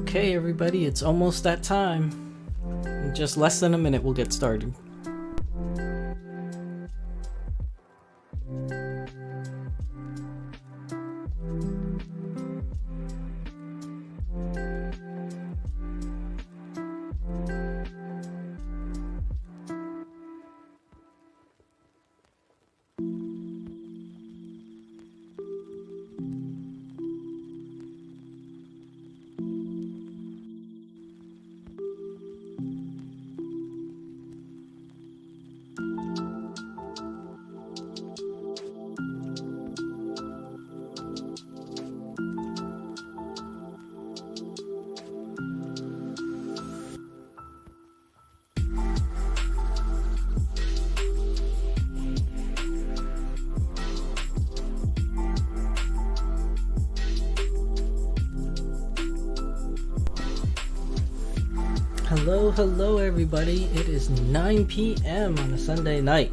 Okay, everybody, it's almost that time. In just less than a minute, we'll get started. Hello everybody, it is 9 p.m. on a Sunday night.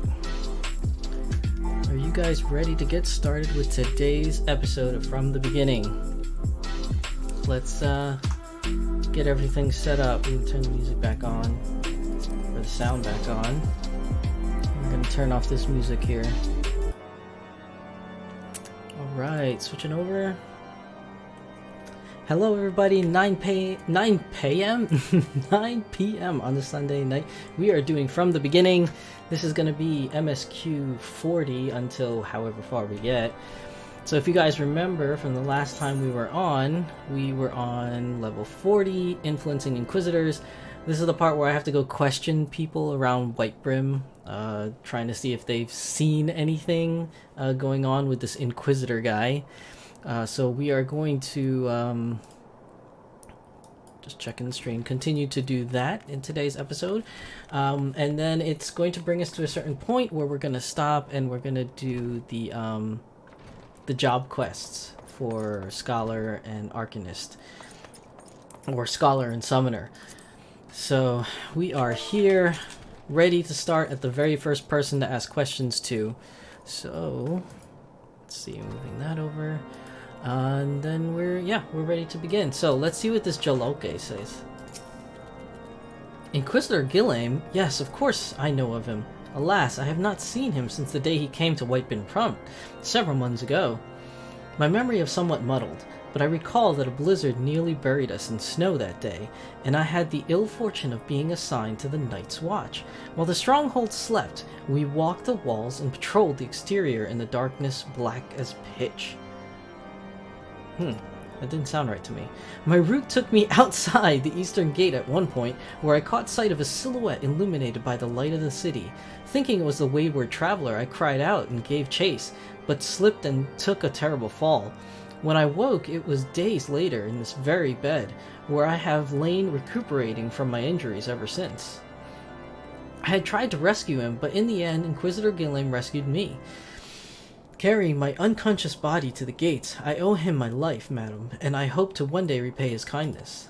Are you guys ready to get started with today's episode of From the Beginning? Let's get everything set up. I'm going to turn the music back on, or the sound back on. I'm going to turn off this music here. Alright, switching over. Hello everybody, 9 p.m. 9 p.m. on the Sunday night. We are doing From the Beginning. This is going to be MSQ 40 until however far we get. So if you guys remember from the last time we were on level 40, Influencing Inquisitors. This is the part where I have to go question people around Whitebrim, trying to see if they've seen anything going on with this Inquisitor guy. So we are going to, just checking the stream, continue to do that in today's episode. And then it's going to bring us to a certain point where we're going to stop and we're going to do the job quests for Scholar and Arcanist. Or Scholar and Summoner. So we are here, ready to start at the very first person to ask questions to. So, let's see, moving that over. And then we're ready to begin. So let's see what this Jaloke says. Inquisitor Gillame? Yes, of course I know of him. Alas, I have not seen him since the day he came to Whitebrim Prompt, several months ago. My memory is somewhat muddled, but I recall that a blizzard nearly buried us in snow that day, and I had the ill fortune of being assigned to the Night's Watch. While the stronghold slept, we walked the walls and patrolled the exterior in the darkness black as pitch. That didn't sound right to me. My route took me outside the eastern gate at one point, where I caught sight of a silhouette illuminated by the light of the city. Thinking it was the wayward traveler, I cried out and gave chase, but slipped and took a terrible fall. When I woke, it was days later in this very bed, where I have lain recuperating from my injuries ever since. I had tried to rescue him, but in the end, Inquisitor Gillame rescued me. Carrying my unconscious body to the gates, I owe him my life, madam, and I hope to one day repay his kindness.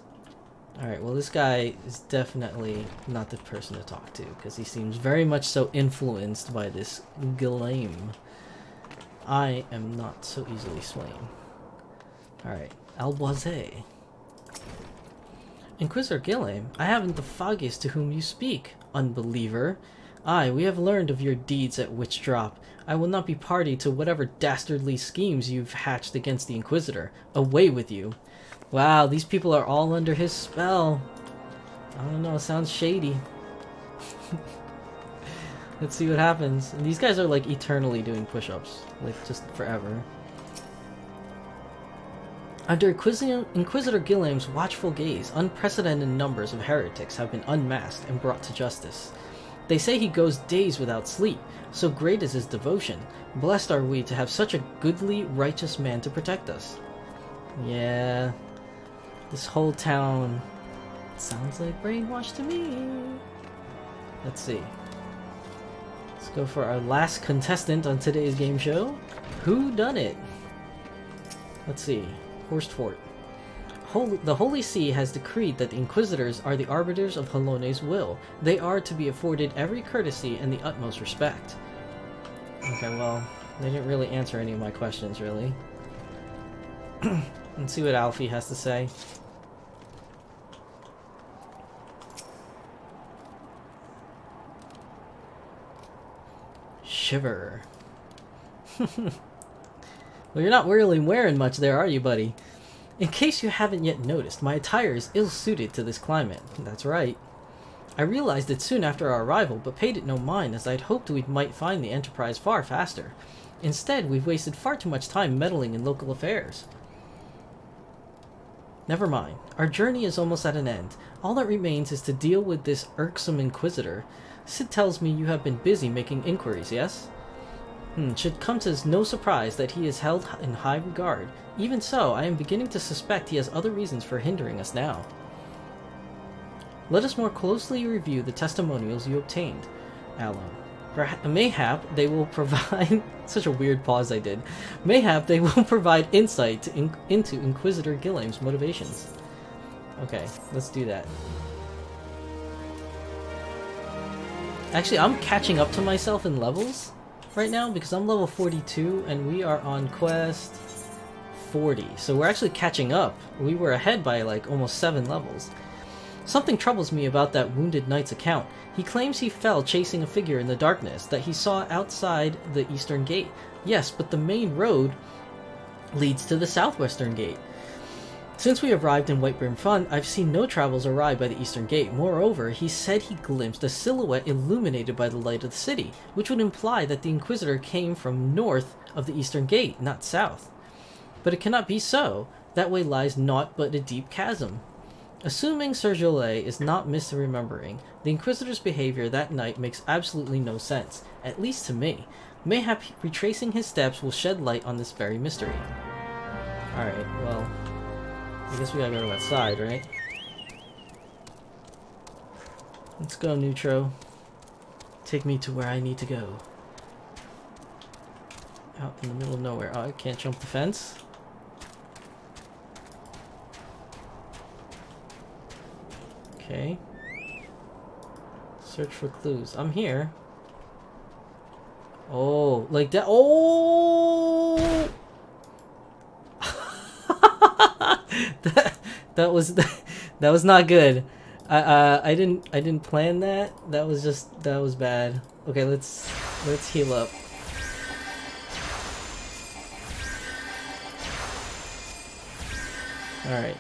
Alright, well this guy is definitely not the person to talk to, because he seems very much so influenced by this Gillame. I am not so easily slain. Alright, Alboise. Inquisitor Gillame, I haven't the foggiest to whom you speak, unbeliever. Aye, we have learned of your deeds at Witchdrop. I will not be party to whatever dastardly schemes you've hatched against the Inquisitor. Away with you. Wow, these people are all under his spell. I don't know, it sounds shady. Let's see what happens. And these guys are like eternally doing push-ups. Like, just forever. Under Inquisitor Gillame's watchful gaze, unprecedented numbers of heretics have been unmasked and brought to justice. They say he goes days without sleep, so great is his devotion. Blessed are we to have such a goodly, righteous man to protect us. Yeah, this whole town sounds like brainwash to me. Let's see. Let's go for our last contestant on today's game show. Who done it? Let's see. Horst Fort. The Holy See has decreed that the Inquisitors are the arbiters of Halone's will. They are to be afforded every courtesy and the utmost respect. Okay, well, they didn't really answer any of my questions, really. Let's see what Alfie has to say. shiver. Well, you're not really wearing much there, are you, buddy? In case you haven't yet noticed, my attire is ill-suited to this climate. That's right. I realized it soon after our arrival, but paid it no mind, as I'd hoped we might find the Enterprise far faster. Instead, we've wasted far too much time meddling in local affairs. Never mind. Our journey is almost at an end. All that remains is to deal with this irksome Inquisitor. Sid tells me you have been busy making inquiries, yes? Should come to no surprise that he is held in high regard. Even so, I am beginning to suspect he has other reasons for hindering us now. Let us more closely review the testimonials you obtained, Alot. Mayhap they will provide... Such a weird pause I did. Mayhap they will provide insight into Inquisitor Gilliam's motivations. Okay, let's do that. Actually, I'm catching up to myself in levels right now because I'm level 42 and we are on quest 40. So we're actually catching up. We were ahead by like almost 7 levels. Something troubles me about that wounded knight's account. He claims he fell chasing a figure in the darkness that he saw outside the eastern gate. Yes, but the main road leads to the southwestern gate. Since we arrived in Whiteburn Fund, I've seen no travelers arrive by the eastern gate. Moreover, he said he glimpsed a silhouette illuminated by the light of the city, which would imply that the Inquisitor came from north of the eastern gate, not south. But it cannot be so. That way lies naught but a deep chasm. Assuming Sir Jolet is not misremembering, the Inquisitor's behavior that night makes absolutely no sense, at least to me. Mayhap retracing his steps will shed light on this very mystery. Alright, well, I guess we gotta go to that side, right? Let's go, Neutro. Take me to where I need to go. Out in the middle of nowhere. Oh, I can't jump the fence? Okay. Search for clues. I'm here. Oh, like that. Oh! that was not good. I didn't plan that. That was bad. Okay, let's heal up. All right.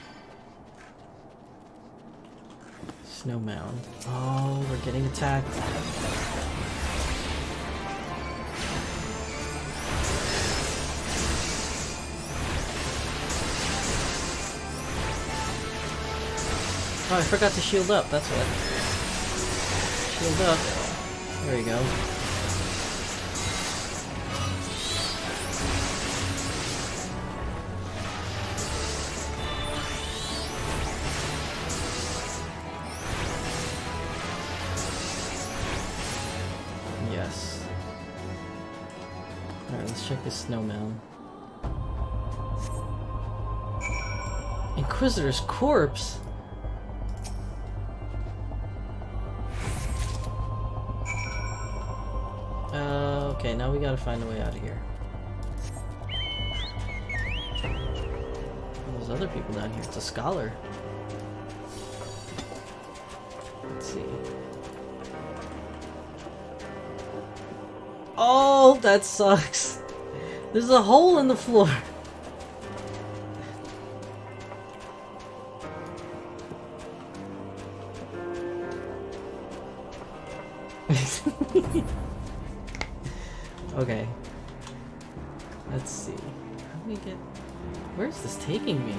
Snow mound. Oh, we're getting attacked. Oh, I forgot to shield up, that's what. Shield up. There we go. Yes. Alright, let's check this snow mound. Inquisitor's corpse? Okay, now we gotta find a way out of here. There's other people down here. It's a scholar. Let's see. Oh, that sucks. There's a hole in the floor. Okay. Let's see. How do we get... Where's this taking me?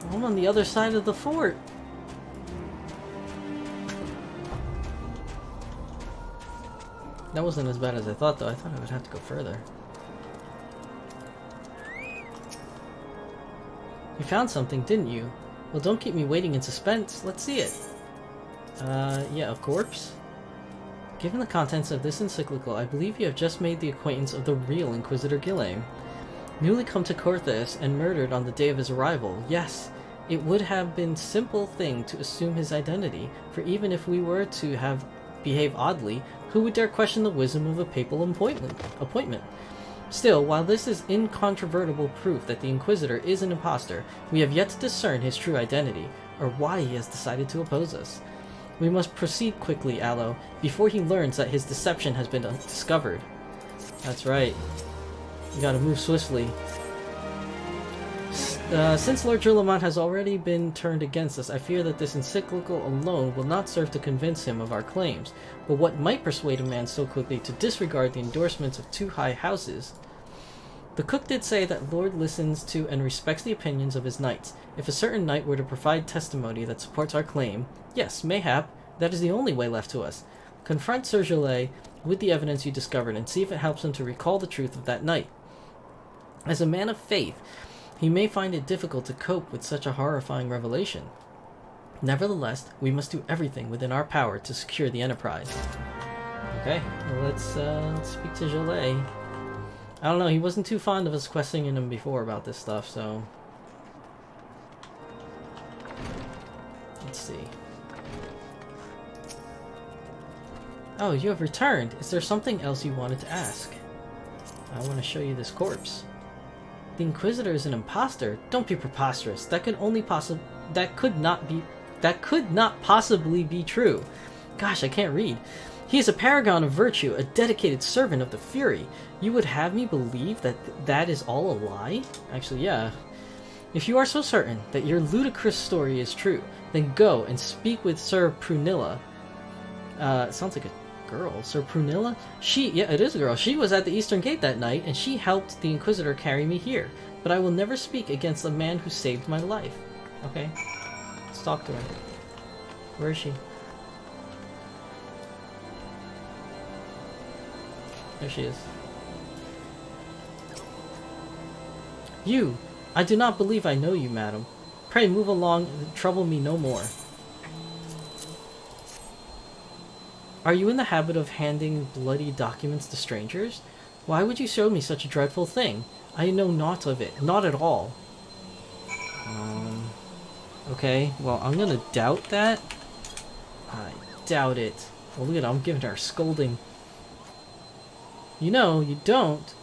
I'm on the other side of the fort. That wasn't as bad as I thought, though. I thought I would have to go further. You found something, didn't you? Well, don't keep me waiting in suspense. Let's see it. Yeah, a corpse? Given the contents of this encyclical, I believe you have just made the acquaintance of the real Inquisitor Gilliam. Newly come to Corthus and murdered on the day of his arrival. Yes, it would have been a simple thing to assume his identity, for even if we were to have behaved oddly, who would dare question the wisdom of a papal appointment? Still, while this is incontrovertible proof that the Inquisitor is an impostor, we have yet to discern his true identity, or why he has decided to oppose us. We must proceed quickly, Allo, before he learns that his deception has been discovered. That's right. We gotta move swiftly. Since Lord Drillamont has already been turned against us, I fear that this encyclical alone will not serve to convince him of our claims. But what might persuade a man so quickly to disregard the endorsements of two high houses? The cook did say that Lord listens to and respects the opinions of his knights. If a certain knight were to provide testimony that supports our claim, yes, mayhap, that is the only way left to us. Confront Sir Gelais with the evidence you discovered and see if it helps him to recall the truth of that night. As a man of faith, he may find it difficult to cope with such a horrifying revelation. Nevertheless, we must do everything within our power to secure the enterprise. Okay, well, let's speak to Gelais. I don't know, he wasn't too fond of us questioning him before about this stuff, so... Let's see. Oh, you have returned. Is there something else you wanted to ask? I want to show you this corpse. The Inquisitor is an imposter. Don't be preposterous. That could not possibly be true. Gosh, I can't read. He is a paragon of virtue, a dedicated servant of the Fury. You would have me believe that that is all a lie? Actually, yeah. If you are so certain that your ludicrous story is true, then go and speak with Sir Prunilla. It sounds like a girl. Sir Prunilla? Yeah, it is a girl. She was at the Eastern Gate that night, and she helped the Inquisitor carry me here. But I will never speak against a man who saved my life. Okay. Let's talk to her. Where is she? There she is. You! I do not believe I know you, madam. Pray move along and trouble me no more. Are you in the habit of handing bloody documents to strangers? Why would you show me such a dreadful thing? I know naught of it. Not at all. Okay, well, I'm gonna doubt that. I doubt it. Well, look at it, I'm giving her a scolding. You know, you don't.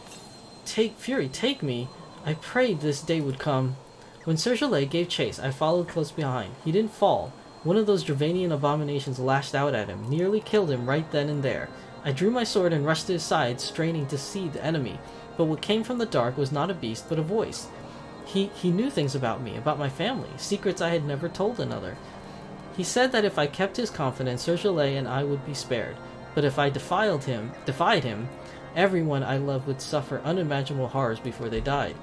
Fury, take me. I prayed this day would come. When Sir Gelais gave chase, I followed close behind. He didn't fall. One of those Dravanian abominations lashed out at him, nearly killed him right then and there. I drew my sword and rushed to his side, straining to see the enemy. But what came from the dark was not a beast, but a voice. He knew things about me, about my family, secrets I had never told another. He said that if I kept his confidence, Sir Gelais and I would be spared. But if I defied him, everyone I loved would suffer unimaginable horrors before they died.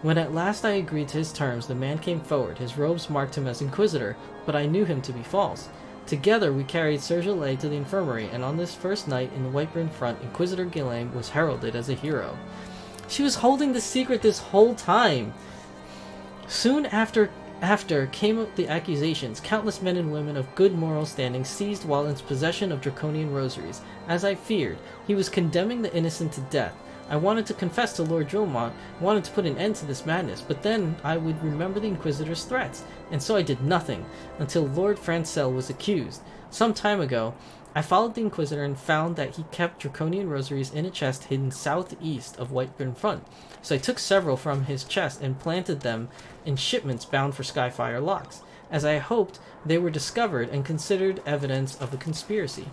When at last I agreed to his terms, the man came forward. His robes marked him as Inquisitor, but I knew him to be false. Together we carried Sir Gelais to the infirmary, and on this first night in the Whiteburn front, Inquisitor Guillain was heralded as a hero. She was holding the secret this whole time! Soon after came the accusations. Countless men and women of good moral standing seized while in possession of draconian rosaries. As I feared, he was condemning the innocent to death. I wanted to confess to Lord Drillamont, wanted to put an end to this madness, but then I would remember the Inquisitor's threats, and so I did nothing, until Lord Francel was accused. Some time ago, I followed the Inquisitor and found that he kept draconian rosaries in a chest hidden southeast of Whiteburn Front. So I took several from his chest and planted them in shipments bound for Skyfire locks. As I hoped, they were discovered and considered evidence of a conspiracy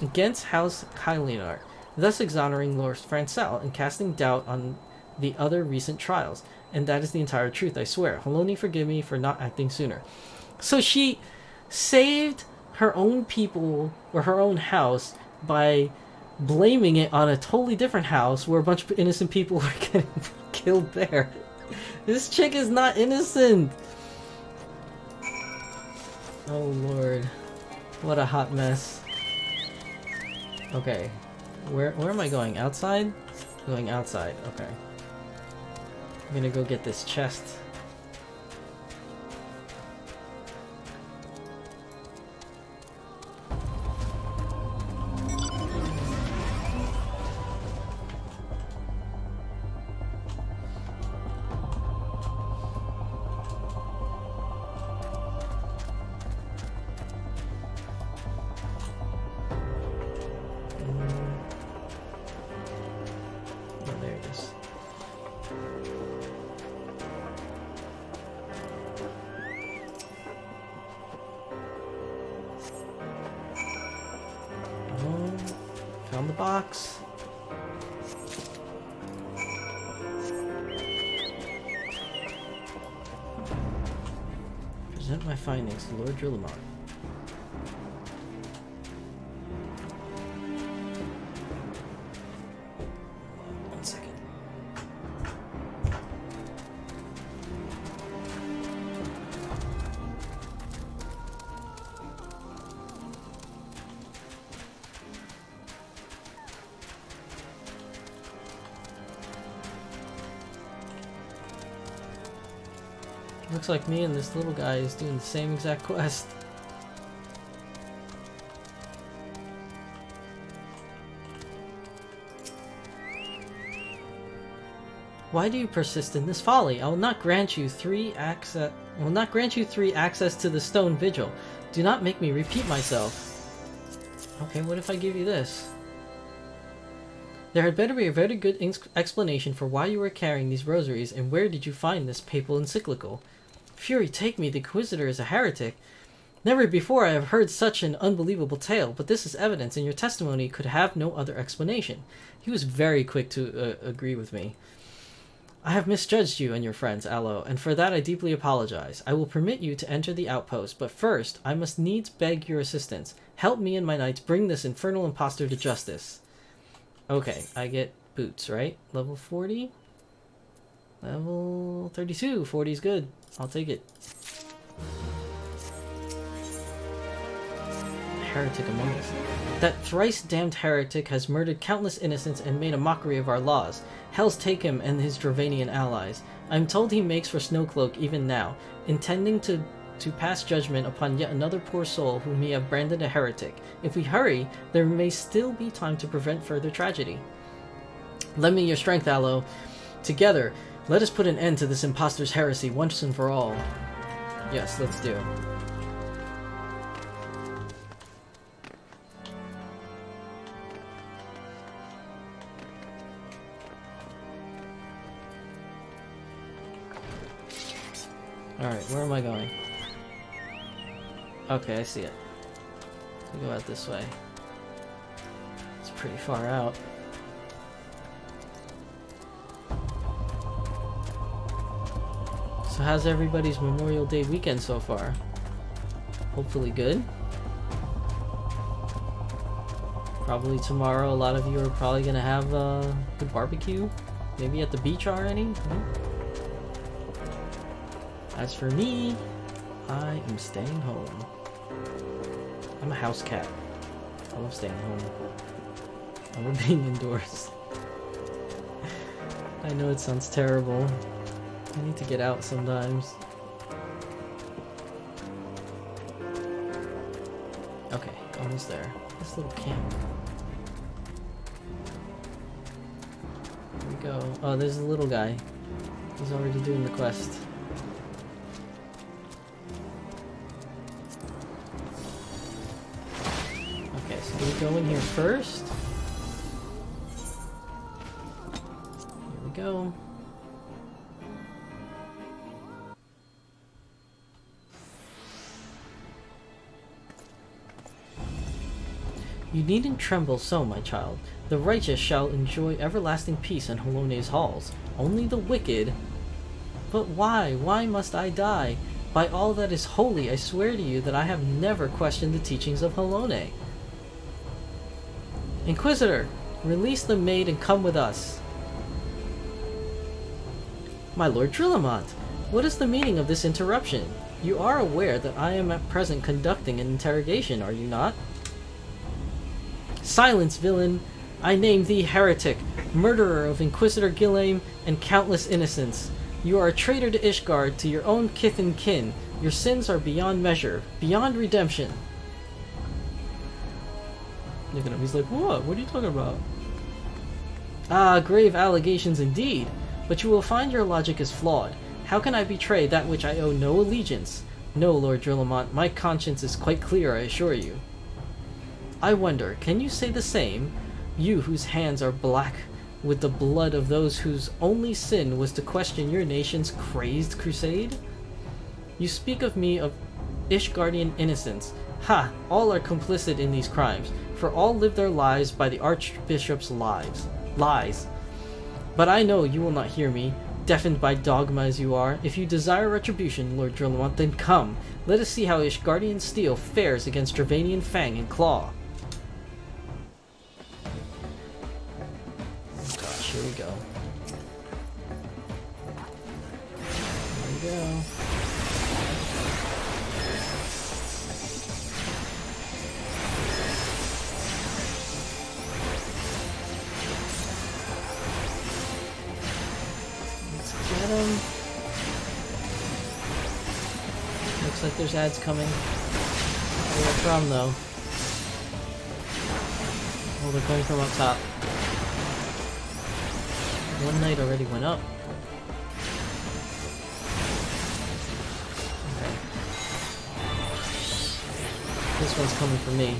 against House Kylinar, thus exonerating Lord Francel and casting doubt on the other recent trials. And that is the entire truth, I swear. Haloni, forgive me for not acting sooner. So she saved her own people, or her own house, by blaming it on a totally different house where a bunch of innocent people were getting killed there. This chick is not innocent! Oh lord. What a hot mess. Okay. Where am I going? Outside? Going outside. Okay. I'm gonna go get this chest. box. Present my findings to Lord Drillamont. One second. Looks like me and this little guy is doing the same exact quest. Why do you persist in this folly? I will not grant you three access to the stone vigil. Do not make me repeat myself. Okay, what if I give you this? There had better be a very good explanation for why you were carrying these rosaries, and where did you find this papal encyclical? Fury take me, the Inquisitor is a heretic. Never before I have heard such an unbelievable tale, but this is evidence, and your testimony could have no other explanation. He was very quick to agree with me. I have misjudged you and your friends, Alot, and for that I deeply apologize. I will permit you to enter the outpost, but first, I must needs beg your assistance. Help me and my knights bring this infernal impostor to justice. Okay, I get boots, right? Level 40? Level 32. 40 is good. I'll take it. Heretic among us. That thrice-damned heretic has murdered countless innocents and made a mockery of our laws. Hells take him and his Dravanian allies. I am told he makes for Snowcloak even now, intending to pass judgment upon yet another poor soul whom he have branded a heretic. If we hurry, there may still be time to prevent further tragedy. Lend me your strength, Alot. Together, let us put an end to this impostor's heresy once and for all. Yes, let's do. Alright, where am I going? Okay, I see it. We go out this way. It's pretty far out. So how's everybody's Memorial Day weekend so far? Hopefully good. Probably tomorrow a lot of you are probably gonna have a good barbecue. Maybe at the beach already? As for me, I am staying home. I'm a house cat. I love staying home. I love being indoors. I know it sounds terrible. I need to get out sometimes. Okay, almost there. This little camp. Here we go. Oh, there's the little guy. He's already doing the quest. Okay, so do we go in here first? Here we go. You needn't tremble so, my child. The righteous shall enjoy everlasting peace in Holone's halls. Only the wicked... But why? Why must I die? By all that is holy, I swear to you that I have never questioned the teachings of Halone. Inquisitor, release the maid and come with us. My Lord Drillamont, what is the meaning of this interruption? You are aware that I am at present conducting an interrogation, are you not? Silence, villain! I name thee heretic, murderer of Inquisitor Ghislaine and countless innocents. You are a traitor to Ishgard, to your own kith and kin. Your sins are beyond measure, beyond redemption. Look at him, he's like, what? What are you talking about? Ah, grave allegations indeed. But you will find your logic is flawed. How can I betray that which I owe no allegiance? No, Lord Drillamont, my conscience is quite clear, I assure you. I wonder, can you say the same? You whose hands are black with the blood of those whose only sin was to question your nation's crazed crusade? You speak of me of Ishgardian innocence. Ha! All are complicit in these crimes. for all live their lives by the Archbishop's lies. But I know you will not hear me, deafened by dogma as you are. If you desire retribution, Lord Drillamont, then come. Let us see how Ishgardian steel fares against Dravanian fang and claw. Oh gosh, here we go. Here we go. Get him. Looks like there's ads coming. Where from, though? Oh, they're coming from up top. One knight already went up. Okay. This one's coming for me.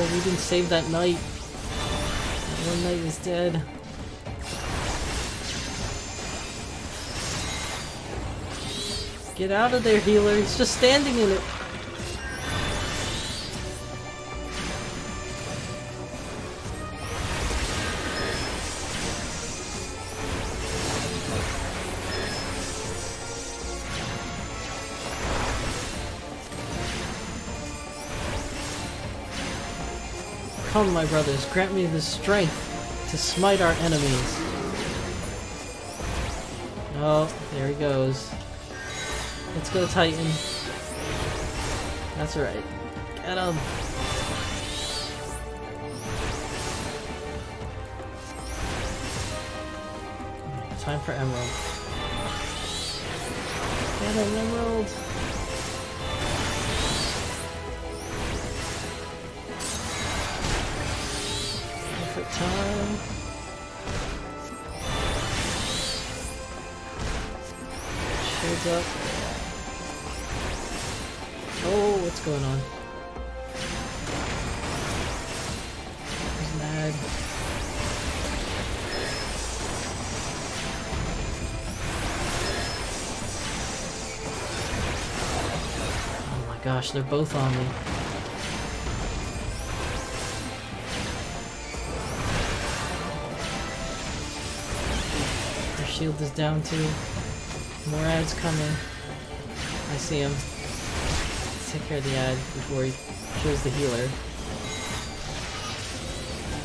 We didn't save that knight. That one knight is dead. Get out of there, healer. He's just standing in it. Come, my brothers, grant me the strength to smite our enemies. Oh, there he goes. Let's go, Titan. That's right. Get him. Time for Emerald. Get him, Emerald. Time. Shields up. Oh, what's going on? He's mad. Oh my gosh, they're both on me. Shield is down too. More ads coming. I see him. Let's take care of the ad before he shows the healer.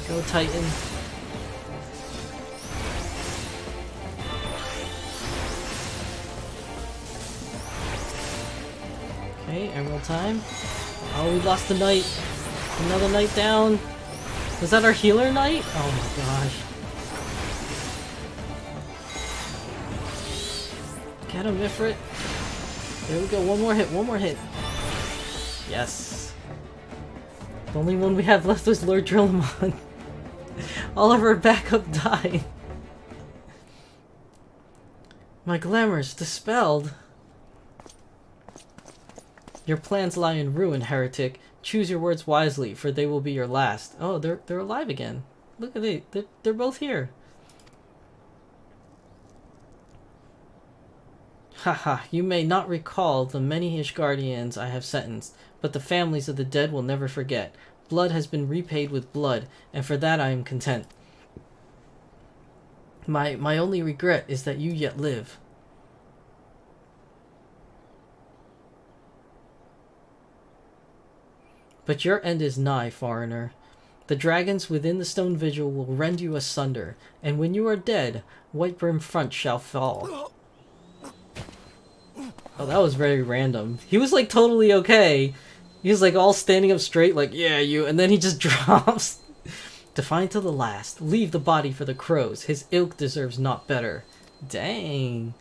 Go, Titan. Okay, Emerald time. Oh, we lost the knight. Another knight down. Was that our healer knight? Oh my gosh. Get him, Ifrit. There we go. One more hit. One more hit. Yes. The only one we have left was Lord Drillamon. All of our backup died. My glamour's dispelled. Your plans lie in ruin, heretic. Choose your words wisely, for they will be your last. Oh, they're alive again. Look at they're both here. Haha, you may not recall the many Ishgardians I have sentenced, but the families of the dead will never forget. Blood has been repaid with blood, and for that I am content. My only regret is that you yet live. But your end is nigh, foreigner. The dragons within the stone vigil will rend you asunder, and when you are dead, Whitebrim Front shall fall. Oh, that was very random. He was like totally okay. He was like all standing up straight like, yeah, you, and then he just drops. Defiant to the last. Leave the body for the crows. His ilk deserves not better. Dang.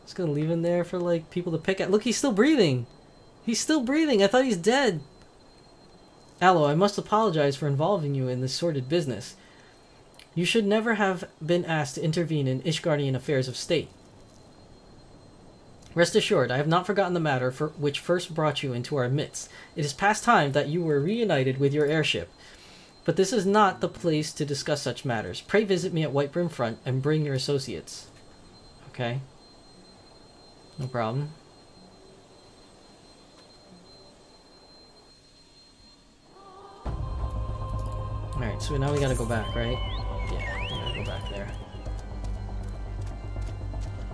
Just gonna leave him there for like people to pick at. Look, he's still breathing. He's still breathing. I thought he's dead. Aloe, I must apologize for involving you in this sordid business. You should never have been asked to intervene in Ishgardian affairs of state. Rest assured, I have not forgotten the matter for which first brought you into our midst. It is past time that you were reunited with your airship. But this is not the place to discuss such matters. Pray visit me at White Brim Front and bring your associates. Okay. No problem. Alright, so now we gotta go back, right? Yeah, we gotta go back there.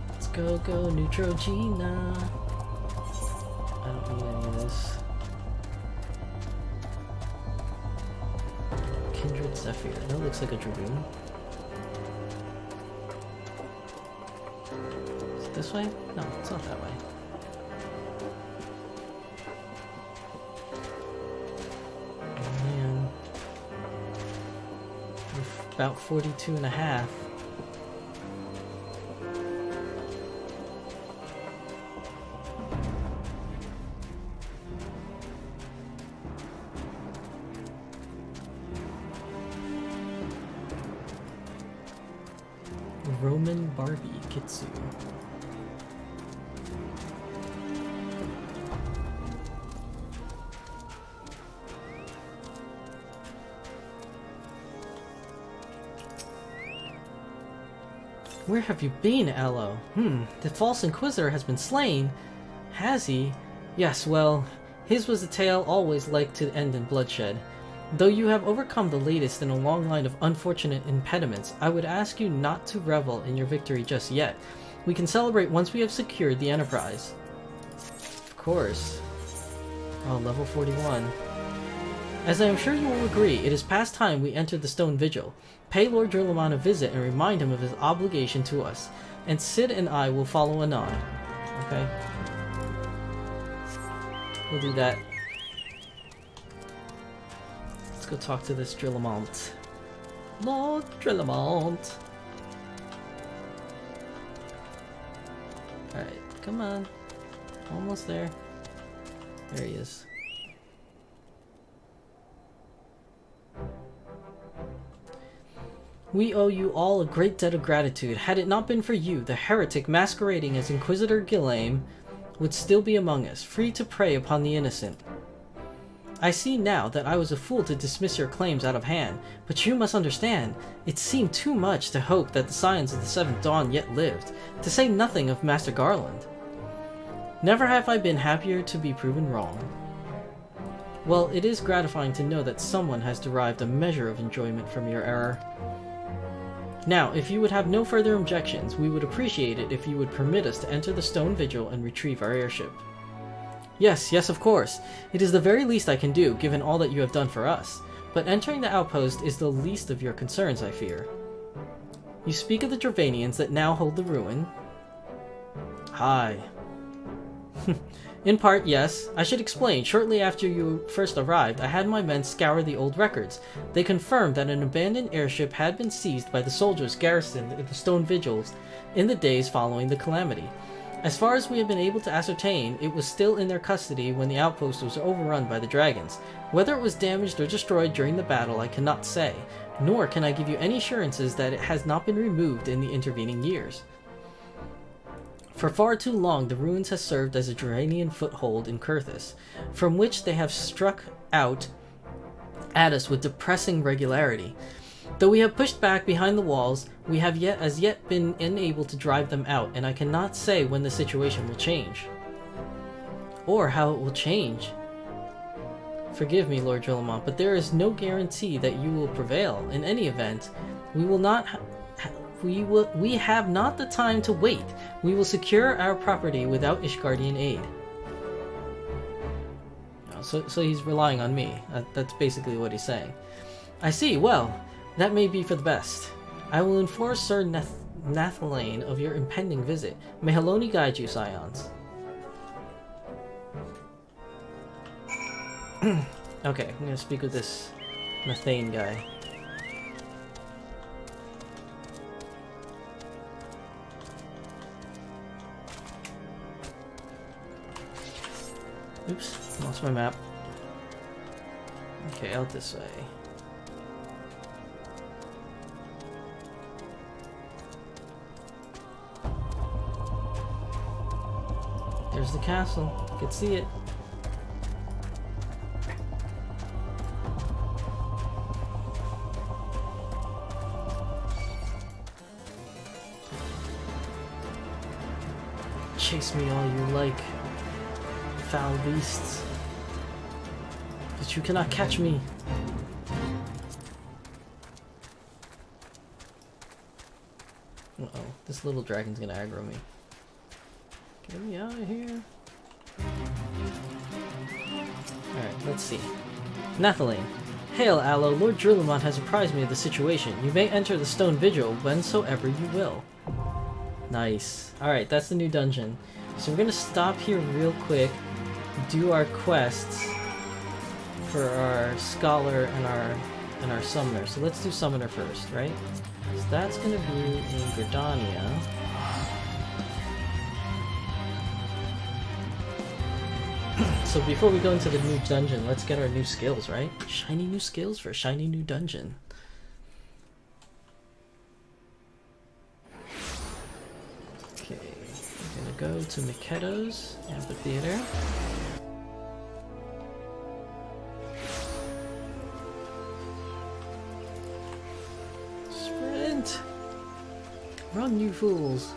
Let's go, Neutrogena. I don't need any of this. Kindred Zephyr. That looks like a Dragoon. Is it this way? No, it's not that way. Oh man. We're about 42 and a half. Roman Barbie Kitsu. Where have you been, Aloe? The false Inquisitor has been slain. Has he? Yes, well, his was a tale always like to end in bloodshed. Though you have overcome the latest in a long line of unfortunate impediments, I would ask you not to revel in your victory just yet. We can celebrate once we have secured the Enterprise. Of course. Oh, level 41. As I am sure you will agree, it is past time we entered the Stone Vigil. Pay Lord Drillamon a visit and remind him of his obligation to us. And Sid and I will follow anon. Okay? We'll do that. Let's go talk to this Drillamont. Lord Drillamont! Alright, come on. Almost there. There he is. We owe you all a great debt of gratitude. Had it not been for you, the heretic masquerading as Inquisitor Ghislaine would still be among us, free to prey upon the innocent. I see now that I was a fool to dismiss your claims out of hand, but you must understand, it seemed too much to hope that the Scions of the Seventh Dawn yet lived, to say nothing of Master Garland. Never have I been happier to be proven wrong. Well, it is gratifying to know that someone has derived a measure of enjoyment from your error. Now, if you would have no further objections, we would appreciate it if you would permit us to enter the Stone Vigil and retrieve our airship. Yes, of course. It is the very least I can do, given all that you have done for us. But entering the outpost is the least of your concerns, I fear. You speak of the Dravanians that now hold the ruin? Aye. In part, yes. I should explain, shortly after you first arrived, I had my men scour the old records. They confirmed that an abandoned airship had been seized by the soldiers garrisoned at the Stone Vigils in the days following the calamity. As far as we have been able to ascertain, it was still in their custody when the outpost was overrun by the dragons. Whether it was damaged or destroyed during the battle, I cannot say, nor can I give you any assurances that it has not been removed in the intervening years. For far too long, the ruins has served as a Duranian foothold in Kurthus, from which they have struck out at us with depressing regularity. Though we have pushed back behind the walls, we have as yet been unable to drive them out, and I cannot say when the situation will change. Or how it will change. Forgive me, Lord Drillamont, but there is no guarantee that you will prevail. In any event, we will not... We have not the time to wait. We will secure our property without Ishgardian aid. So he's relying on me. That's basically what he's saying. I see. Well, that may be for the best. I will inform Sir Nathalane of your impending visit. May Haloni guide you, Scions. Okay, I'm gonna speak with this Nathane guy. Oops, lost my map. Okay, out this way. There's the castle. You can see it. Chase me all you like, foul beasts, but you cannot catch me. Uh-oh, this little dragon's gonna aggro me. Get me out of here. Alright, let's see. Nathalie. Hail, Aloe. Lord Drillamont has apprised me of the situation. You may enter the stone vigil whensoever you will. Nice. Alright, that's the new dungeon. So we're gonna stop here real quick, do our quests for our scholar and our summoner. So let's do summoner first, right? So that's gonna be in Gridania. So before we go into the new dungeon, let's get our new skills, right? Shiny new skills for a shiny new dungeon. Okay, we're gonna go to Mikedo's Amphitheater. Sprint! Run, you fools!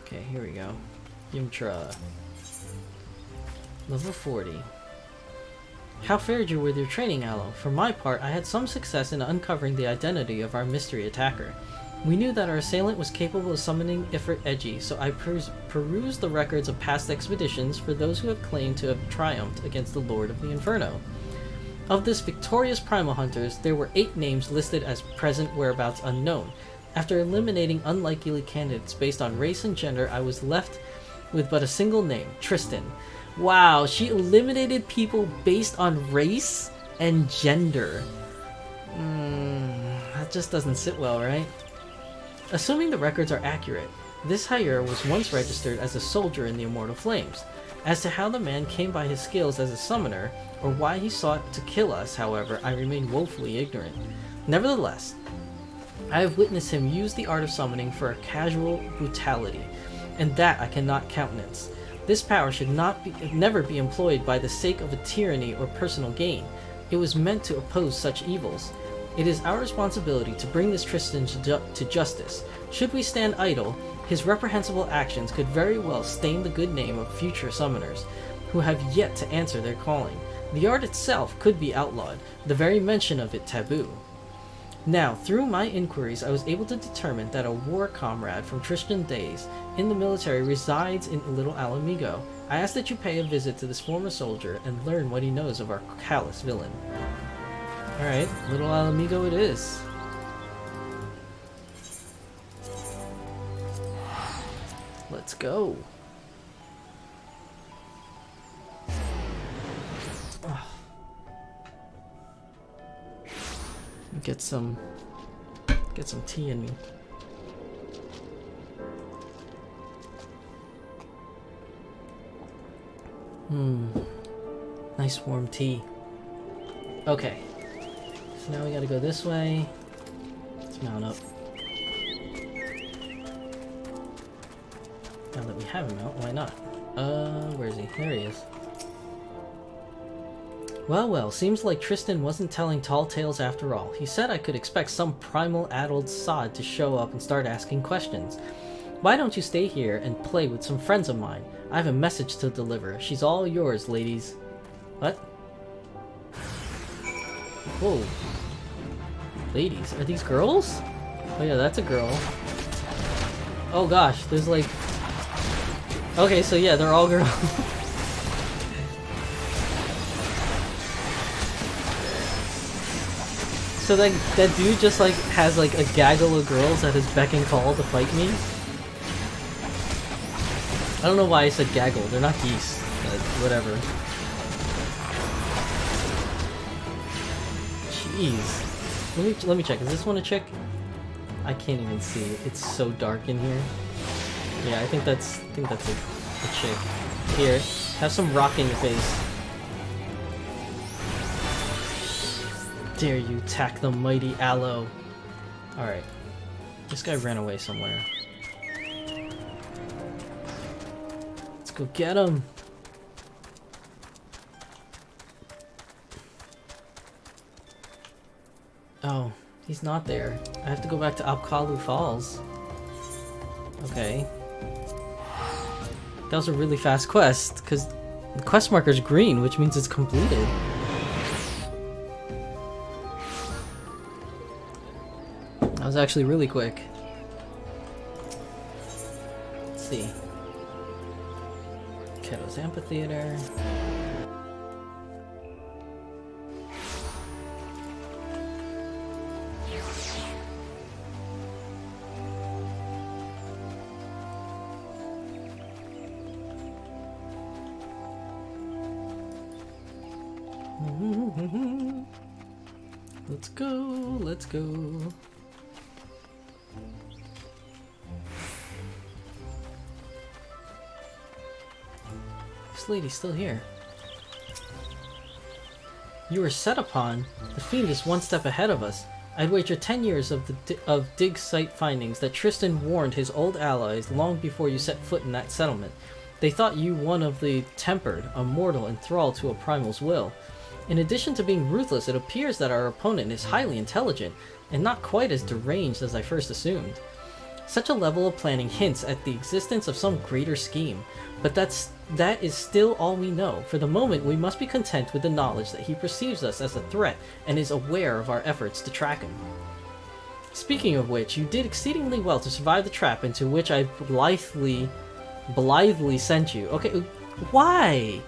Okay, here we go. Yimtra. Level 40. How fared you with your training, Aloe? For my part, I had some success in uncovering the identity of our mystery attacker. We knew that our assailant was capable of summoning Ifrit Edgy, so I perused the records of past expeditions for those who have claimed to have triumphed against the Lord of the Inferno. Of this victorious primal hunters, there were 8 names listed as present whereabouts unknown. After eliminating unlikely candidates based on race and gender, I was left with but a single name, Tristan. Wow, she eliminated people based on race and gender. That just doesn't sit well, right? Assuming the records are accurate, this hire was once registered as a soldier in the Immortal Flames. As to how the man came by his skills as a summoner, or why he sought to kill us, however, I remain woefully ignorant. Nevertheless, I have witnessed him use the art of summoning for a casual brutality, and that I cannot countenance. This power should never be employed by the sake of a tyranny or personal gain. It was meant to oppose such evils. It is our responsibility to bring this Tristan to justice. Should we stand idle, his reprehensible actions could very well stain the good name of future summoners, who have yet to answer their calling. The art itself could be outlawed, the very mention of it taboo. Now, through my inquiries, I was able to determine that a war comrade from Tristan days in the military resides in Little Alamigo. I ask that you pay a visit to this former soldier and learn what he knows of our callous villain. Alright, Little Alamigo it is. Let's go. Get some tea in me. Nice warm tea. Okay. So now we gotta go this way. Let's mount up. Now that we have him out, why not? Where is he? There he is. Well, seems like Tristan wasn't telling tall tales after all. He said I could expect some primal addled sod to show up and start asking questions. Why don't you stay here and play with some friends of mine? I have a message to deliver. She's all yours, ladies. What? Whoa. Ladies? Are these girls? Oh yeah, that's a girl. Oh gosh, there's like... Okay, so yeah, they're all girls. So that dude just like has like a gaggle of girls at his beck and call to fight me? I don't know why I said gaggle, they're not geese, but whatever. Jeez. Let me check, is this one a chick? I can't even see it, it's so dark in here. Yeah, I think that's a chick. Here, have some rock in your face. Dare you attack the mighty Allo? Alright. This guy ran away somewhere. Let's go get him! Oh, he's not there. I have to go back to Apkalu Falls. Okay. That was a really fast quest, because the quest marker's green, which means it's completed. That was actually really quick. Let's see. Keto's Amphitheater. Let's go, let's go. This lady's still here. You were set upon. The fiend is one step ahead of us. I'd wager 10 years of dig site findings that Tristan warned his old allies long before you set foot in that settlement. They thought you one of the tempered, a mortal enthralled to a primal's will. In addition to being ruthless, it appears that our opponent is highly intelligent, and not quite as deranged as I first assumed. Such a level of planning hints at the existence of some greater scheme, but that is still all we know. For the moment, we must be content with the knowledge that he perceives us as a threat and is aware of our efforts to track him. Speaking of which, you did exceedingly well to survive the trap into which I blithely sent you. Okay, why?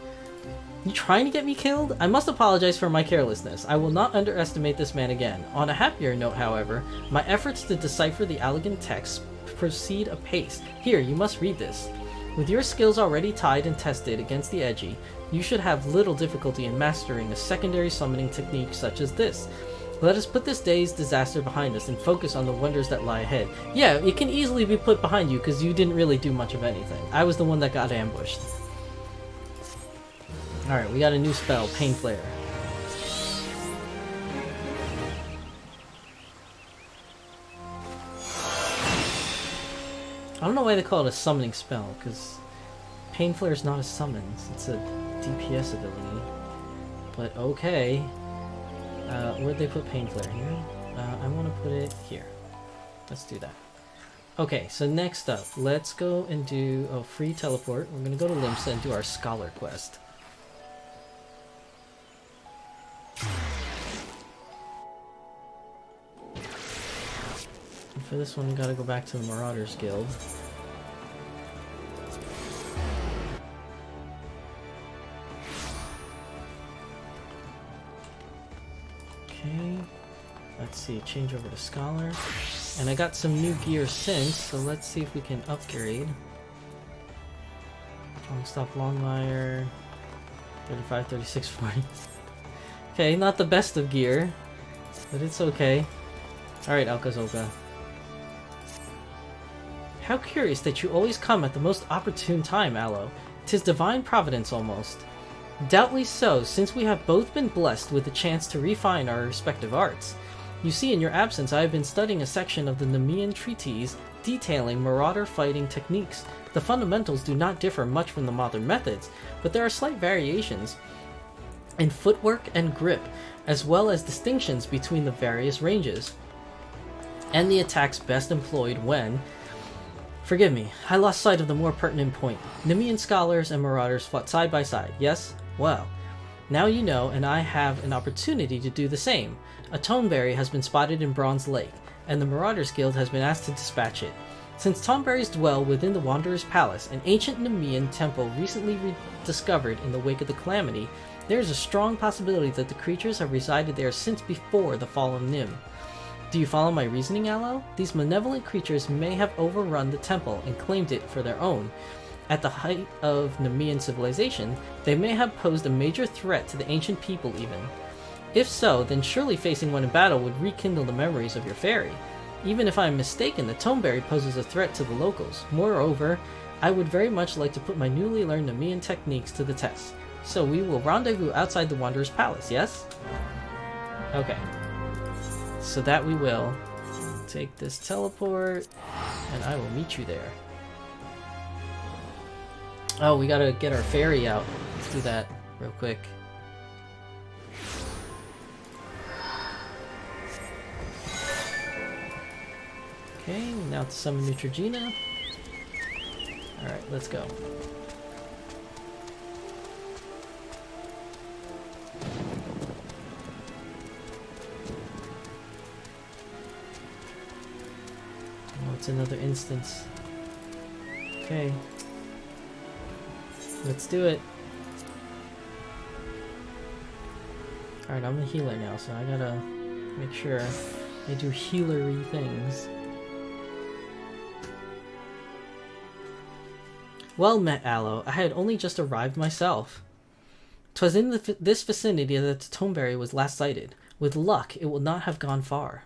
You trying to get me killed? I must apologize for my carelessness. I will not underestimate this man again. On a happier note, however, my efforts to decipher the elegant text proceed apace. Here, you must read this. With your skills already tried and tested against the edgy, you should have little difficulty in mastering a secondary summoning technique such as this. Let us put this day's disaster behind us and focus on the wonders that lie ahead. Yeah, it can easily be put behind you because you didn't really do much of anything. I was the one that got ambushed. Alright, we got a new spell, Pain Flare. I don't know why they call it a summoning spell, because Pain Flare is not a summons, it's a DPS ability. But okay. Where'd they put Pain Flare? Here? I want to put it here. Let's do that. Okay, so next up, let's go and do a free teleport. We're going to go to Limsa and do our Scholar quest. And for this one, we gotta go back to the Marauders Guild. Okay, let's see, change over to Scholar. And I got some new gear since, so let's see if we can upgrade. Longstop Longmire, 35, 36, 40. Okay, not the best of gear, but it's okay. Alright, Alkazoka. How curious that you always come at the most opportune time, Allo. 'Tis divine providence almost. Doubtly so, since we have both been blessed with the chance to refine our respective arts. You see, in your absence, I have been studying a section of the Nemean treatise detailing marauder fighting techniques. The fundamentals do not differ much from the modern methods, but there are slight variations in footwork and grip, as well as distinctions between the various ranges, and the attacks best employed when... Forgive me, I lost sight of the more pertinent point. Nemean scholars and marauders fought side by side, yes? Well, now you know, and I have an opportunity to do the same. A toneberry has been spotted in Bronze Lake, and the Marauders Guild has been asked to dispatch it. Since toneberries dwell within the Wanderer's Palace, an ancient Nemean temple recently rediscovered in the wake of the calamity, there is a strong possibility that the creatures have resided there since before the fall of Nim. Do you follow my reasoning, Allo? These malevolent creatures may have overrun the temple and claimed it for their own. At the height of Nemean civilization, they may have posed a major threat to the ancient people even. If so, then surely facing one in battle would rekindle the memories of your fairy. Even if I am mistaken, the Toneberry poses a threat to the locals. Moreover, I would very much like to put my newly learned Nemean techniques to the test. So we will rendezvous outside the Wanderer's Palace, yes? Okay. So that we will. Take this teleport, and I will meet you there. Oh, we gotta get our ferry out. Let's do that real quick. Okay, now to summon Neutrogena. Alright, let's go. Oh, it's another instance. Okay. Let's do it. Alright, I'm the healer now, so I gotta make sure I do healery things. Well met, Aloe. I had only just arrived myself. 'Twas in this vicinity that the Toneberry was last sighted. With luck, it will not have gone far.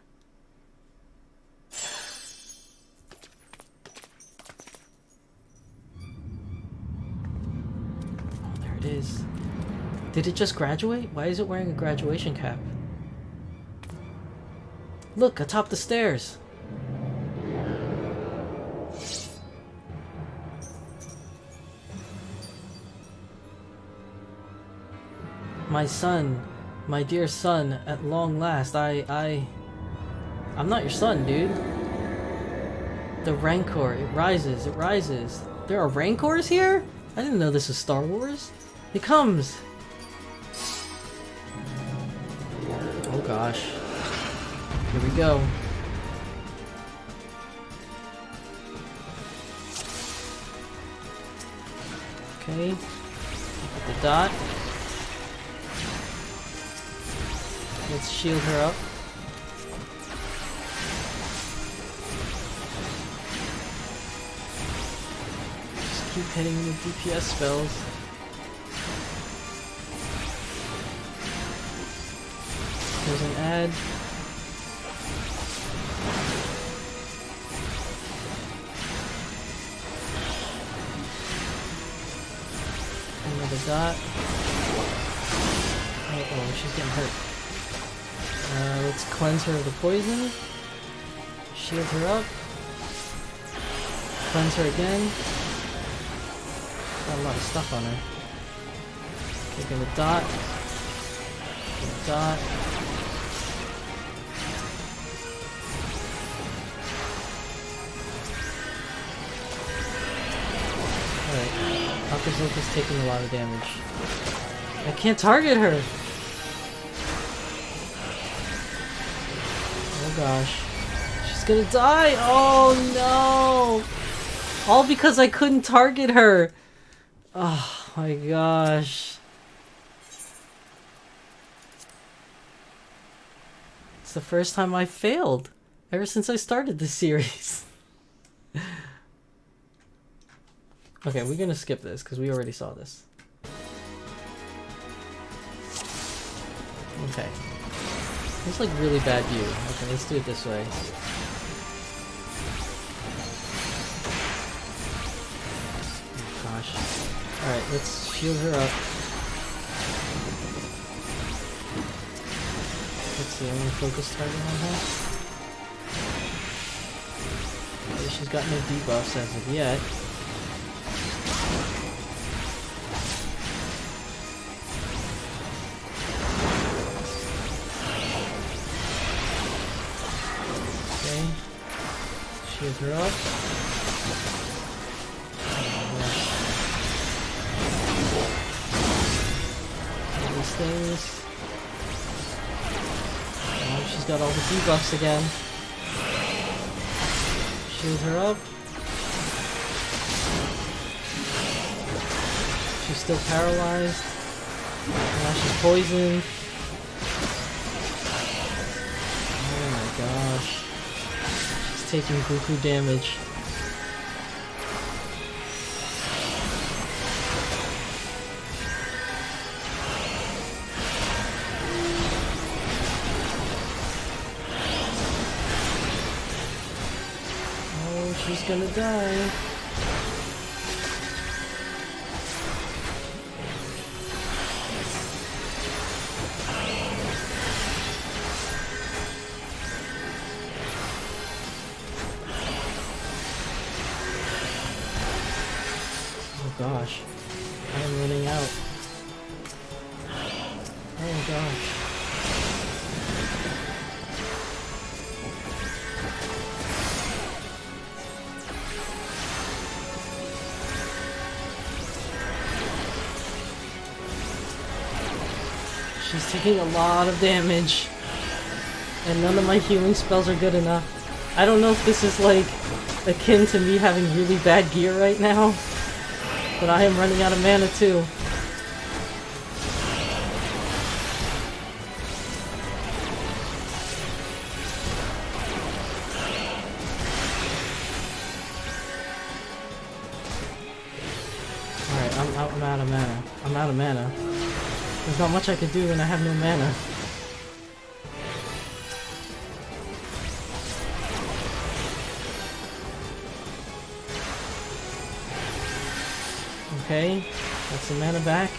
Oh, there it is. Did it just graduate? Why is it wearing a graduation cap? Look, atop the stairs. My son, my dear son, at long last, I'm not your son, dude. The Rancor, it rises, it rises. There are Rancors here? I didn't know this was Star Wars. It comes. Oh gosh. Here we go. Okay. Get the dot. Let's shield her up. Just keep hitting the DPS spells. There's an ad. Another dot. Oh, she's getting hurt. Let's cleanse her of the poison. Shield her up. Cleanse her again. Got a lot of stuff on her. Taking the dot. The dot. Alright. Akazuka's taking a lot of damage. I can't target her! Oh gosh. She's gonna die! Oh no! All because I couldn't target her! Oh my gosh. It's the first time I failed ever since I started this series. Okay, we're gonna skip this because we already saw this. Okay. It's like really bad view. Okay, let's do it this way. Oh gosh. Alright, let's shield her up. That's the only focus target on her. Okay, she's got no debuffs as of yet. Shield her up. All these things. Oh, she's got all the debuffs again. Shield her up. She's still paralyzed. Now she's poisoned. Oh my gosh. Taking buku damage. She's gonna die. Oh gosh. I am running out. Oh gosh. She's taking a lot of damage. And none of my healing spells are good enough. I don't know if this is like akin to me having really bad gear right now. But I am running out of mana too. Alright, I'm out of mana. I'm out of mana. There's not much I can do when I have no mana. Okay, that's some mana back.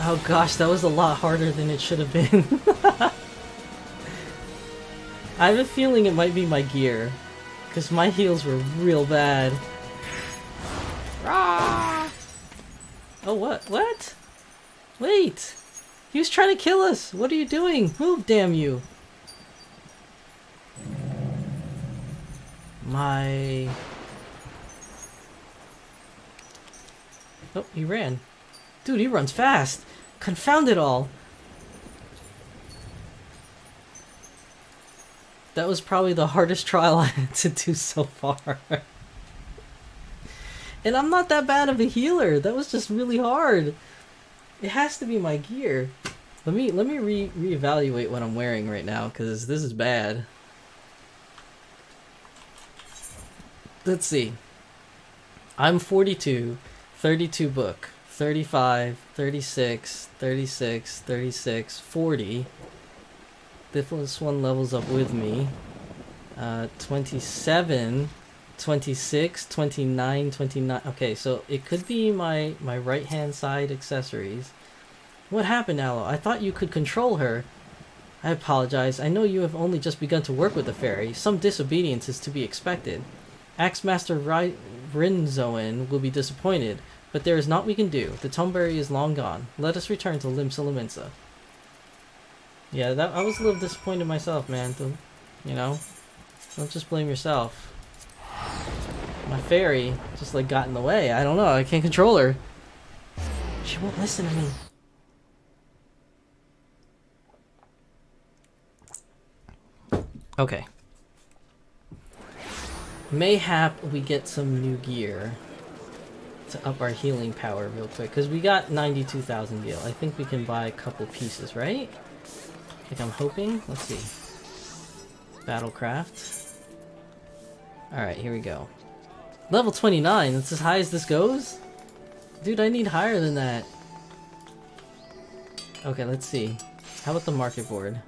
Oh gosh, that was a lot harder than it should have been. I have a feeling it might be my gear, because my heals were real bad. Ah! Oh, what? What? Wait! He was trying to kill us! What are you doing? Move, damn you! My... Oh, he ran. Dude, he runs fast! Confound it all! That was probably the hardest trial I had to do so far. And I'm not that bad of a healer. That was just really hard. It has to be my gear. Let me reevaluate what I'm wearing right now, because this is bad. Let's see. I'm 42, 32 book, 35, 36, 36, 36, 40. This one levels up with me. 27, 26, 29, 29. Okay, so it could be my right hand side accessories. What happened, Allo? I thought you could control her. I apologize. I know you have only just begun to work with the fairy. Some disobedience is to be expected. Axemaster Rinzoan will be disappointed, but there is naught we can do. The Tomeberry is long gone. Let us return to Limsa Lominsa. Yeah, I was a little disappointed myself, man. You know? Don't just blame yourself. My fairy just like got in the way. I don't know. I can't control her. She won't listen to me. Okay. Mayhap we get some new gear to up our healing power real quick, because we got 92,000 gil. I think we can buy a couple pieces, right? Like I'm hoping. Let's see. Battlecraft. Alright, here we go. Level 29, that's as high as this goes? Dude, I need higher than that. Okay, let's see. How about the market board?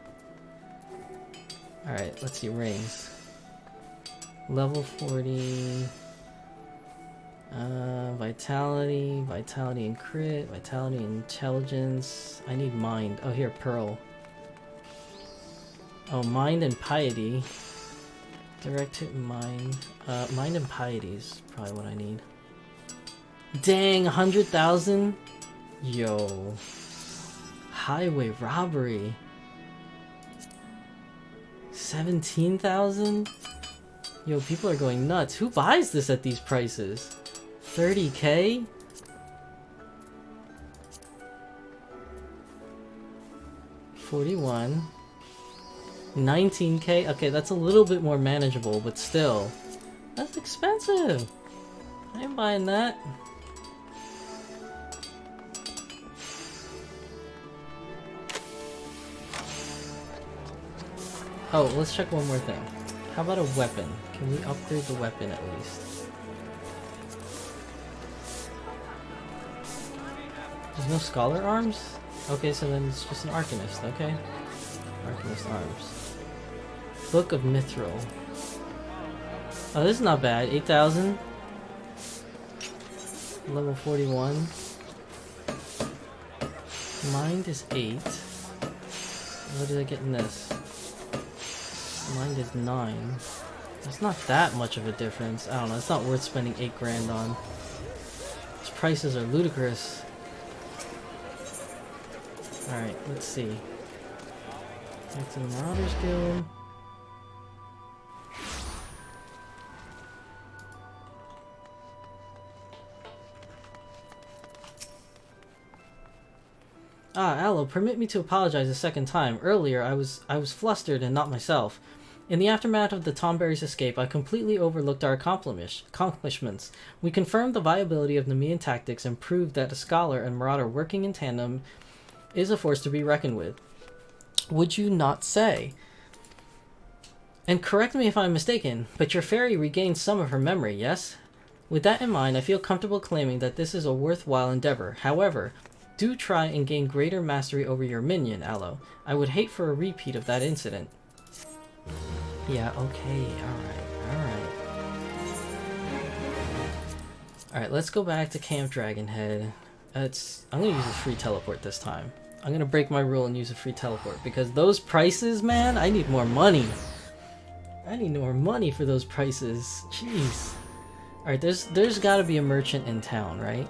Alright, let's see, rings. Level 40. Vitality, vitality and crit, vitality and intelligence. I need mind. Oh, here, pearl. Oh, mind and piety. Direct hit mind. Mind and piety is probably what I need. Dang, 100,000? Yo. Highway robbery. 17,000? Yo, people are going nuts. Who buys this at these prices? 30k? $41. 19k? Okay, that's a little bit more manageable, but still. That's expensive. I ain't buying that. Oh, let's check one more thing. How about a weapon? Can we upgrade the weapon at least? There's no scholar arms? Okay, so then it's just an Arcanist, okay. Arcanist arms. Book of Mithril. Oh, this is not bad. 8,000. Level 41. Mind is 8. What did I get in this? Mind is 9. It's not that much of a difference. I don't know. It's not worth spending 8 grand on. These prices are ludicrous. Alright, let's see. Back to the Marauders Guild. Ah, Aloe, permit me to apologize a second time. Earlier, I was flustered and not myself. In the aftermath of the Tomberry's escape, I completely overlooked our accomplishments. We confirmed the viability of Nemean tactics and proved that a scholar and marauder working in tandem is a force to be reckoned with. Would you not say? And correct me if I'm mistaken, but your fairy regained some of her memory, yes? With that in mind, I feel comfortable claiming that this is a worthwhile endeavor. However, do try and gain greater mastery over your minion, Aloe. I would hate for a repeat of that incident. Yeah, okay, alright. Alright, let's go back to Camp Dragonhead. I'm gonna use a free teleport this time. I'm gonna break my rule and use a free teleport because those prices, man, I need more money. I need more money for those prices. Jeez. Alright, there's gotta be a merchant in town, right?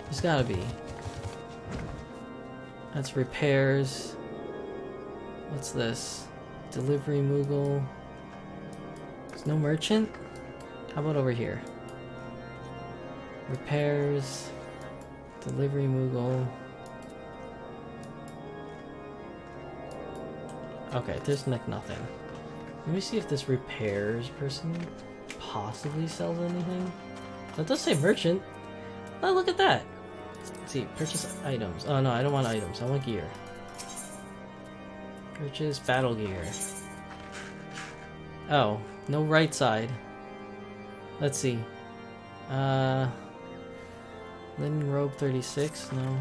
There's gotta be. That's repairs. What's this? Delivery Moogle. There's no merchant? How about over here? Repairs. Delivery Moogle. Okay, there's nothing. Let me see if this repairs person possibly sells anything. That does say merchant. Oh, look at that. Let's see, purchase items. Oh no, I don't want items. I want gear. Purchase battle gear. Oh, no right side. Let's see. Linen robe 36. No.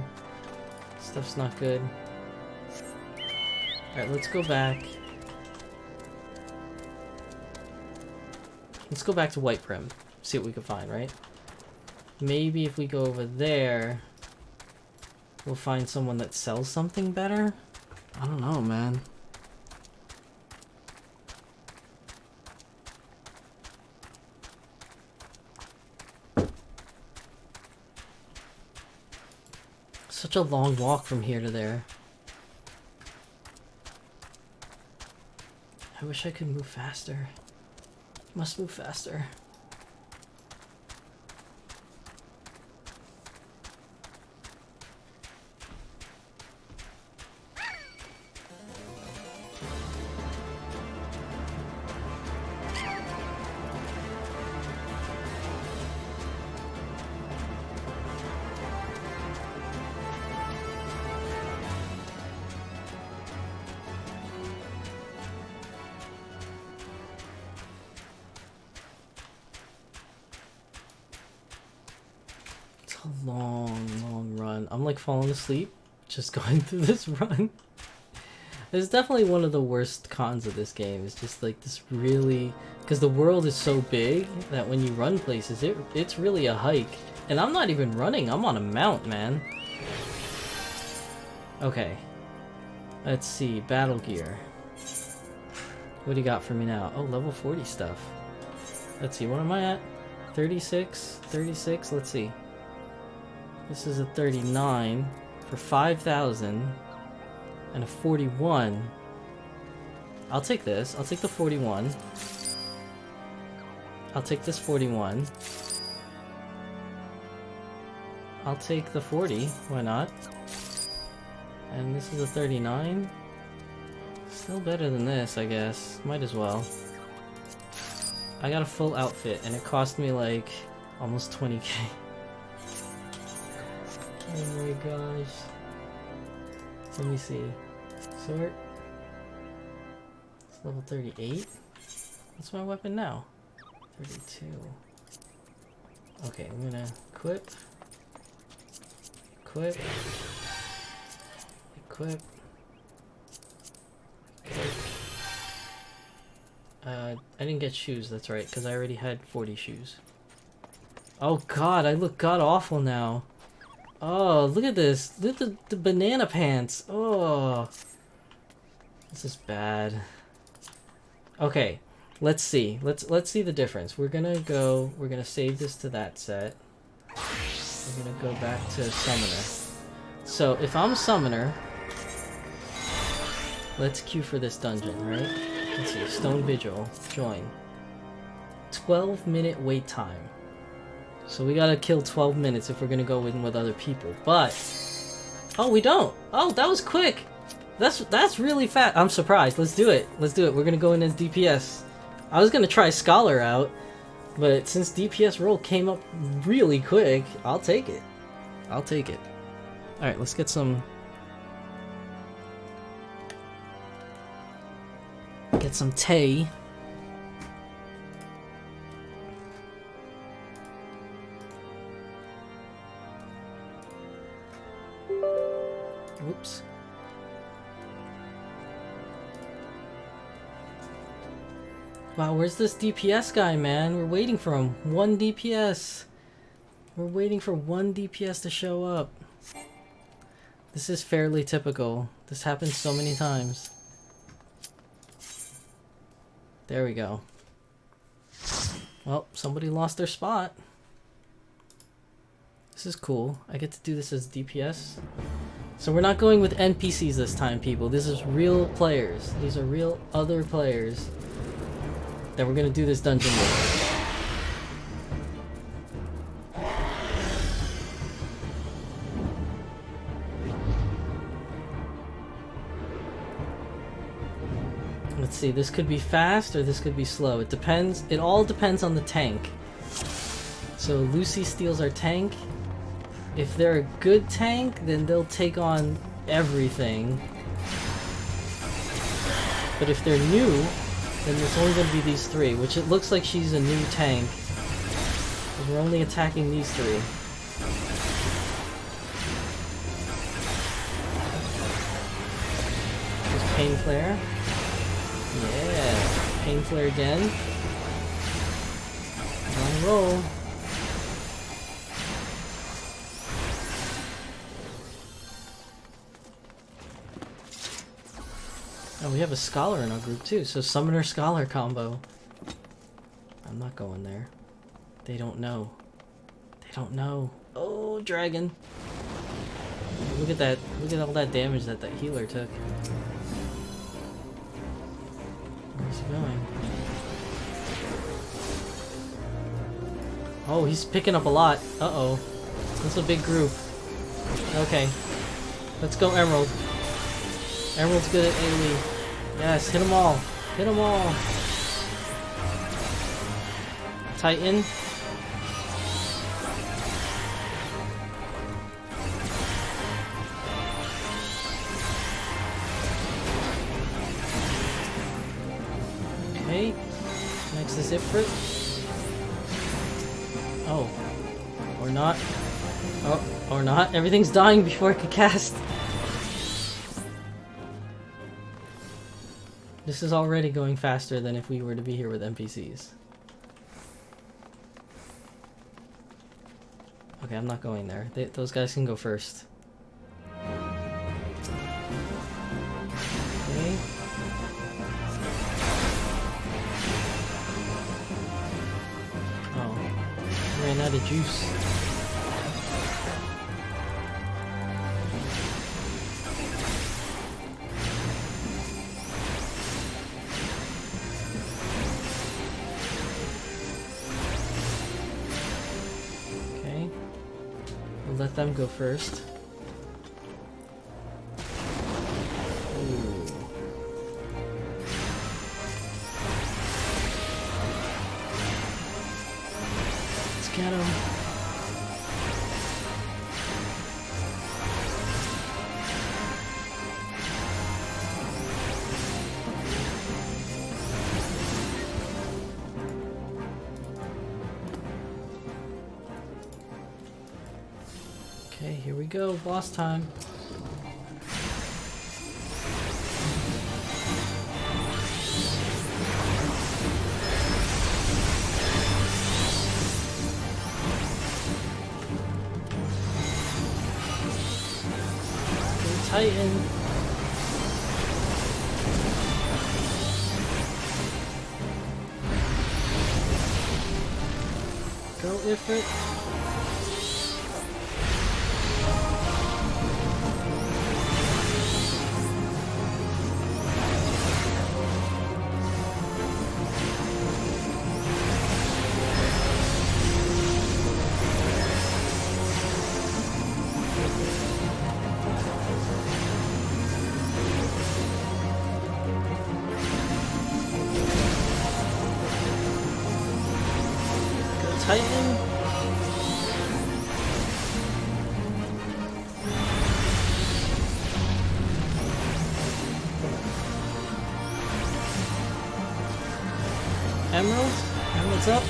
Stuff's not good. Alright, let's go back. Let's go back to White Prim. See what we can find, right? Maybe if we go over there, we'll find someone that sells something better? I don't know, man. Such a long walk from here to there. I wish I could move faster. Must move faster. Long run. I'm like falling asleep just going through this run. It's definitely one of the worst cons of this game. It's just like this really, because the world is so big that when you run places, it's really a hike. And I'm not even running. I'm on a mount, man. Okay. Let's see. Battle gear. What do you got for me now? Oh, level 40 stuff. Let's see. What am I at? 36? 36? Let's see. This is a 39 for 5,000 and a 41. I'll take this. I'll take the 41. I'll take this 41. I'll take the 40. Why not? And this is a 39. Still better than this, I guess. Might as well. I got a full outfit and it cost me like almost 20k. Oh my gosh. Let me see. Sort. It's level 38. What's my weapon now? 32. Okay, I'm gonna equip. Equip. equip. Okay. I didn't get shoes, that's right, because I already had 40 shoes. Oh god, I look god awful now. Oh, look at this. Look at the banana pants. Oh. This is bad. Okay, let's see. Let's see the difference. We're gonna save this to that set. We're gonna go back to Summoner. So, if I'm Summoner, let's queue for this dungeon, right? Let's see, Stone Vigil, join. 12-minute wait time. So we gotta kill 12 minutes if we're gonna go in with other people, but... Oh, we don't! Oh, that was quick! That's really fast. I'm surprised. Let's do it. Let's do it. We're gonna go in as DPS. I was gonna try Scholar out, but since DPS roll came up really quick, I'll take it. I'll take it. Alright, let's get some... Get some tea. Whoops. Wow, where's this DPS guy, man? We're waiting for him. 1 DPS. We're waiting for 1 DPS to show up. This is fairly typical. This happens so many times. There we go. Well, somebody lost their spot. This is cool. I get to do this as DPS. So we're not going with NPCs this time, people. This is real players. These are real other players that we're gonna do this dungeon with. Let's see, this could be fast or this could be slow. It depends. It all depends on the tank. So Lucy steals our tank. If they're a good tank, then they'll take on everything. But if they're new, then there's only going to be these 3, which it looks like she's a new tank. But we're only attacking these 3. There's Pain Flare. Yeah, Pain Flare again. On a roll. Oh, we have a Scholar in our group too, so Summoner Scholar combo. I'm not going there. They don't know. They don't know. Oh, dragon. Look at that. Look at all that damage that that healer took. Where's he going? Oh, he's picking up a lot. Uh-oh. That's a big group. Okay. Let's go Emerald. Emerald's good at AoE. Yes, hit them all. Hit them all. Titan. Okay. Next is Ifrit. Oh. Or not. Oh, or not. Everything's dying before I can cast. This is already going faster than if we were to be here with NPCs. Okay, I'm not going there. Those guys can go first. Okay. Oh. Ran out of juice. Let them go first. Ooh. Let's get him. Okay, here we go, boss time. Titan. Go Ifrit. Titan. Emerald? Emerald's up.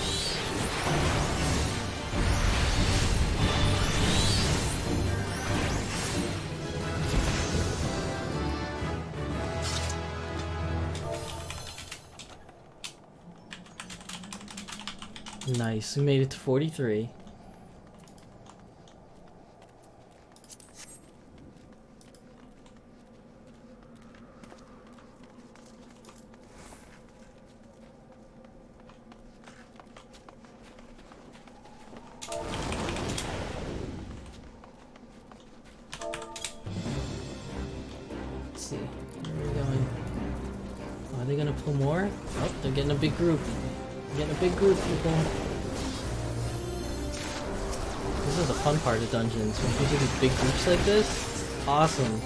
Nice, we made it to 43. Let's see, where are we going? Oh, are they gonna pull more? Oh, they're getting a big group. Getting a big group, people. This is the fun part of dungeons. When you do these big groups like this, it's awesome.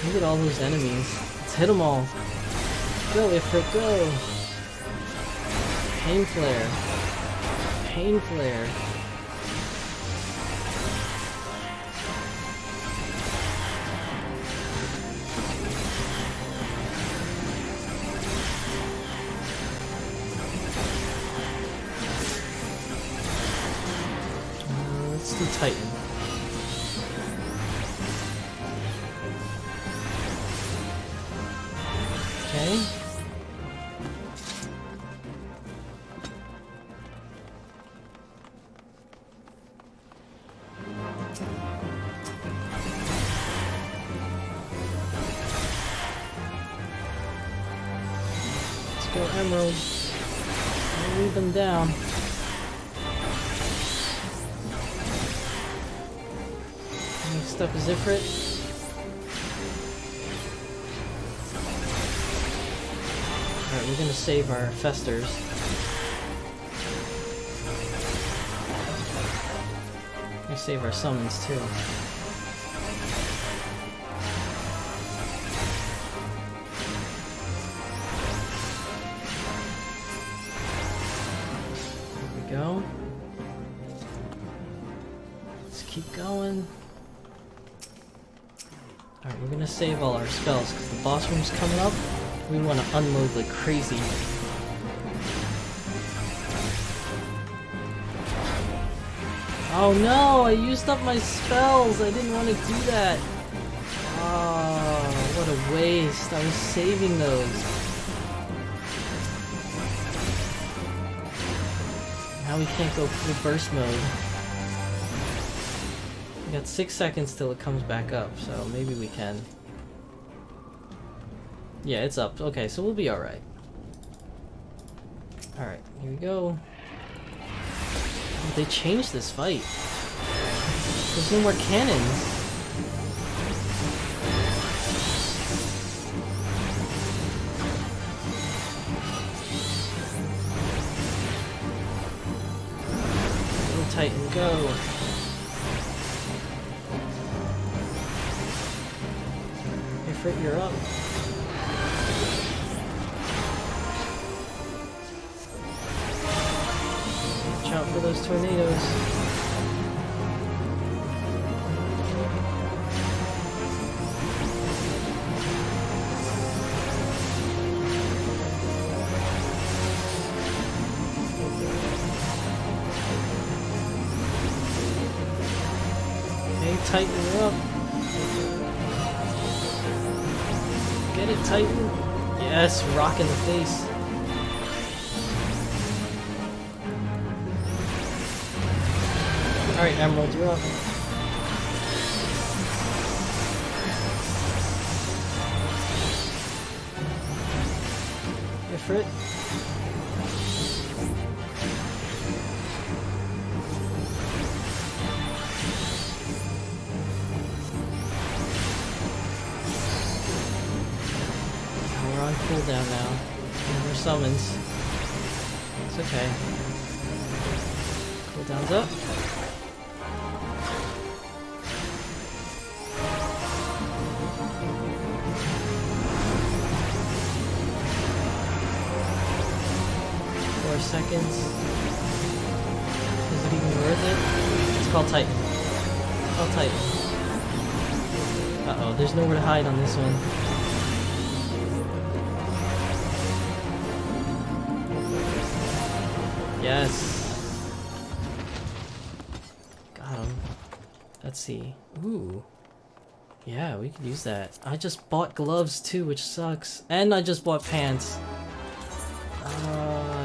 Look at all those enemies. Let's hit them all. Go, Ifrit, go! Pain Flare. Pain Flare. Let's do Titan. Okay. Let's go Emerald. I'll leave them down. Next up is Ifrit. Alright, we're gonna save our Festers. We're gonna save our summons too. There we go. Let's keep going. Alright, we're gonna save all our spells because the boss room's coming up. We want to unload like crazy. Oh no, I used up my spells. I didn't want to do that. Oh, what a waste. I was saving those. Now we can't go full burst mode. We got 6 seconds till it comes back up, so maybe we can. Yeah, it's up. Okay, so we'll be alright. Alright, here we go. Oh, they changed this fight. There's no more cannons. Go Titan, go. Ifrit, you're up. Out for those tornadoes. Okay, Titan, you're up. Get it, Titan. Yes, rock in the face. Alright, Emerald, you're up. for it. We're on cooldown now. No more summons. It's okay. Cooldown's up. Seconds. Is it even worth it? It's called Titan. It's called Titan. Uh-oh, there's nowhere to hide on this one. Yes. Got him. Let's see. Ooh. Yeah, we could use that. I just bought gloves too, which sucks. And I just bought pants.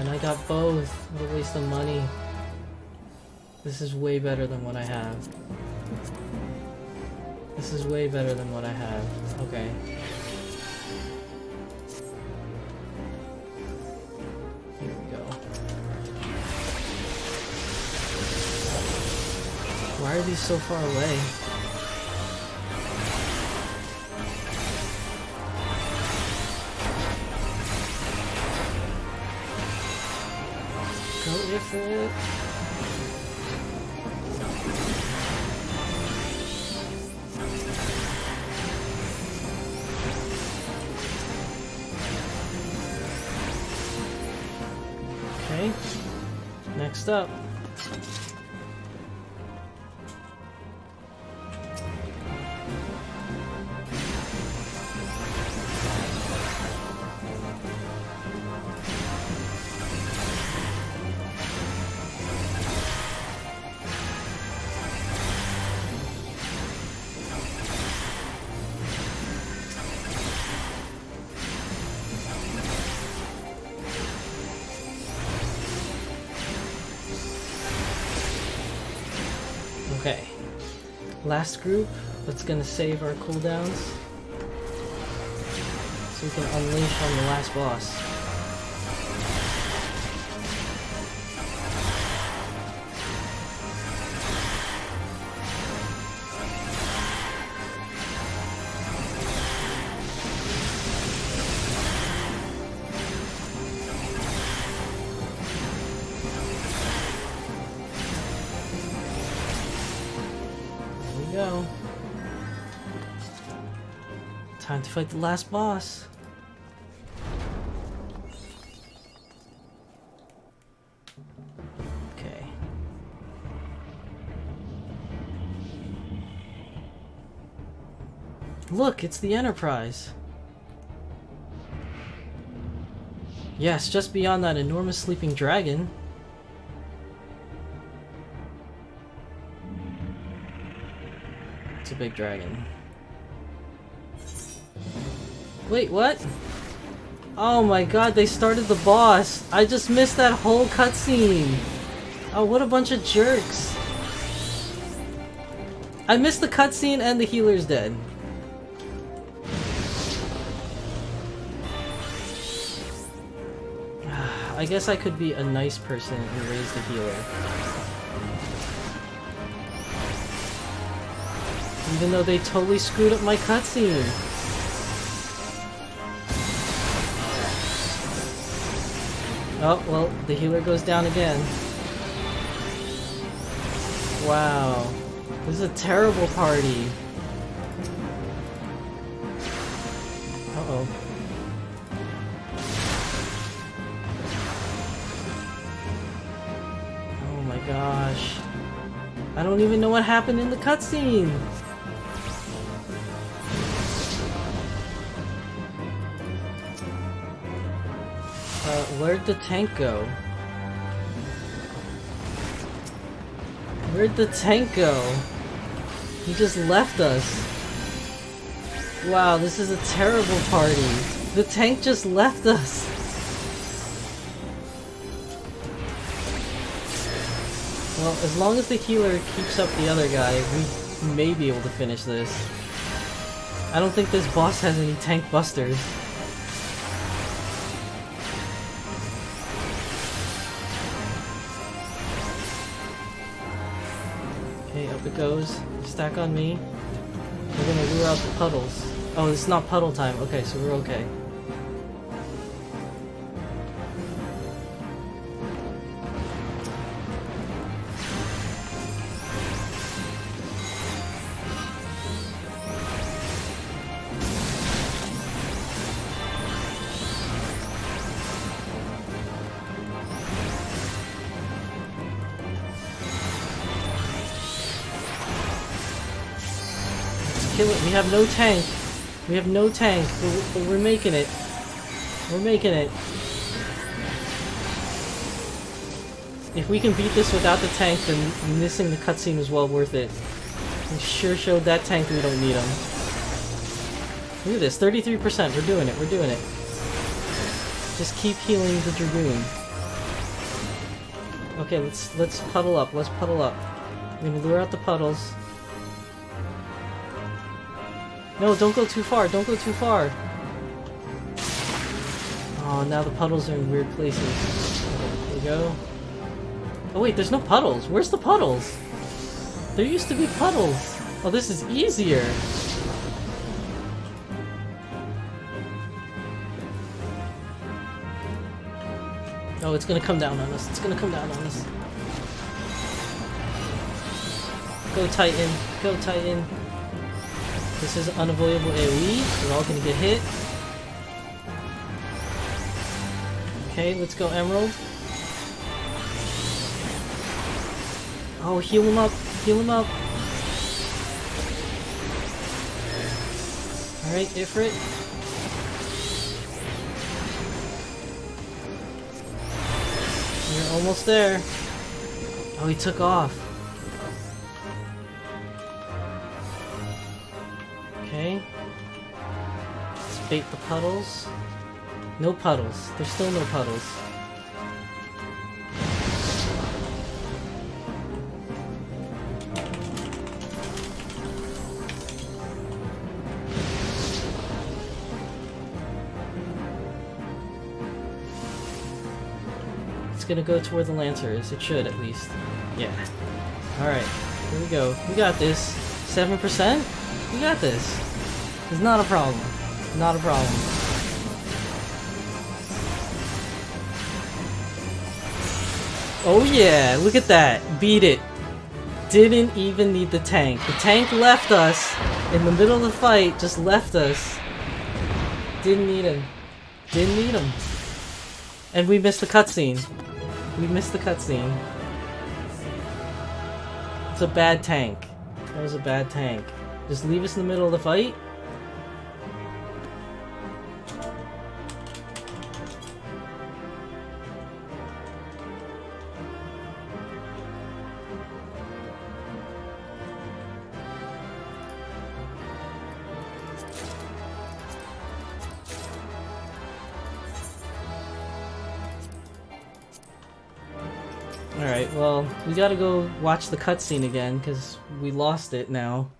And I got both. What a waste of money. This is way better than what I have. This is way better than what I have. Okay. Here we go. Why are these so far away? Go for it. Okay. Next up. Okay, last group that's gonna save our cooldowns so we can unleash on the last boss. Go. Time to fight the last boss. Okay. Look, it's the Enterprise. Yes, just beyond that enormous sleeping dragon. A big dragon. Wait, what? Oh my god, they started the boss. I just missed that whole cutscene. Oh, what a bunch of jerks. I missed the cutscene and the healer's dead. I guess I could be a nice person and raise the healer. Even though they totally screwed up my cutscene. Oh, well, the healer goes down again. Wow. This is a terrible party. Uh-oh. Oh my gosh. I don't even know what happened in the cutscene. Where'd the tank go? Where'd the tank go? He just left us. Wow, this is a terrible party. The tank just left us. Well, as long as the healer keeps up the other guy, we may be able to finish this. I don't think this boss has any tank busters. Okay, up it goes. Stack on me. We're gonna lure out the puddles. Oh, it's not puddle time. Okay, so we're okay. Kill it. We have no tank. We have no tank, but we're making it. We're making it. If we can beat this without the tank, then missing the cutscene was well worth it. We sure showed that tank we don't need him. Look at this, 33%. We're doing it. We're doing it. Just keep healing the Dragoon. Okay, let's puddle up. Let's puddle up. I'm gonna lure out the puddles. No, don't go too far. Don't go too far. Oh, now the puddles are in weird places. There we go. Oh wait, there's no puddles. Where's the puddles? There used to be puddles. Oh, this is easier. Oh, it's gonna come down on us. It's gonna come down on us. Go Titan. Go Titan. This is unavoidable AoE. We're all gonna get hit. Okay, let's go Emerald. Oh, heal him up. Heal him up. Alright, Ifrit. We're almost there. Oh, he took off. Okay. Let's bait the puddles. No puddles. There's still no puddles. It's gonna go to where the Lancer is. It should, at least. Yeah. Alright. Here we go. We got this. 7%? We got this. It's not a problem. Not a problem. Oh yeah, look at that. Beat it. Didn't even need the tank. The tank left us in the middle of the fight, just left us. Didn't need him. Didn't need him. And we missed the cutscene. We missed the cutscene. It's a bad tank. That was a bad tank. Just leave us in the middle of the fight? Alright, well, we gotta go watch the cutscene again, because we lost it now.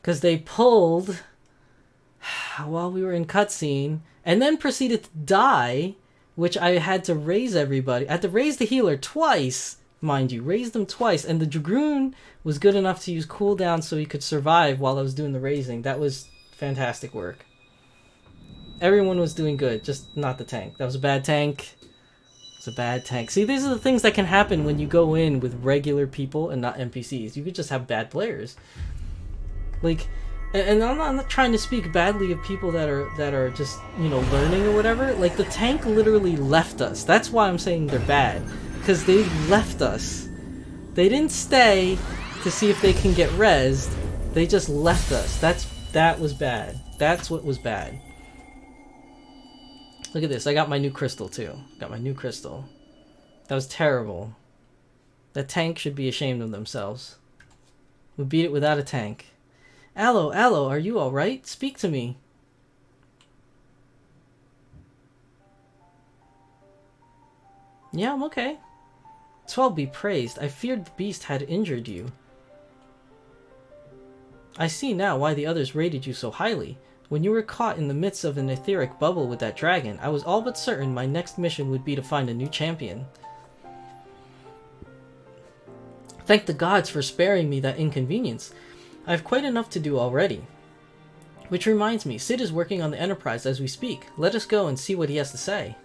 Because they pulled while we were in cutscene, and then proceeded to die, which I had to raise everybody. I had to raise the healer twice, mind you. Raised them twice, and the Dragoon was good enough to use cooldown so he could survive while I was doing the raising. That was fantastic work. Everyone was doing good, just not the tank. That was a bad tank. It's a bad tank. See, these are the things that can happen when you go in with regular people and not NPCs. You could just have bad players. Like, and I'm not trying to speak badly of people that are just, you know, learning or whatever. Like, the tank literally left us. That's why I'm saying they're bad. Because they left us. They didn't stay to see if they can get rezzed. They just left us. That was bad. That's what was bad. Look at this. I got my new crystal, too. Got my new crystal. That was terrible. That tank should be ashamed of themselves. We beat it without a tank. Aloe, Aloe, are you alright? Speak to me. Yeah, I'm okay. 12 be praised. I feared the beast had injured you. I see now why the others rated you so highly. When you were caught in the midst of an etheric bubble with that dragon, I was all but certain my next mission would be to find a new champion. Thank the gods for sparing me that inconvenience. I have quite enough to do already. Which reminds me, Sid is working on the Enterprise as we speak. Let us go and see what he has to say.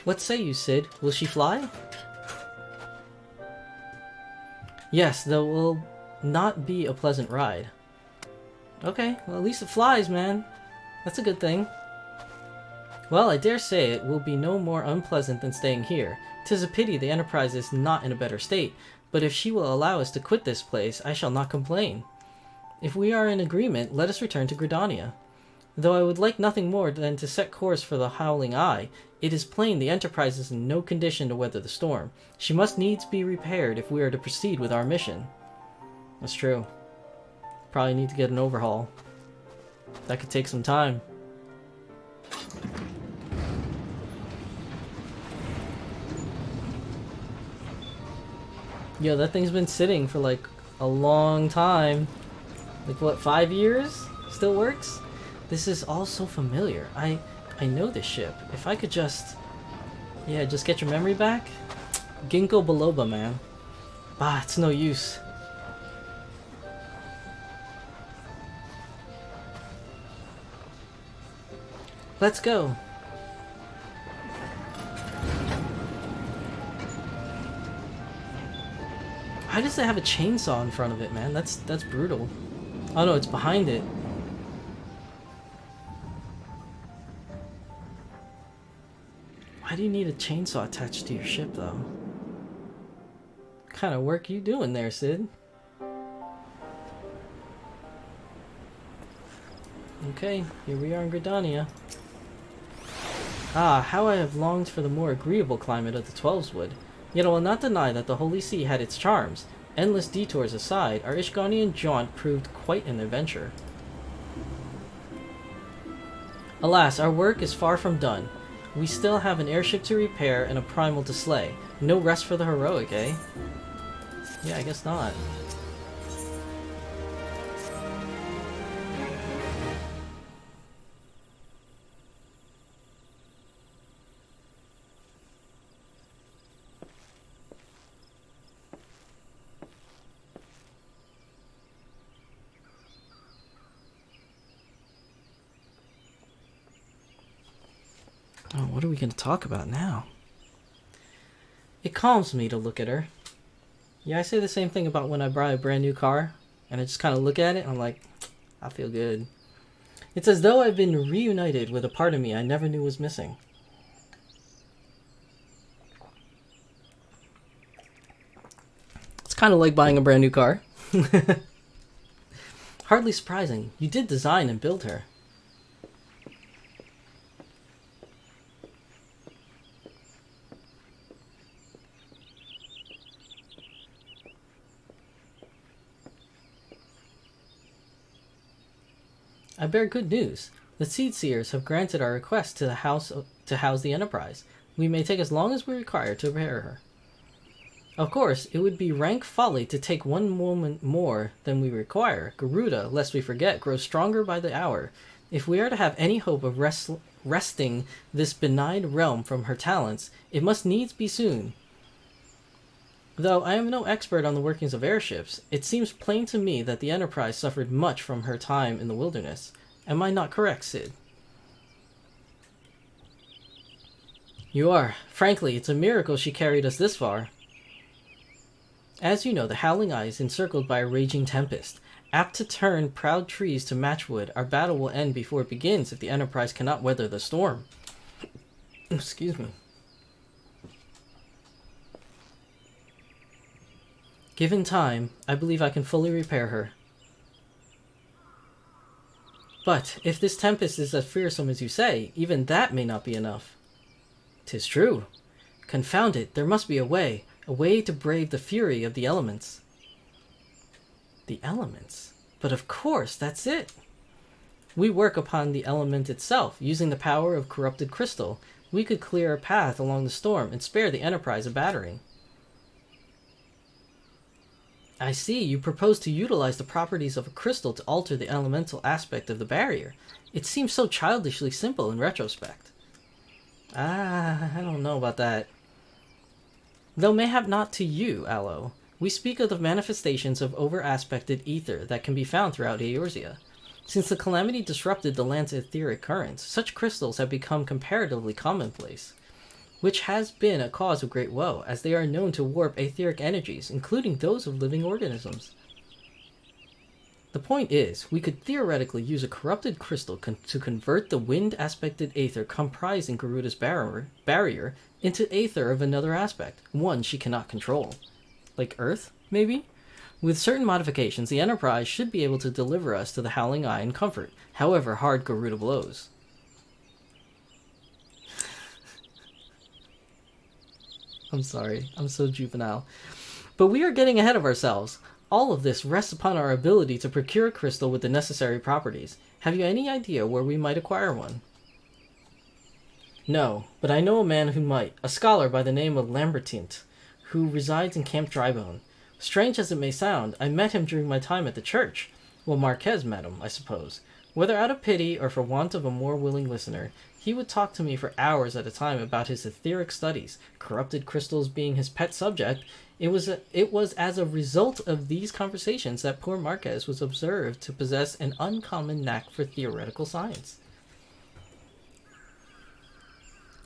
What say you, Sid? Will she fly? Yes, though it will not be a pleasant ride. Okay, well at least it flies, man. That's a good thing. Well, I dare say it will be no more unpleasant than staying here. 'Tis a pity the Enterprise is not in a better state, but if she will allow us to quit this place, I shall not complain. If we are in agreement, let us return to Gridania. Though I would like nothing more than to set course for the Howling Eye, it is plain the Enterprise is in no condition to weather the storm. She must needs be repaired if we are to proceed with our mission. That's true. Probably need to get an overhaul. That could take some time. Yo, that thing's been sitting for like a long time. Like what, 5 years? Still works? This is all so familiar. I know this ship. If I could just... Yeah, just get your memory back? Ginkgo biloba, man. Bah, it's no use. Let's go. Why does it have a chainsaw in front of it, man? That's brutal. Oh no, it's behind it. Why do you need a chainsaw attached to your ship, though? What kind of work you doing there, Sid? Okay, here we are in Gridania. Ah, how I have longed for the more agreeable climate of the Twelveswood. Yet I will not deny that the Holy See had its charms. Endless detours aside, our Ishganian jaunt proved quite an adventure. Alas, our work is far from done. We still have an airship to repair and a primal to slay. No rest for the heroic, eh? Yeah, I guess not. Oh, what are we going to talk about now? It calms me to look at her. Yeah, I say the same thing about when I buy a brand new car, and I just kind of look at it, and I'm like, I feel good. It's as though I've been reunited with a part of me I never knew was missing. It's kind of like buying a brand new car. Hardly surprising. You did design and build her. I bear good news. The Seed Seers have granted our request to house the Enterprise. We may take as long as we require to repair her. Of course, it would be rank folly to take one moment more than we require. Garuda, lest we forget, grows stronger by the hour. If we are to have any hope of wresting this benign realm from her talents, it must needs be soon. Though I am no expert on the workings of airships, it seems plain to me that the Enterprise suffered much from her time in the wilderness. Am I not correct, Sid? You are. Frankly, it's a miracle she carried us this far. As you know, the Howling Eye is encircled by a raging tempest. Apt to turn proud trees to matchwood, our battle will end before it begins if the Enterprise cannot weather the storm. Excuse me. Given time, I believe I can fully repair her. But, if this tempest is as fearsome as you say, even that may not be enough. 'Tis true. Confound it, there must be a way to brave the fury of the elements. The elements? But of course, that's it! We work upon the element itself, using the power of corrupted crystal. We could clear a path along the storm and spare the Enterprise a battering. I see, you propose to utilize the properties of a crystal to alter the elemental aspect of the barrier. It seems so childishly simple in retrospect. I don't know about that. Though mayhap not to you, Aloe. We speak of the manifestations of over-aspected ether that can be found throughout Eorzea. Since the calamity disrupted the land's etheric currents, such crystals have become comparatively commonplace, which has been a cause of great woe, as they are known to warp etheric energies, including those of living organisms. The point is, we could theoretically use a corrupted crystal to convert the wind-aspected aether comprising Garuda's barrier into aether of another aspect, one she cannot control. Like Earth, maybe? With certain modifications, the Enterprise should be able to deliver us to the Howling Eye in comfort, however hard Garuda blows. I'm sorry, I'm so juvenile. But we are getting ahead of ourselves. All of this rests upon our ability to procure a crystal with the necessary properties. Have you any idea where we might acquire one? No, but I know a man who might, a scholar by the name of Lambertint, who resides in Camp Drybone. Strange as it may sound, I met him during my time at the church. Well, Marquez met him, I suppose. Whether out of pity or for want of a more willing listener, he would talk to me for hours at a time about his etheric studies, corrupted crystals being his pet subject. It was as a result of these conversations that poor Marquez was observed to possess an uncommon knack for theoretical science.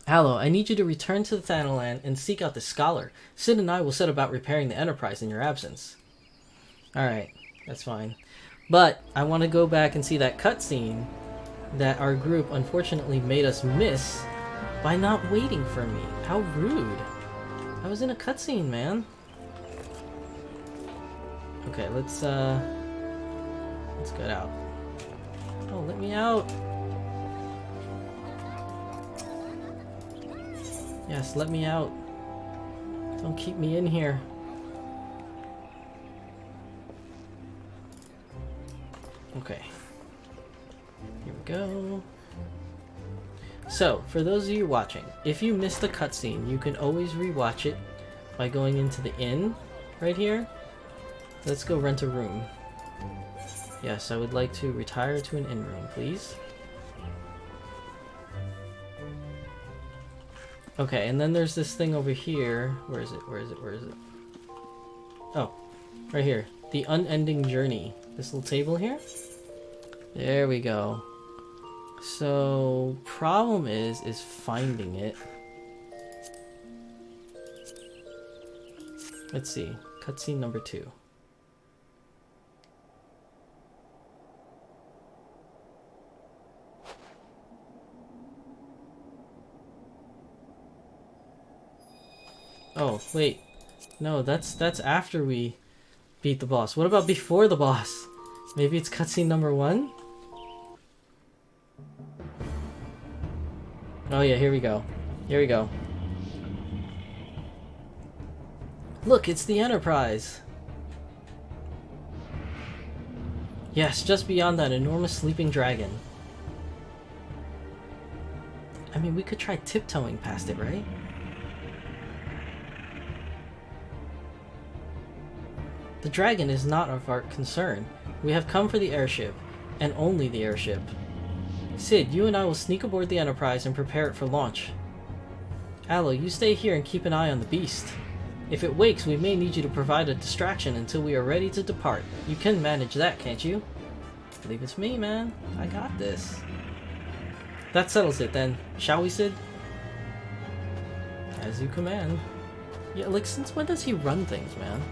Aloe, I need you to return to the Thanalan and seek out the scholar. Sid and I will set about repairing the Enterprise in your absence. Alright, that's fine. But I want to go back and see that cutscene that our group unfortunately made us miss by not waiting for me. How rude. I was in a cutscene, man. Okay, let's get out. Oh, let me out. Yes, let me out. Don't keep me in here. Okay. Here we go. So, for those of you watching, if you missed the cutscene, you can always rewatch it by going into the inn right here. Let's go rent a room. Yes, I would like to retire to an inn room, please. Okay, and then there's this thing over here. Where is it? Where is it? Where is it? Oh, right here. The unending journey. This little table here. There we go. So, problem is finding it. Let's see. Cutscene number 2. Oh, wait. No, that's after we beat the boss. What about before the boss? Maybe it's cutscene number 1? Oh yeah, here we go. Here we go. Look, it's the Enterprise! Yes, just beyond that enormous sleeping dragon. I mean, we could try tiptoeing past it, right? The dragon is not of our concern. We have come for the airship, and only the airship. Sid, you and I will sneak aboard the Enterprise and prepare it for launch. Aloe, you stay here and keep an eye on the beast. If it wakes, we may need you to provide a distraction until we are ready to depart. You can manage that, can't you? Leave it to me, man. I got this. That settles it then. Shall we, Sid? As you command. Yeah, like, since when does he run things, man?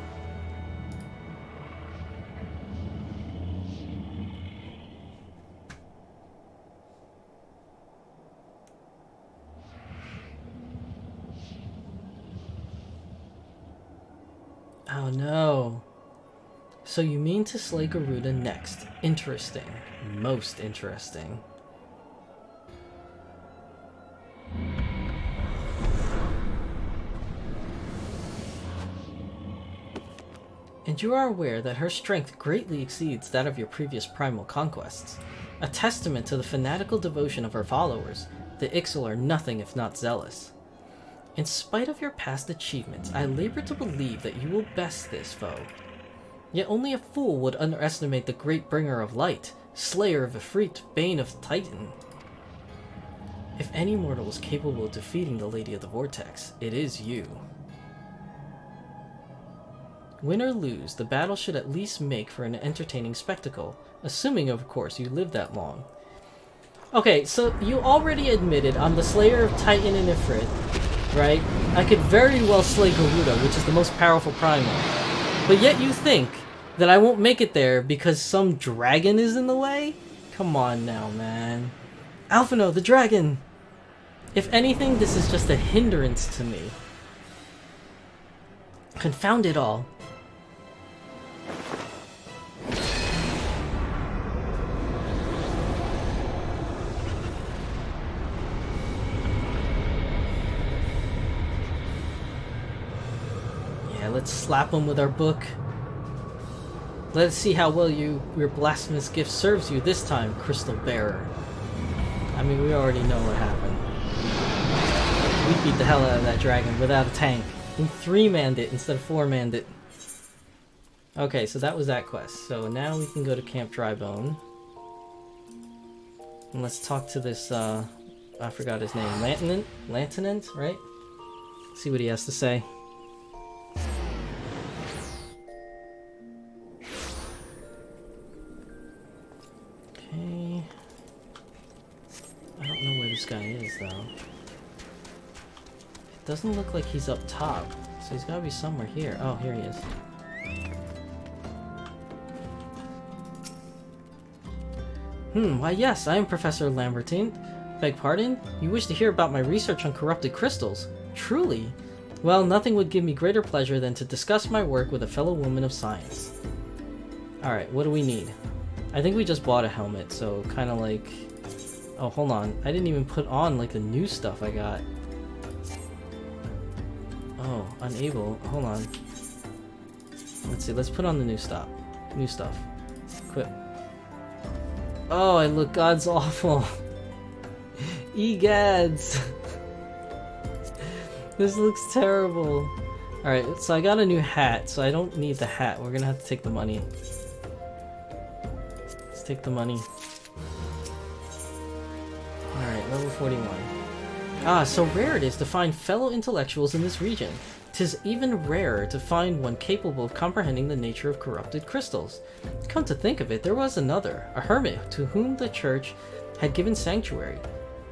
Oh no. So you mean to slay Garuda next. Interesting. Most interesting. And you are aware that her strength greatly exceeds that of your previous primal conquests. A testament to the fanatical devotion of her followers, the Ixal are nothing if not zealous. In spite of your past achievements, I labor to believe that you will best this foe. Yet only a fool would underestimate the great bringer of light, slayer of Ifrit, bane of Titan. If any mortal is capable of defeating the Lady of the Vortex, it is you. Win or lose, the battle should at least make for an entertaining spectacle, assuming, of course, you live that long. Okay, so you already admitted I'm the slayer of Titan and Ifrit, right? I could very well slay Garuda, which is the most powerful primal. But yet you think that I won't make it there because some dragon is in the way? Come on now, man. Alphino, the dragon! If anything, this is just a hindrance to me. Confound it all. Yeah, let's slap him with our book. Let's see how well your blasphemous gift serves you this time, Crystal Bearer. I mean, we already know what happened. We beat the hell out of that dragon without a tank. We 3-manned it instead of 4-manned it. Okay, so that was that quest. So now we can go to Camp Drybone. And let's talk to this, I forgot his name. Lantinant, right? See what he has to say. Okay. I don't know where this guy is, though. It doesn't look like he's up top, so he's gotta be somewhere here. Oh, here he is. Why yes, I am Professor Lambertine. Beg pardon? You wish to hear about my research on corrupted crystals? Truly? Well, nothing would give me greater pleasure than to discuss my work with a fellow woman of science. Alright, what do we need? I think we just bought a helmet, so kinda like... Oh, hold on. I didn't even put on, like, the new stuff I got. Oh, unable. Hold on. Let's see, let's put on the new stuff. New stuff. Equip. Oh, I look God's awful. Egads. This looks terrible. Alright, so I got a new hat, so I don't need the hat. We're gonna have to take the money. Let's take the money. Alright, level 41. Ah, so rare it is to find fellow intellectuals in this region. 'Tis even rarer to find one capable of comprehending the nature of corrupted crystals. Come to think of it, there was another, a hermit to whom the church had given sanctuary.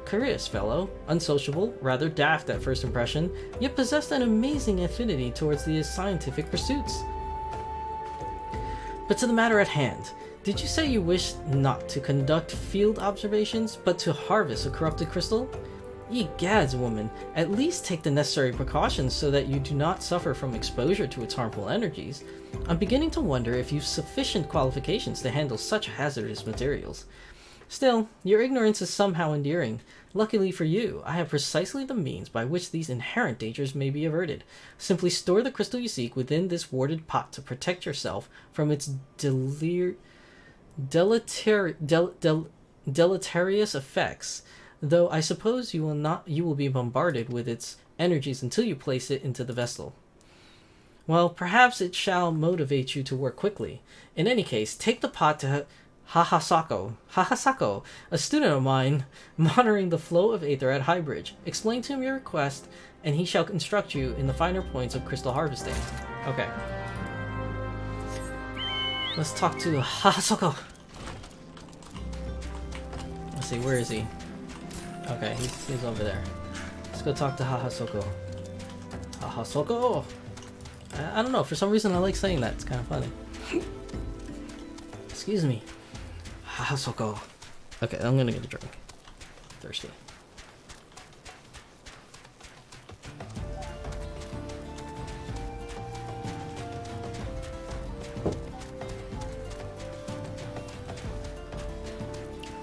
Curious fellow, unsociable, rather daft at first impression, yet possessed an amazing affinity towards the scientific pursuits. But to the matter at hand, did you say you wished not to conduct field observations, but to harvest a corrupted crystal? Egads, woman, at least take the necessary precautions so that you do not suffer from exposure to its harmful energies. I'm beginning to wonder if you've sufficient qualifications to handle such hazardous materials. Still, your ignorance is somehow endearing. Luckily for you, I have precisely the means by which these inherent dangers may be averted. Simply store the crystal you seek within this warded pot to protect yourself from its deleterious effects. Though I suppose you will be bombarded with its energies until you place it into the vessel. Well, perhaps it shall motivate you to work quickly. In any case, take the pot to Hahasako, a student of mine, monitoring the flow of aether at Highbridge. Explain to him your request, and he shall instruct you in the finer points of crystal harvesting. Okay. Let's talk to Hahasako. Let's see, where is he? Okay, he's over there. Let's go talk to Hahasoko. Hahasoko! I don't know, for some reason I like saying that. It's kind of funny. Excuse me. Hahasoko. Okay, I'm gonna get a drink. Thirsty.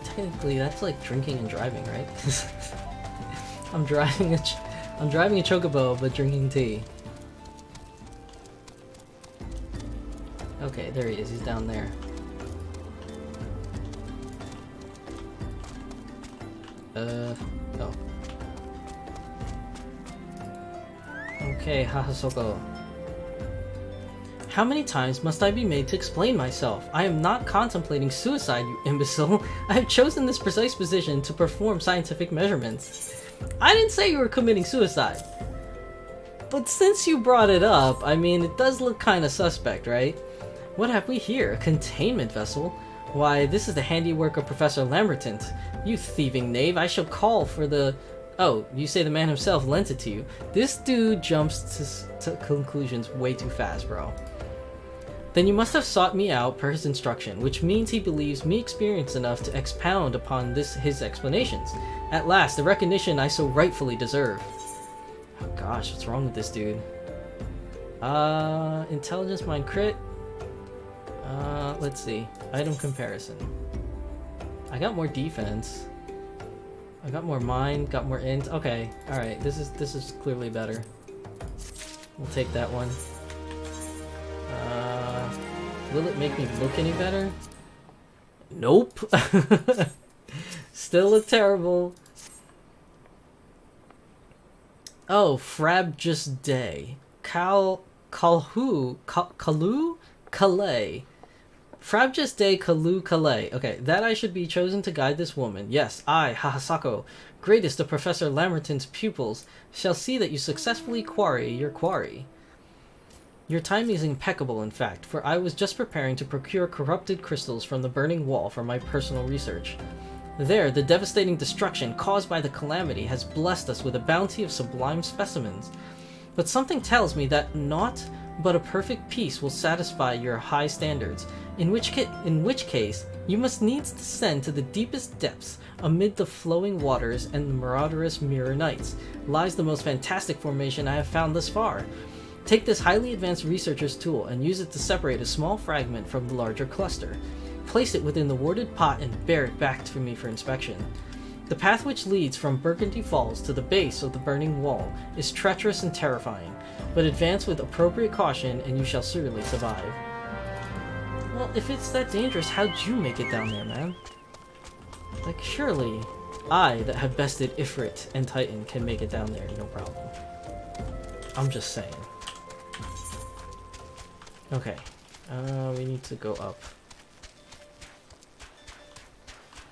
Technically, that's like drinking and driving, right? I'm driving a chocobo, but drinking tea. Okay, there he is. He's down there. Oh. Okay, Hahasoko. How many times must I be made to explain myself? I am not contemplating suicide, you imbecile. I have chosen this precise position to perform scientific measurements. I didn't say you were committing suicide. But since you brought it up, I mean, it does look kinda suspect, right? What have we here? A containment vessel? Why, this is the handiwork of Professor Lamberton. You thieving knave, I shall call for the... Oh, you say the man himself lent it to you. This dude jumps to conclusions way too fast, bro. Then you must have sought me out per his instruction, which means he believes me experienced enough to expound upon his explanations. At last, the recognition I so rightfully deserve. Oh gosh, what's wrong with this dude? Intelligence, mind, crit. Let's see. Item comparison. I got more defense. I got more mind, got more int. Okay, alright, this is clearly better. We'll take that one. Will it make me look any better? Nope. Still look terrible. Oh, Frabjous Day. Kalu? Calais. Frabjous Day Kalu Calais. Okay, that I should be chosen to guide this woman. Yes, I, Hahasako, greatest of Professor Lamberton's pupils, shall see that you successfully quarry your quarry. Your timing is impeccable, in fact, for I was just preparing to procure corrupted crystals from the burning wall for my personal research. There, the devastating destruction caused by the calamity has blessed us with a bounty of sublime specimens. But something tells me that naught but a perfect peace will satisfy your high standards, in which case you must needs descend to the deepest depths amid the flowing waters and the marauders mirror nights, lies the most fantastic formation I have found thus far. Take this highly advanced researcher's tool and use it to separate a small fragment from the larger cluster. Place it within the warded pot and bear it back to me for inspection. The path which leads from Burgundy Falls to the base of the burning wall is treacherous and terrifying, but advance with appropriate caution and you shall certainly survive. Well, if it's that dangerous, how'd you make it down there, man? Like, surely I, that have bested Ifrit and Titan, can make it down there, no problem. I'm just saying. Okay, we need to go up.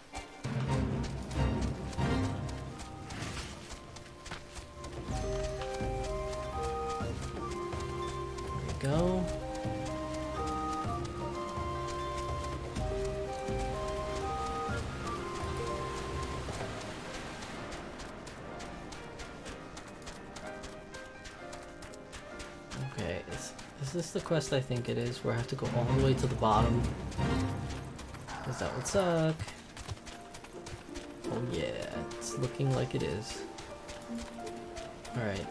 There we go. Okay, is this the quest I think it is, where I have to go all the way to the bottom? Is that would suck? Oh yeah, it's looking like it is. Alright.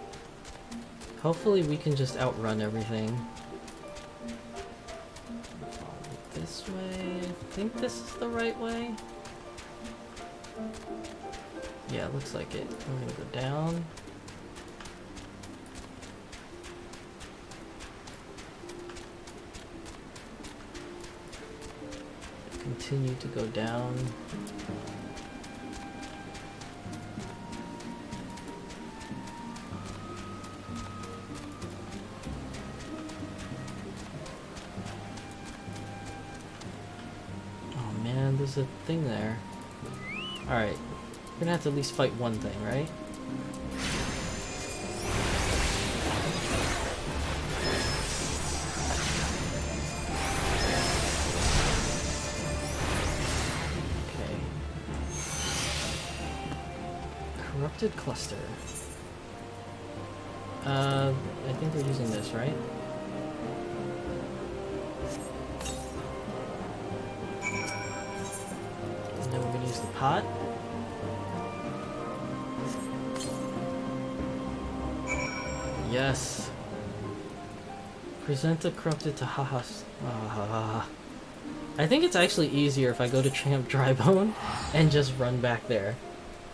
Hopefully we can just outrun everything. Follow this way. I think this is the right way. Yeah, it looks like it. We're gonna go down. Continue to go down. Oh man, there's a thing there. Alright, we're gonna have to at least fight one thing, right? Corrupted cluster. I think we're using this, right? And then we're gonna use the pot. Yes. Present the corrupted to Hahas. I think it's actually easier if I go to Camp Drybone and just run back there.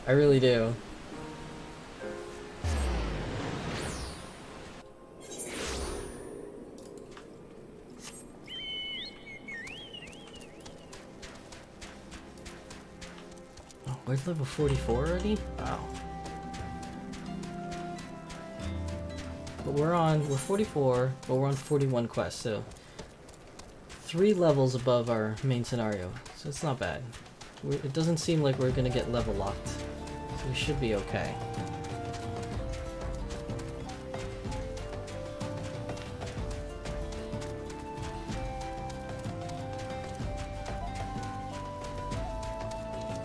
I really do. We're level 44 already? Wow. But we're 44, but we're on 41 quests, so 3 levels above our main scenario, so it's not bad. It doesn't seem like we're gonna get level locked, so we should be okay.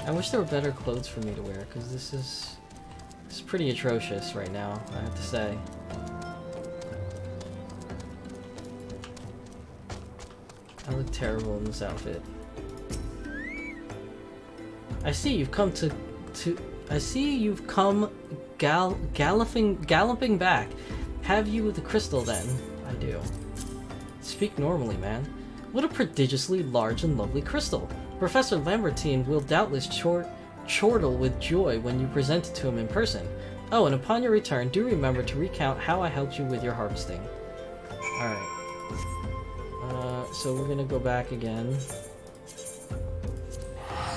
I wish there were better clothes for me to wear, because this is pretty atrocious right now, I have to say. I look terrible in this outfit. I see you've come galloping back. Have you the crystal then? I do. Speak normally, man. What a prodigiously large and lovely crystal. Professor Lambertine will doubtless chortle with joy when you present it to him in person. Oh, and upon your return, do remember to recount how I helped you with your harvesting. Alright. So we're gonna go back again.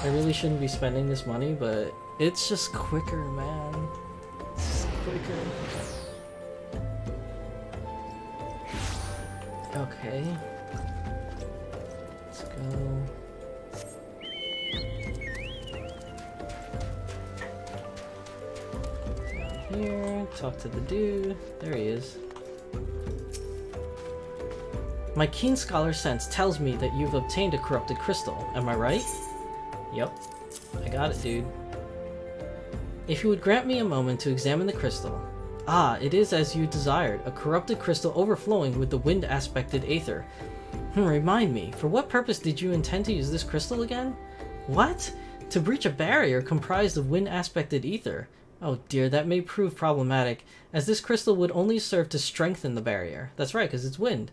I really shouldn't be spending this money, but it's just quicker, man. It's just quicker. Okay. Let's go. Down here, talk to the dude. There he is. My keen scholar sense tells me that you've obtained a corrupted crystal. Am I right? Yep. I got it, dude. If you would grant me a moment to examine the crystal. Ah, it is as you desired, a corrupted crystal overflowing with the wind-aspected aether. Remind me, for what purpose did you intend to use this crystal again? What? To breach a barrier comprised of wind-aspected ether. Oh dear, that may prove problematic, as this crystal would only serve to strengthen the barrier. That's right, because it's wind.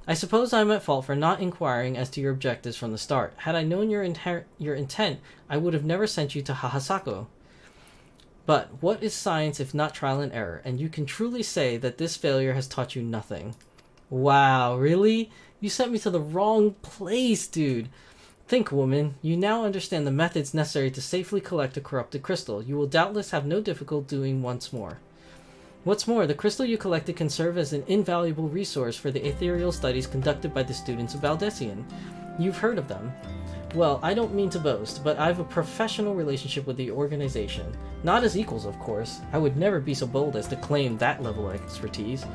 I suppose I'm at fault for not inquiring as to your objectives from the start. Had I known your intent, I would have never sent you to Hahasako. But what is science if not trial and error? And you can truly say that this failure has taught you nothing. Wow, really? You sent me to the wrong place, dude. Think, woman. You now understand the methods necessary to safely collect a corrupted crystal. You will doubtless have no difficulty doing once more. What's more, the crystal you collected can serve as an invaluable resource for the ethereal studies conducted by the students of Valdesian. You've heard of them. Well, I don't mean to boast, but I have a professional relationship with the organization. Not as equals, of course. I would never be so bold as to claim that level of expertise.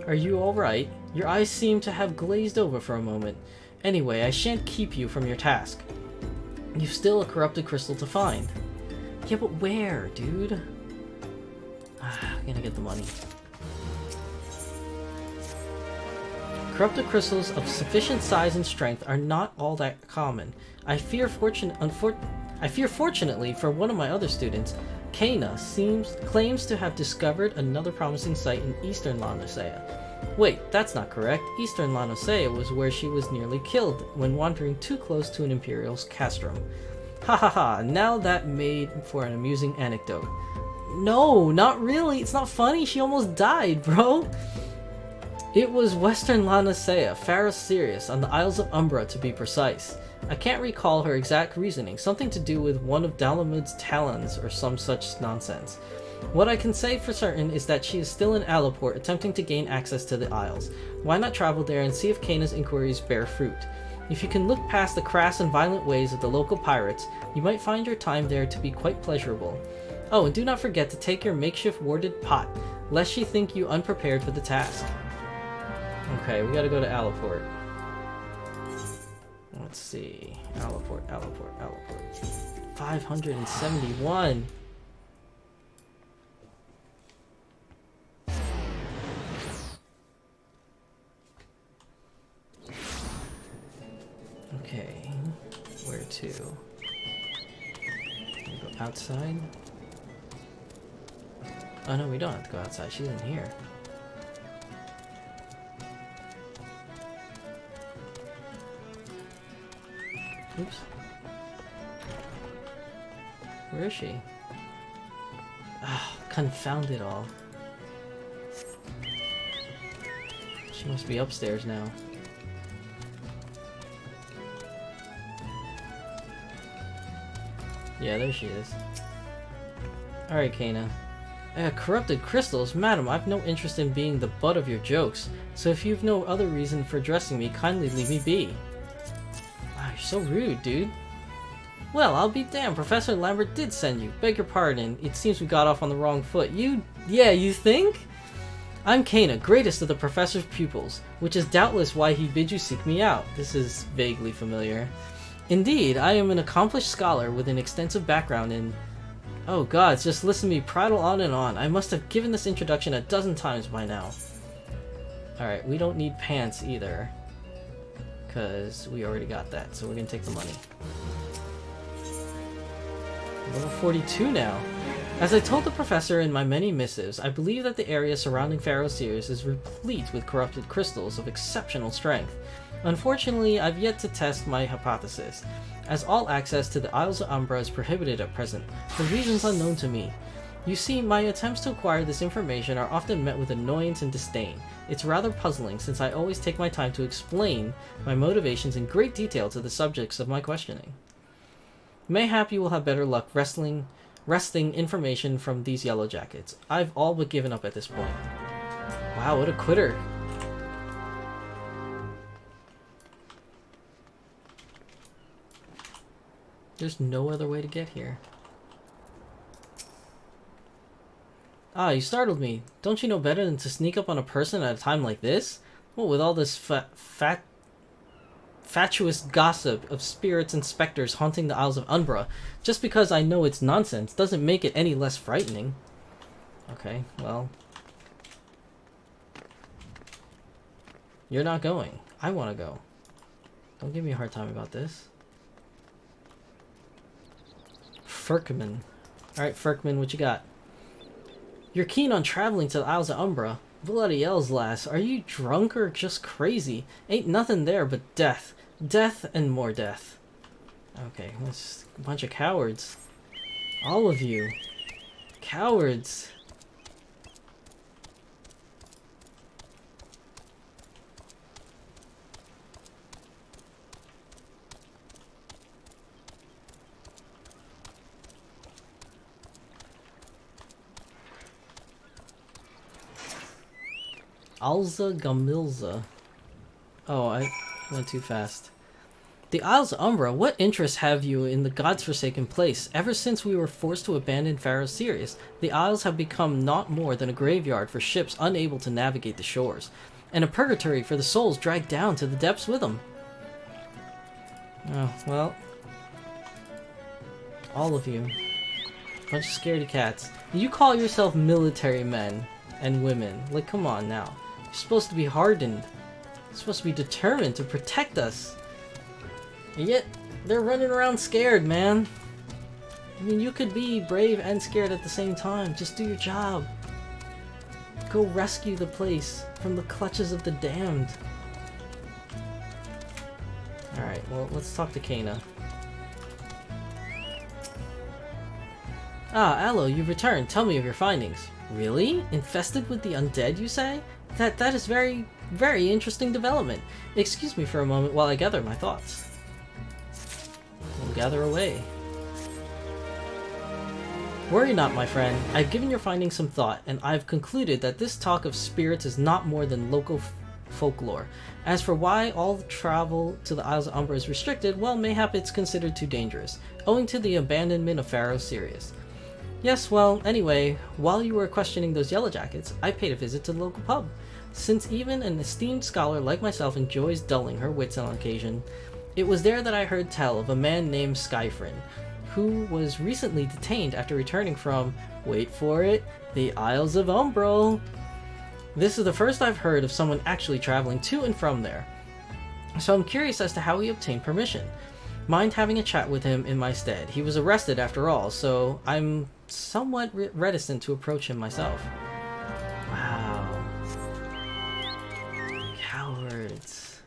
Are you alright? Your eyes seem to have glazed over for a moment. Anyway, I shan't keep you from your task. You've still a corrupted crystal to find. Yeah, but where, dude? I'm gonna get the money. Corrupted crystals of sufficient size and strength are not all that common. I fear fortunately for one of my other students, Kana claims to have discovered another promising site in eastern Lanosea. Wait, that's not correct. Eastern Lanosea was where she was nearly killed when wandering too close to an Imperial castrum. Ha ha ha, now that made for an amusing anecdote. No, not really. It's not funny. She almost died, bro. It was Western Lanosea, Faros Sirius, on the Isles of Umbra to be precise. I can't recall her exact reasoning, something to do with one of Dalamud's talons or some such nonsense. What I can say for certain is that she is still in Alaport attempting to gain access to the Isles. Why not travel there and see if Kana's inquiries bear fruit? If you can look past the crass and violent ways of the local pirates, you might find your time there to be quite pleasurable. Oh, and do not forget to take your makeshift warded pot, lest she think you unprepared for the task. Okay, we gotta go to Alaport. Let's see. Alaport. 571! Okay, where to? Go outside? Oh no, we don't have to go outside, she's in here. Oops. Where is she? Ah, confound it all. She must be upstairs now. Yeah, there she is. Alright, Kana. Corrupted crystals? Madam, I've no interest in being the butt of your jokes, so if you've no other reason for addressing me, kindly leave me be. Wow, you're so rude, dude. Well, I'll be damned, Professor Lambert did send you. Beg your pardon, it seems we got off on the wrong foot. Yeah, you think? I'm Kana, greatest of the Professor's pupils, which is doubtless why he bid you seek me out. This is vaguely familiar. Indeed, I am an accomplished scholar with an extensive background in... Oh gods, just listen to me prattle on and on. I must have given this introduction a dozen times by now. Alright, we don't need pants either, because we already got that, so we're gonna take the money. Level 42 now. As I told the professor in my many missives, I believe that the area surrounding Pharaoh Sirius is replete with corrupted crystals of exceptional strength. Unfortunately, I've yet to test my hypothesis, as all access to the Isles of Umbra is prohibited at present, for reasons unknown to me. You see, my attempts to acquire this information are often met with annoyance and disdain. It's rather puzzling, since I always take my time to explain my motivations in great detail to the subjects of my questioning. Mayhap you will have better luck wresting information from these yellow jackets. I've all but given up at this point. Wow, what a quitter. There's no other way to get here. Ah, you startled me. Don't you know better than to sneak up on a person at a time like this? What with all this fatuous gossip of spirits and specters haunting the Isles of Umbra? Just because I know it's nonsense doesn't make it any less frightening. Okay, well... You're not going. I want to go. Don't give me a hard time about this. Ferkman. Alright, Ferkman, what you got? You're keen on traveling to the Isles of Umbra. Bloody hells, lass. Are you drunk or just crazy? Ain't nothing there but death. Death and more death. Okay, that's a bunch of cowards. All of you. Cowards. Alza Gamilza. Oh, I went too fast. The Isles of Umbra, what interest have you in the God's forsaken place? Ever since we were forced to abandon Pharaoh Sirius, the Isles have become not more than a graveyard for ships unable to navigate the shores, and a purgatory for the souls dragged down to the depths with them. Oh, well. All of you. Bunch of scaredy cats. You call yourself military men and women. Like, come on now. You're supposed to be hardened. You're supposed to be determined to protect us. And yet, they're running around scared, man. I mean, you could be brave and scared at the same time. Just do your job. Go rescue the place from the clutches of the damned. Alright, well, let's talk to Kana. Ah, Aloe, you've returned. Tell me of your findings. Really? Infested with the undead, you say? That is very, very interesting development. Excuse me for a moment while I gather my thoughts. We'll gather away. Worry not, my friend. I've given your findings some thought, and I've concluded that this talk of spirits is not more than local folklore. As for why all travel to the Isles of Umbra is restricted, well, mayhap it's considered too dangerous, owing to the abandonment of Pharaoh Sirius. Yes, well, anyway, while you were questioning those yellow jackets, I paid a visit to the local pub. Since even an esteemed scholar like myself enjoys dulling her wits on occasion, it was there that I heard tell of a man named Skyfrin, who was recently detained after returning from, wait for it, the Isles of Umbra. This is the first I've heard of someone actually traveling to and from there, so I'm curious as to how he obtained permission. Mind having a chat with him in my stead. He was arrested after all, so I'm somewhat reticent to approach him myself. Wow. Cowards.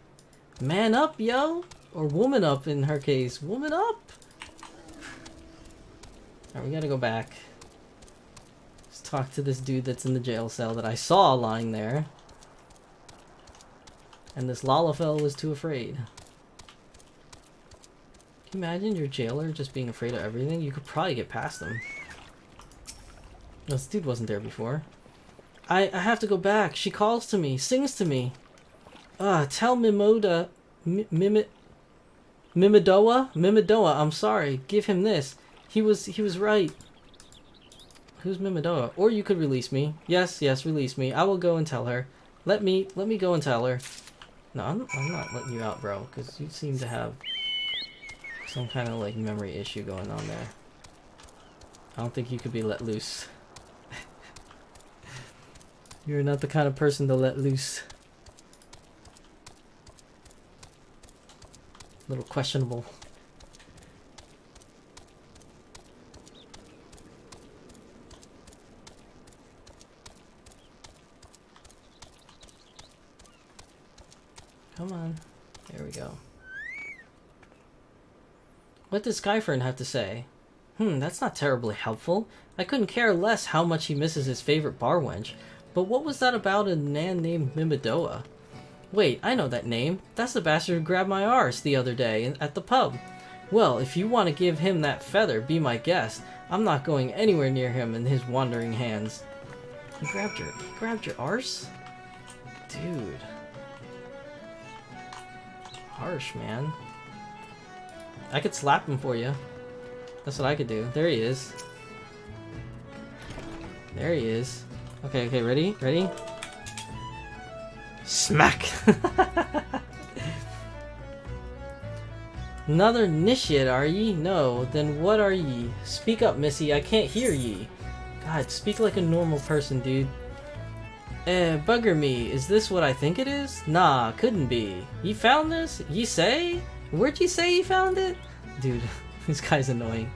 Man up, yo! Or woman up in her case. Woman up! Alright, we gotta go back. Let's talk to this dude that's in the jail cell that I saw lying there. And this Lalafell was too afraid. Can you imagine your jailer just being afraid of everything? You could probably get past them. This dude wasn't there before. I have to go back. She calls to me, sings to me. Tell Mimoda, Mimidoa, I'm sorry. Give him this. He was right. Who's Mimidoa? Or you could release me. Yes, release me. I will go and tell her. Let me go and tell her. No, I'm not letting you out, bro, because you seem to have some kind of like memory issue going on there. I don't think you could be let loose. You're not the kind of person to let loose. A little questionable. Come on. There we go. What does Skyfern have to say? That's not terribly helpful. I couldn't care less how much he misses his favorite bar wench. But what was that about a man named Mimidoa? Wait, I know that name. That's the bastard who grabbed my arse the other day at the pub. Well, if you want to give him that feather, be my guest. I'm not going anywhere near him and his wandering hands. He grabbed your arse? Dude. Harsh, man. I could slap him for you. That's what I could do. There he is. There he is. Okay, ready? Ready? Smack! Another initiate, are ye? No, then what are ye? Speak up, missy, I can't hear ye. God, speak like a normal person, dude. Bugger me, is this what I think it is? Nah, couldn't be. Ye found this? Ye say? Where'd ye say ye found it? Dude, this guy's annoying.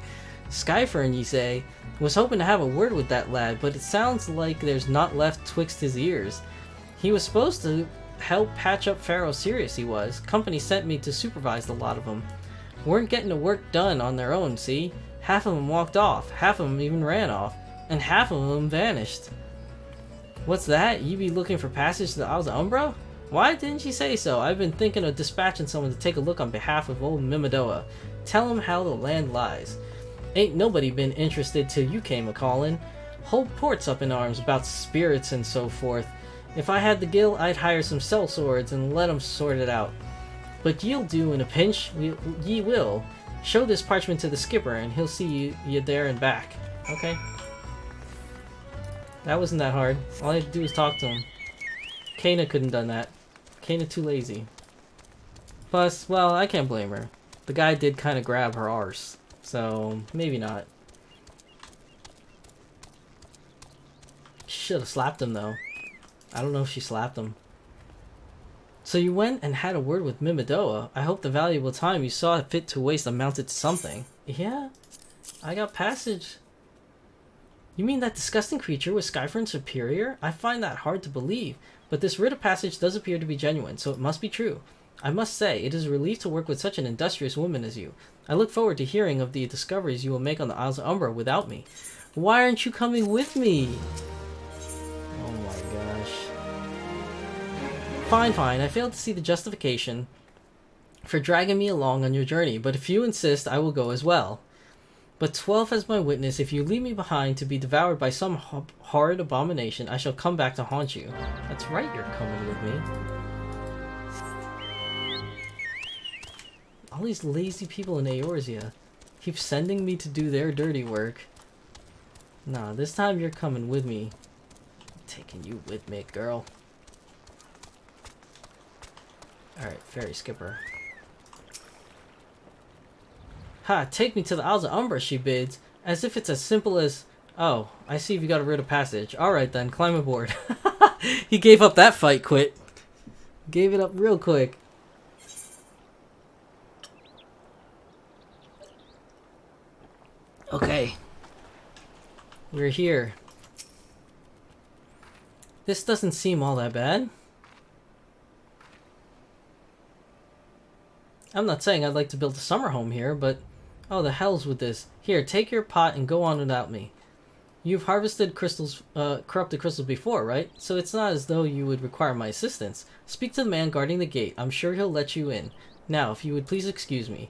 Skyfern, ye say? Was hoping to have a word with that lad, but it sounds like there's naught left twixt his ears. He was supposed to help patch up Pharaoh Sirius, he was. Company sent me to supervise the lot of them. Weren't getting the work done on their own, see? Half of them walked off, half of them even ran off, and half of them vanished. What's that? You be looking for passage to the Isles of Umbra? Why didn't you say so? I've been thinking of dispatching someone to take a look on behalf of old Mimidoa. Tell him how the land lies. Ain't nobody been interested till you came a-callin'. Whole port's up in arms about spirits and so forth. If I had the gill, I'd hire some sellswords and let 'em sort it out. But ye'll do in a pinch, ye will. Show this parchment to the skipper and he'll see you there and back. Okay. That wasn't that hard. All I had to do was talk to him. Kana couldn't done that. Kana too lazy. Plus, well, I can't blame her. The guy did kind of grab her arse. So, maybe not. She should have slapped him, though. I don't know if she slapped him. So you went and had a word with Mimidoa. I hope the valuable time you saw fit to waste amounted to something. Yeah, I got passage. You mean that disgusting creature was Skyfern's superior? I find that hard to believe, but this writ of passage does appear to be genuine, so it must be true. I must say, it is a relief to work with such an industrious woman as you. I look forward to hearing of the discoveries you will make on the Isles of Umbra without me. Why aren't you coming with me? Oh my gosh. Fine, I failed to see the justification for dragging me along on your journey, but if you insist, I will go as well. But 12 as my witness, if you leave me behind to be devoured by some horrid abomination, I shall come back to haunt you. That's right, you're coming with me. All these lazy people in Eorzea keep sending me to do their dirty work. Nah, this time you're coming with me. I'm taking you with me, girl. Alright, ferry skipper. Ha, take me to the Isles of Umbra, she bids, as if it's as simple as, oh, I see you got a writ of passage. Alright then, climb aboard. He gave up that fight quick. Gave it up real quick. Okay. We're here. This doesn't seem all that bad. I'm not saying I'd like to build a summer home here, but... oh, the hell's with this. Here, take your pot and go on without me. You've harvested crystals, corrupted crystals before, right? So it's not as though you would require my assistance. Speak to the man guarding the gate. I'm sure he'll let you in. Now, if you would please excuse me.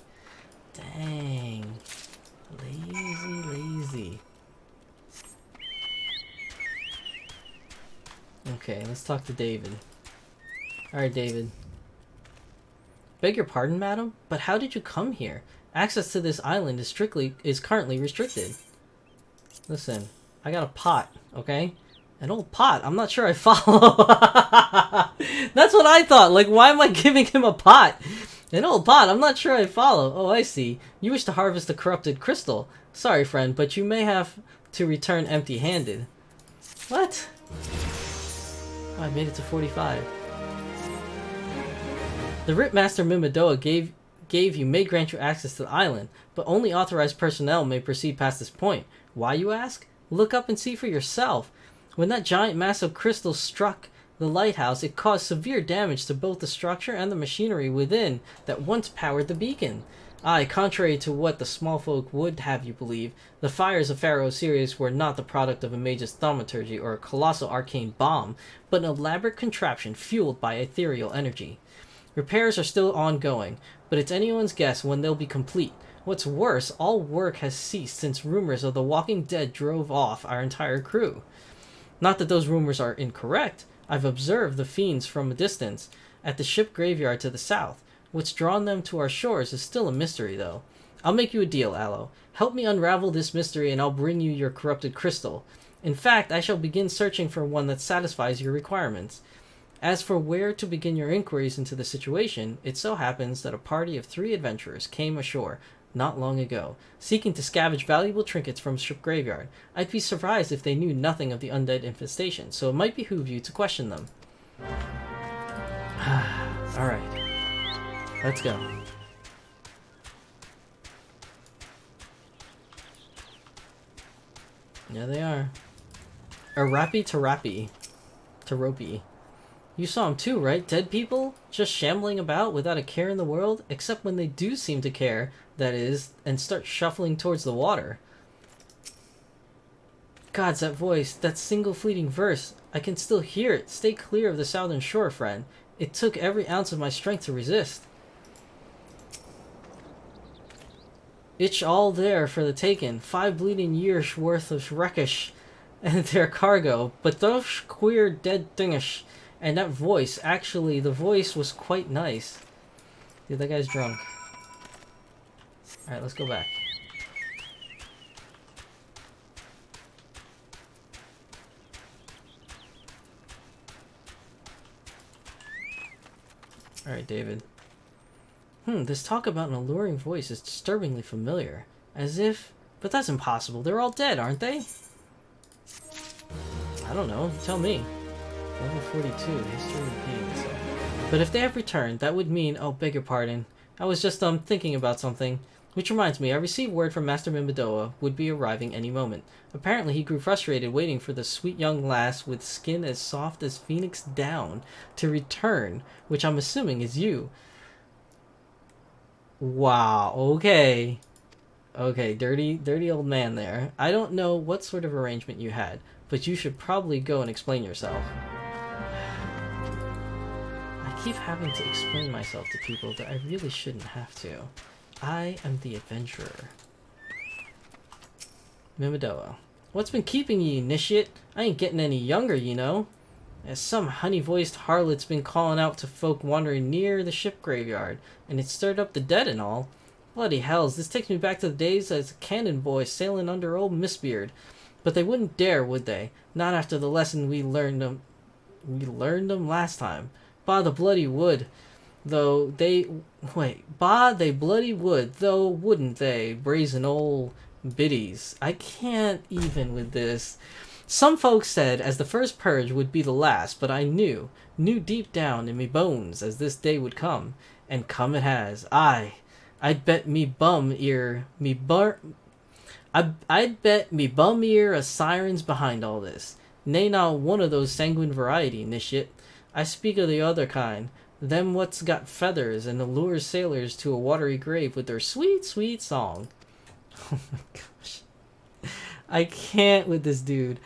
Dang. Lazy. Okay, let's talk to David. Alright, David. Beg your pardon, madam, but how did you come here? Access to this island is currently restricted. Listen, I got a pot, okay? An old pot. I'm not sure I follow. That's what I thought. Like, why am I giving him a pot? An old pot. I'm not sure I follow. Oh, I see. You wish to harvest a corrupted crystal. Sorry, friend, but you may have to return empty-handed. What? Oh, I made it to 45. The Ripmaster Mimidoa may grant you access to the island, but only authorized personnel may proceed past this point. Why, you ask? Look up and see for yourself. When that giant mass of crystal struck the lighthouse, it caused severe damage to both the structure and the machinery within that once powered the beacon. Aye, contrary to what the small folk would have you believe, the fires of Pharaoh Sirius were not the product of a mage's thaumaturgy or a colossal arcane bomb, but an elaborate contraption fueled by ethereal energy. Repairs are still ongoing, but it's anyone's guess when they'll be complete. What's worse, all work has ceased since rumors of the Walking Dead drove off our entire crew. Not that those rumors are incorrect. I've observed the fiends from a distance, at the ship graveyard to the south. What's drawn them to our shores is still a mystery, though. I'll make you a deal, Aloe. Help me unravel this mystery and I'll bring you your corrupted crystal. In fact, I shall begin searching for one that satisfies your requirements. As for where to begin your inquiries into the situation, it so happens that a party of 3 adventurers came ashore not long ago, seeking to scavenge valuable trinkets from ship graveyard. I'd be surprised if they knew nothing of the undead infestation, so it might behoove you to question them. Alright. Let's go. Yeah, they are. Arapi Tarapi. Taropi. You saw them too, right? Dead people? Just shambling about without a care in the world? Except when they do seem to care, that is, and start shuffling towards the water. Gods, that voice, that single fleeting verse. I can still hear it. Stay clear of the southern shore, friend. It took every ounce of my strength to resist. It's all there for the taking. 5 bleeding years worth of wreckage and their cargo. But those queer dead thingish. And that voice, actually, the voice was quite nice. Dude, that guy's drunk. Alright, let's go back. Alright, David. This talk about an alluring voice is disturbingly familiar. As if... But that's impossible. They're all dead, aren't they? I don't know. Tell me. Level 42. History repeating itself. But if they have returned, that would mean... Oh, beg your pardon. I was just, thinking about something. Which reminds me, I received word from Master Mimidoa would be arriving any moment. Apparently, he grew frustrated waiting for the sweet young lass with skin as soft as phoenix down to return, which I'm assuming is you. Wow, okay. Okay, dirty old man there. I don't know what sort of arrangement you had, but you should probably go and explain yourself. I keep having to explain myself to people that I really shouldn't have to. I am the adventurer. Mimidoa. What's been keeping you, initiate? I ain't getting any younger, you know. As some honey-voiced harlot's been calling out to folk wandering near the ship graveyard, and it stirred up the dead and all. Bloody hells, this takes me back to the days as a cannon boy sailing under old Mistbeard. But they wouldn't dare, would they? Not after the lesson we learned them last time. Bah, the bloody would. Though they... Wait. Bah, they bloody would, though wouldn't they? Brazen old biddies. I can't even with this. Some folks said as the first purge would be the last, but I knew deep down in me bones as this day would come. And come it has. I'd bet me bum ear a siren's behind all this. Nay, not one of those sanguine variety, initiate. I speak of the other kind. Them what's got feathers and allures sailors to a watery grave with their sweet, sweet song. Oh my gosh. I can't with this dude.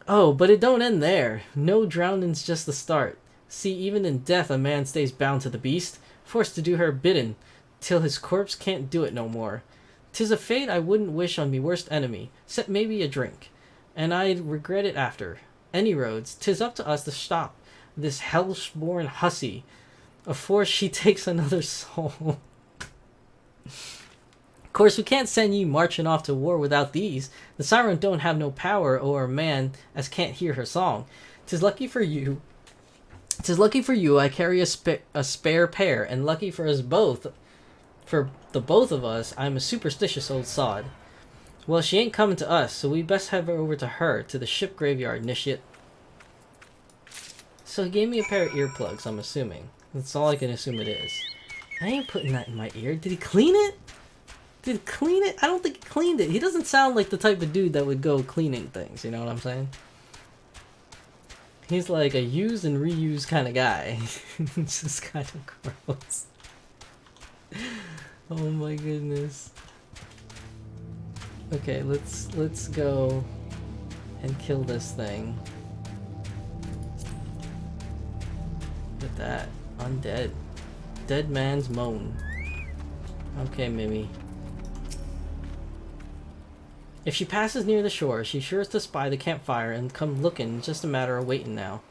Oh, but it don't end there. No drowning's just the start. See, even in death a man stays bound to the beast, forced to do her bidding, till his corpse can't do it no more. 'Tis a fate I wouldn't wish on me worst enemy, except maybe a drink, and I'd regret it after. any roads. 'Tis up to us to stop this hell-born hussy, afore she takes another soul. Of course, we can't send ye marching off to war without these. The siren don't have no power o'er a man as can't hear her song. 'Tis lucky for you I carry a spare pair, and lucky for us both, for the both of us, I'm a superstitious old sod. Well, she ain't coming to us, so we best head over to her, to the ship graveyard, Nishit. So he gave me a pair of earplugs, I'm assuming. That's all I can assume it is. I ain't putting that in my ear. Did he clean it? Did he clean it? I don't think he cleaned it. He doesn't sound like the type of dude that would go cleaning things, you know what I'm saying? He's like a use and reuse kind of guy. It's just kind of gross. Oh my goodness. Okay, let's go and kill this thing. Look at that. Undead. Dead man's moan. Okay, Mimi. If she passes near the shore, she's sure to spy the campfire and come looking. It's just a matter of waiting now.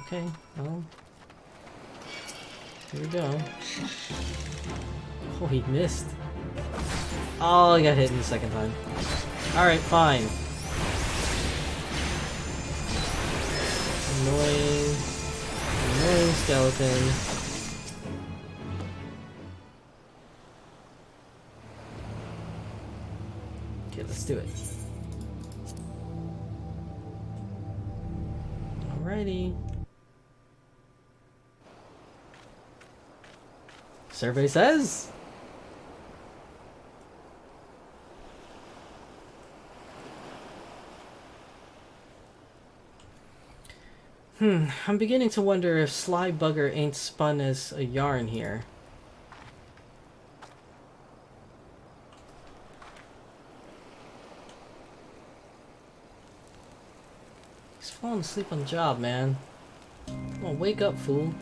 Okay, well. Here we go. Oh, he missed. Oh, I got hit in the second time. Alright, fine. Annoying. Annoying skeleton. Okay, let's do it. Alrighty. Survey says. I'm beginning to wonder if Sly Bugger ain't spun as a yarn here. He's falling asleep on the job, man. Oh, wake up, fool.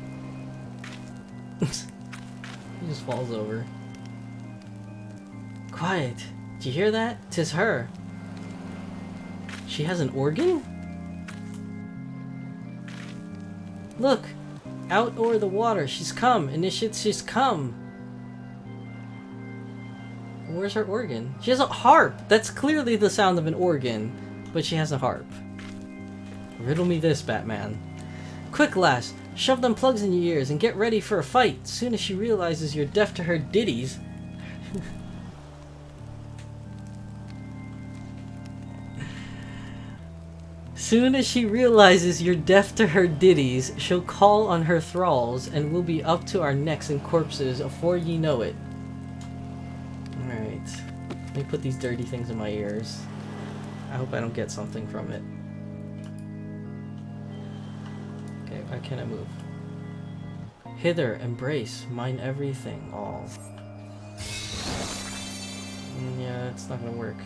He just falls over. Quiet. Did you hear that? 'Tis her. She has an organ? Look! Out o'er the water. She's come. Initiate, she's come. Where's her organ? She has a harp! That's clearly the sound of an organ. But she has a harp. Riddle me this, Batman. Quick, lass. Shove them plugs in your ears and get ready for a fight. Soon as she realizes you're deaf to her ditties. Soon as she realizes you're deaf to her ditties, she'll call on her thralls, and we'll be up to our necks in corpses afore ye know it. Alright. Let me put these dirty things in my ears. I hope I don't get something from it. Okay, why can't I move? Hither, embrace, mine everything, all. Yeah, it's not gonna work.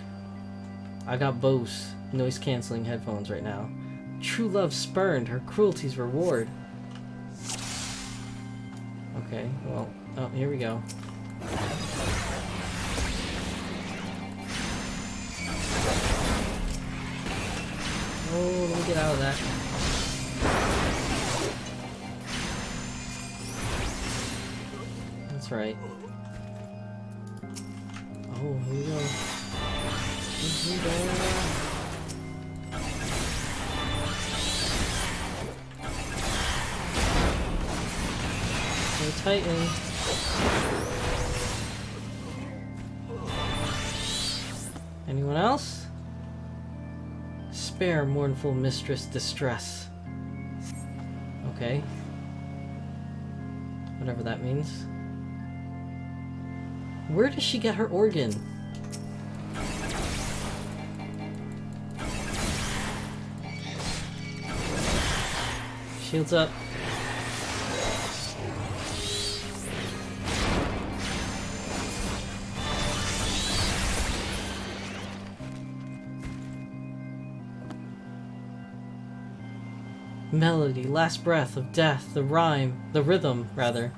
I got Bose noise-canceling headphones right now. True love spurned, her cruelty's reward. Okay, well, oh, here we go. Oh, let me get out of that. That's right. Oh, here we go. Here we go. Titan. Anyone else? Spare mournful mistress distress. Okay. Whatever that means. Where does she get her organ? Shields up. Melody, last breath of death, the rhythm, rather.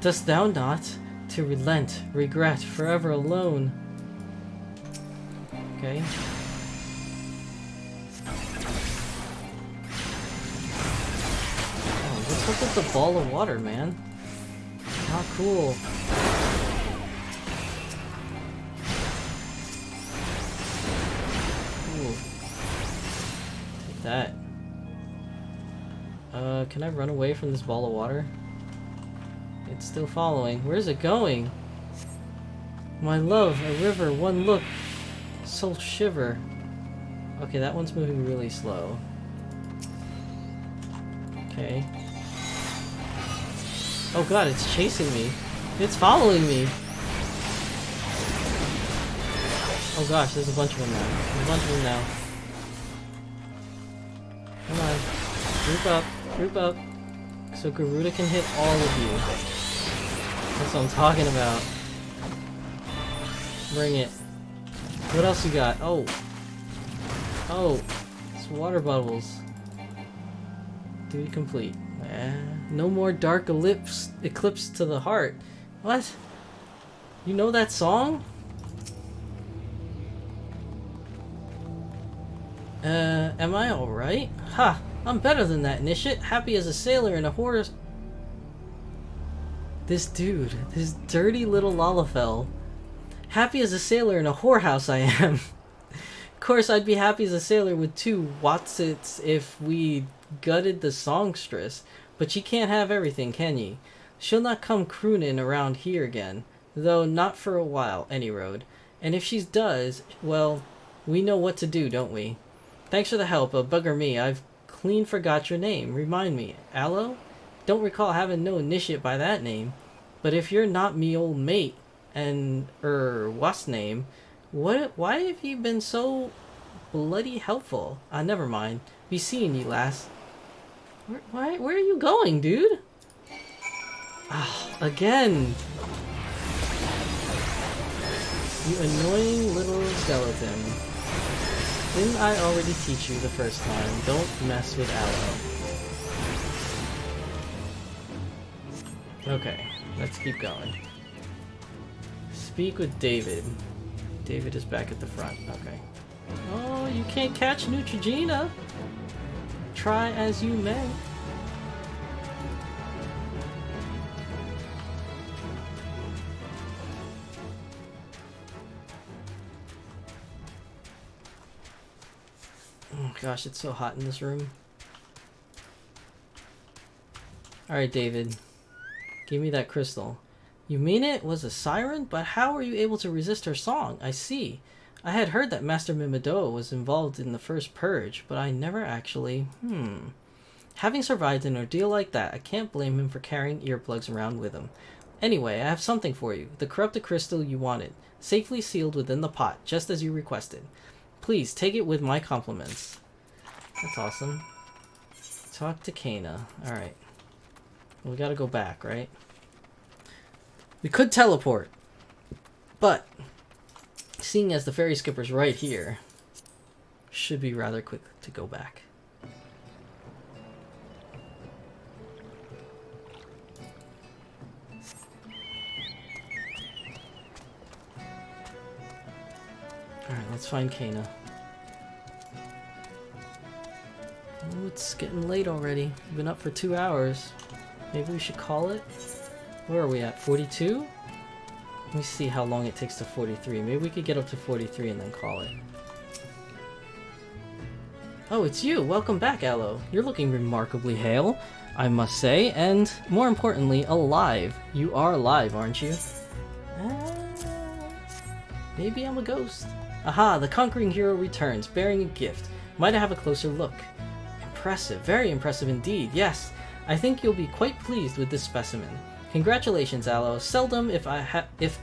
Dost thou not to relent, regret, forever alone? Okay. What's up with the ball of water, man? Not cool. Ooh. Take that. Can I run away from this ball of water? It's still following. Where's it going? My love, a river, one look, soul shiver. Okay, that one's moving really slow. Okay. Oh god, it's chasing me. It's following me. Oh gosh, there's a bunch of them now. There's a bunch of them now. Come on. Group up. Group up. So Garuda can hit all of you. That's what I'm talking about. Bring it. What else you got? Oh. Oh. It's water bubbles. Dude complete. No more dark eclipse to the heart. What? You know that song? Am I alright? Ha! I'm better than that, Nishit. Happy as a sailor in a horse. This dude. This dirty little Lalafell. Happy as a sailor in a whorehouse I am. Of course, I'd be happy as a sailor with 2 Watsits if we gutted the songstress. But ye can't have everything, can ye? She'll not come crooning around here again. Though not for a while, any road. And if she does, well, we know what to do, don't we? Thanks for the help, bugger me. I've clean forgot your name. Remind me, Aloe? Don't recall having no Nishit by that name. But if you're not me old mate, and, what's name? Why have you been so bloody helpful? Never mind. Be seeing ye, lass. Where are you going, dude? Ah, again! You annoying little skeleton. Didn't I already teach you the first time? Don't mess with Aloe. Okay, let's keep going. Speak with David. David is back at the front. Okay. Oh, you can't catch Neutrogena. Try as you may. Oh gosh, it's so hot in this room. Alright, David. Give me that crystal. You mean it was a siren? But how were you able to resist her song? I see. I had heard that Master Mimidoa was involved in the first purge, but I never actually... Having survived an ordeal like that, I can't blame him for carrying earplugs around with him. Anyway, I have something for you. The corrupted crystal you wanted. Safely sealed within the pot, just as you requested. Please, take it with my compliments. That's awesome. Talk to Kana. Alright. We gotta go back, right? We could teleport. But... seeing as the ferry skipper's right here, should be rather quick to go back. Alright, let's find Kana. Oh, it's getting late already. We've been up for 2 hours. Maybe we should call it? Where are we at? 42? Let me see how long it takes to 43. Maybe we could get up to 43 and then call it. Oh, it's you! Welcome back, Aloe. You're looking remarkably hale, I must say, and, more importantly, alive. You are alive, aren't you? Maybe I'm a ghost. Aha, the conquering hero returns, bearing a gift. Might I have a closer look? Impressive, very impressive indeed, yes. I think you'll be quite pleased with this specimen. Congratulations, Aloe. Seldom, if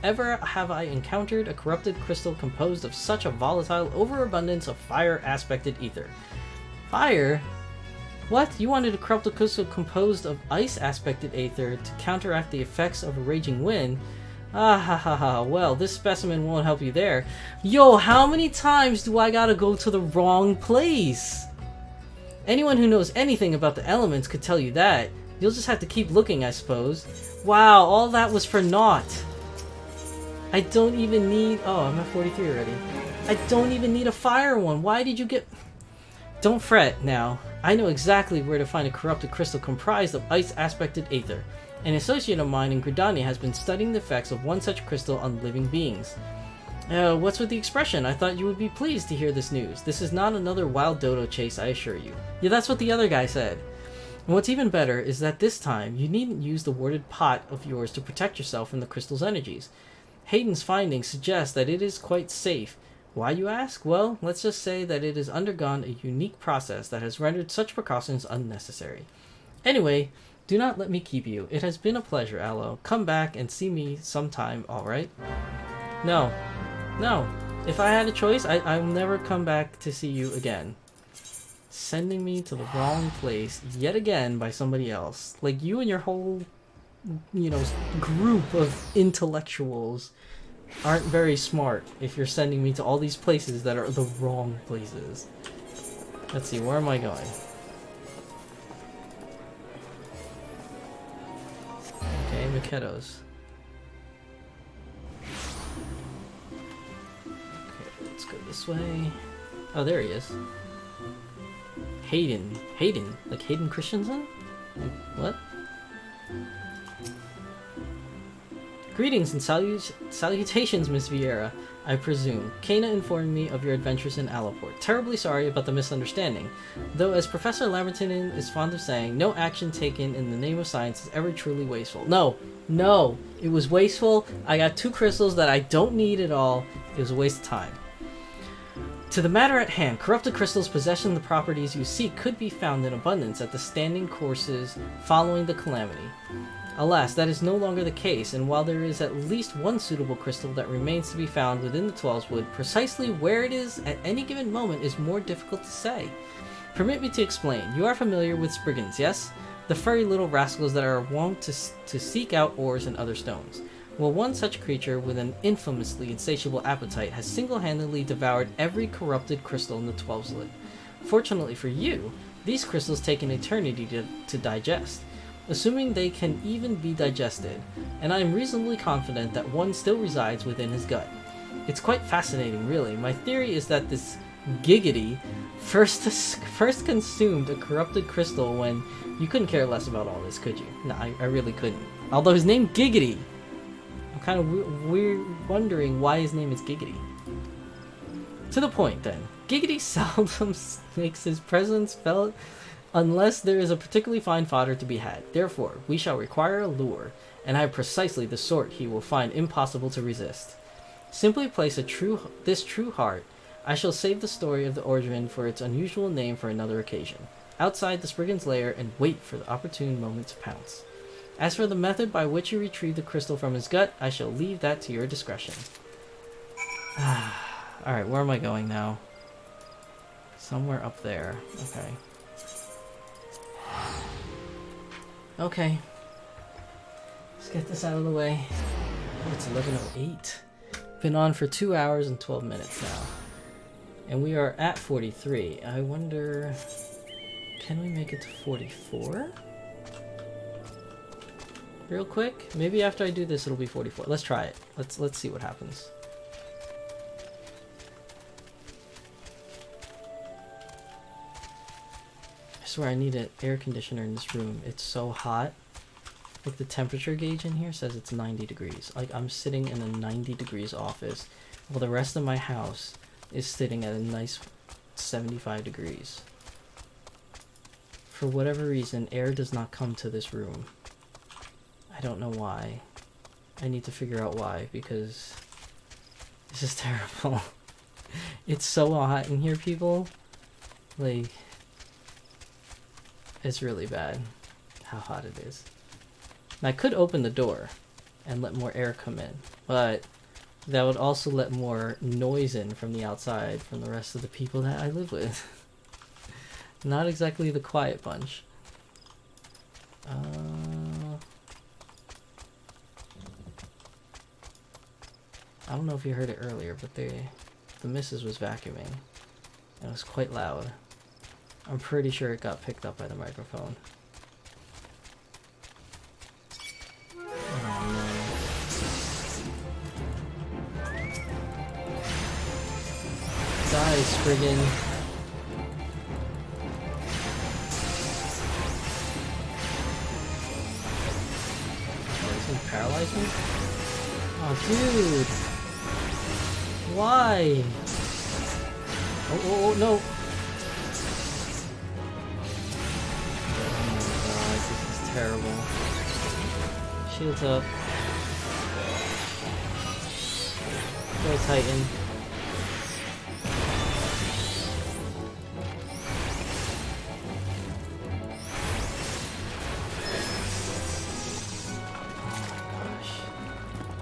ever, have I encountered a corrupted crystal composed of such a volatile overabundance of fire-aspected ether. Fire? What? You wanted a corrupted crystal composed of ice-aspected ether to counteract the effects of a raging wind? Ah ha ha ha, well, this specimen won't help you there. Yo, how many times do I gotta go to the wrong place? Anyone who knows anything about the elements could tell you that. You'll just have to keep looking, I suppose. Wow, all that was for naught. I don't even need... oh, I'm at 43 already. I don't even need a fire one. Why did you get... Don't fret now. I know exactly where to find a corrupted crystal comprised of ice-aspected aether. An associate of mine in Gridania has been studying the effects of one such crystal on living beings. What's with the expression? I thought you would be pleased to hear this news. This is not another wild dodo chase, I assure you. Yeah, that's what the other guy said. And what's even better is that this time, you needn't use the warded pot of yours to protect yourself from the crystal's energies. Hayden's findings suggest that it is quite safe. Why, you ask? Well, let's just say that it has undergone a unique process that has rendered such precautions unnecessary. Anyway, do not let me keep you. It has been a pleasure, Aloe. Come back and see me sometime, alright? No. No. If I had a choice, I'll never come back to see you again. Sending me to the wrong place yet again by somebody else. Like, you and your whole, group of intellectuals aren't very smart if you're sending me to all these places that are the wrong places. Let's see, where am I going? Okay, Maketos. Okay, let's go this way. Oh, there he is. Hayden. Hayden? Like Hayden Christensen? What? Greetings and salutations, Miss Vieira, I presume. Kana informed me of your adventures in Allaport. Terribly sorry about the misunderstanding. Though, as Professor Lambertinen is fond of saying, no action taken in the name of science is ever truly wasteful. No, it was wasteful. I got 2 crystals that I don't need at all. It was a waste of time. To the matter at hand, corrupted crystals possessing the properties you seek could be found in abundance at the standing courses following the calamity. Alas, that is no longer the case, and while there is at least one suitable crystal that remains to be found within the Twelveswood, precisely where it is at any given moment is more difficult to say. Permit me to explain. You are familiar with Spriggans, yes? The furry little rascals that are wont to seek out ores and other stones. Well, one such creature with an infamously insatiable appetite has single-handedly devoured every corrupted crystal in the Twelveswood. Fortunately for you, these crystals take an eternity to digest, assuming they can even be digested, and I am reasonably confident that one still resides within his gut. It's quite fascinating, really. My theory is that this Giggity first consumed a corrupted crystal when you couldn't care less about all this, could you? No, I really couldn't. Although his name Giggity, I'm kind of weird wondering why his name is Giggity. To the point, then. Giggity seldom makes his presence felt unless there is a particularly fine fodder to be had. Therefore, we shall require a lure, and I have precisely the sort he will find impossible to resist. Simply place this true heart. I shall save the story of the origin for its unusual name for another occasion, outside the Spriggan's lair, and wait for the opportune moment to pounce. As for the method by which you retrieve the crystal from his gut, I shall leave that to your discretion. Alright, where am I going now? Somewhere up there. Okay. Okay. Let's get this out of the way. Oh, it's 11:08. Been on for 2 hours and 12 minutes now. And we are at 43. I wonder... Can we make it to 44? Real quick? Maybe after I do this it'll be 44. Let's try it. Let's see what happens. I swear I need an air conditioner in this room. It's so hot. Like the temperature gauge in here says it's 90 degrees. Like I'm sitting in a 90 degrees office while the rest of my house is sitting at a nice 75 degrees. For whatever reason, air does not come to this room. I don't know why. I need to figure out why, because this is terrible. It's so hot in here, people. Like, it's really bad how hot it is. And I could open the door and let more air come in, but that would also let more noise in from the outside from the rest of the people that I live with. Not exactly the quiet bunch. I don't know if you heard it earlier, but the missus was vacuuming. And it was quite loud. I'm pretty sure it got picked up by the microphone. Oh no. Die, Spriggan. something? Oh, dude! Why? Oh, no! Oh my god, this is terrible. Shields up. Go Titan.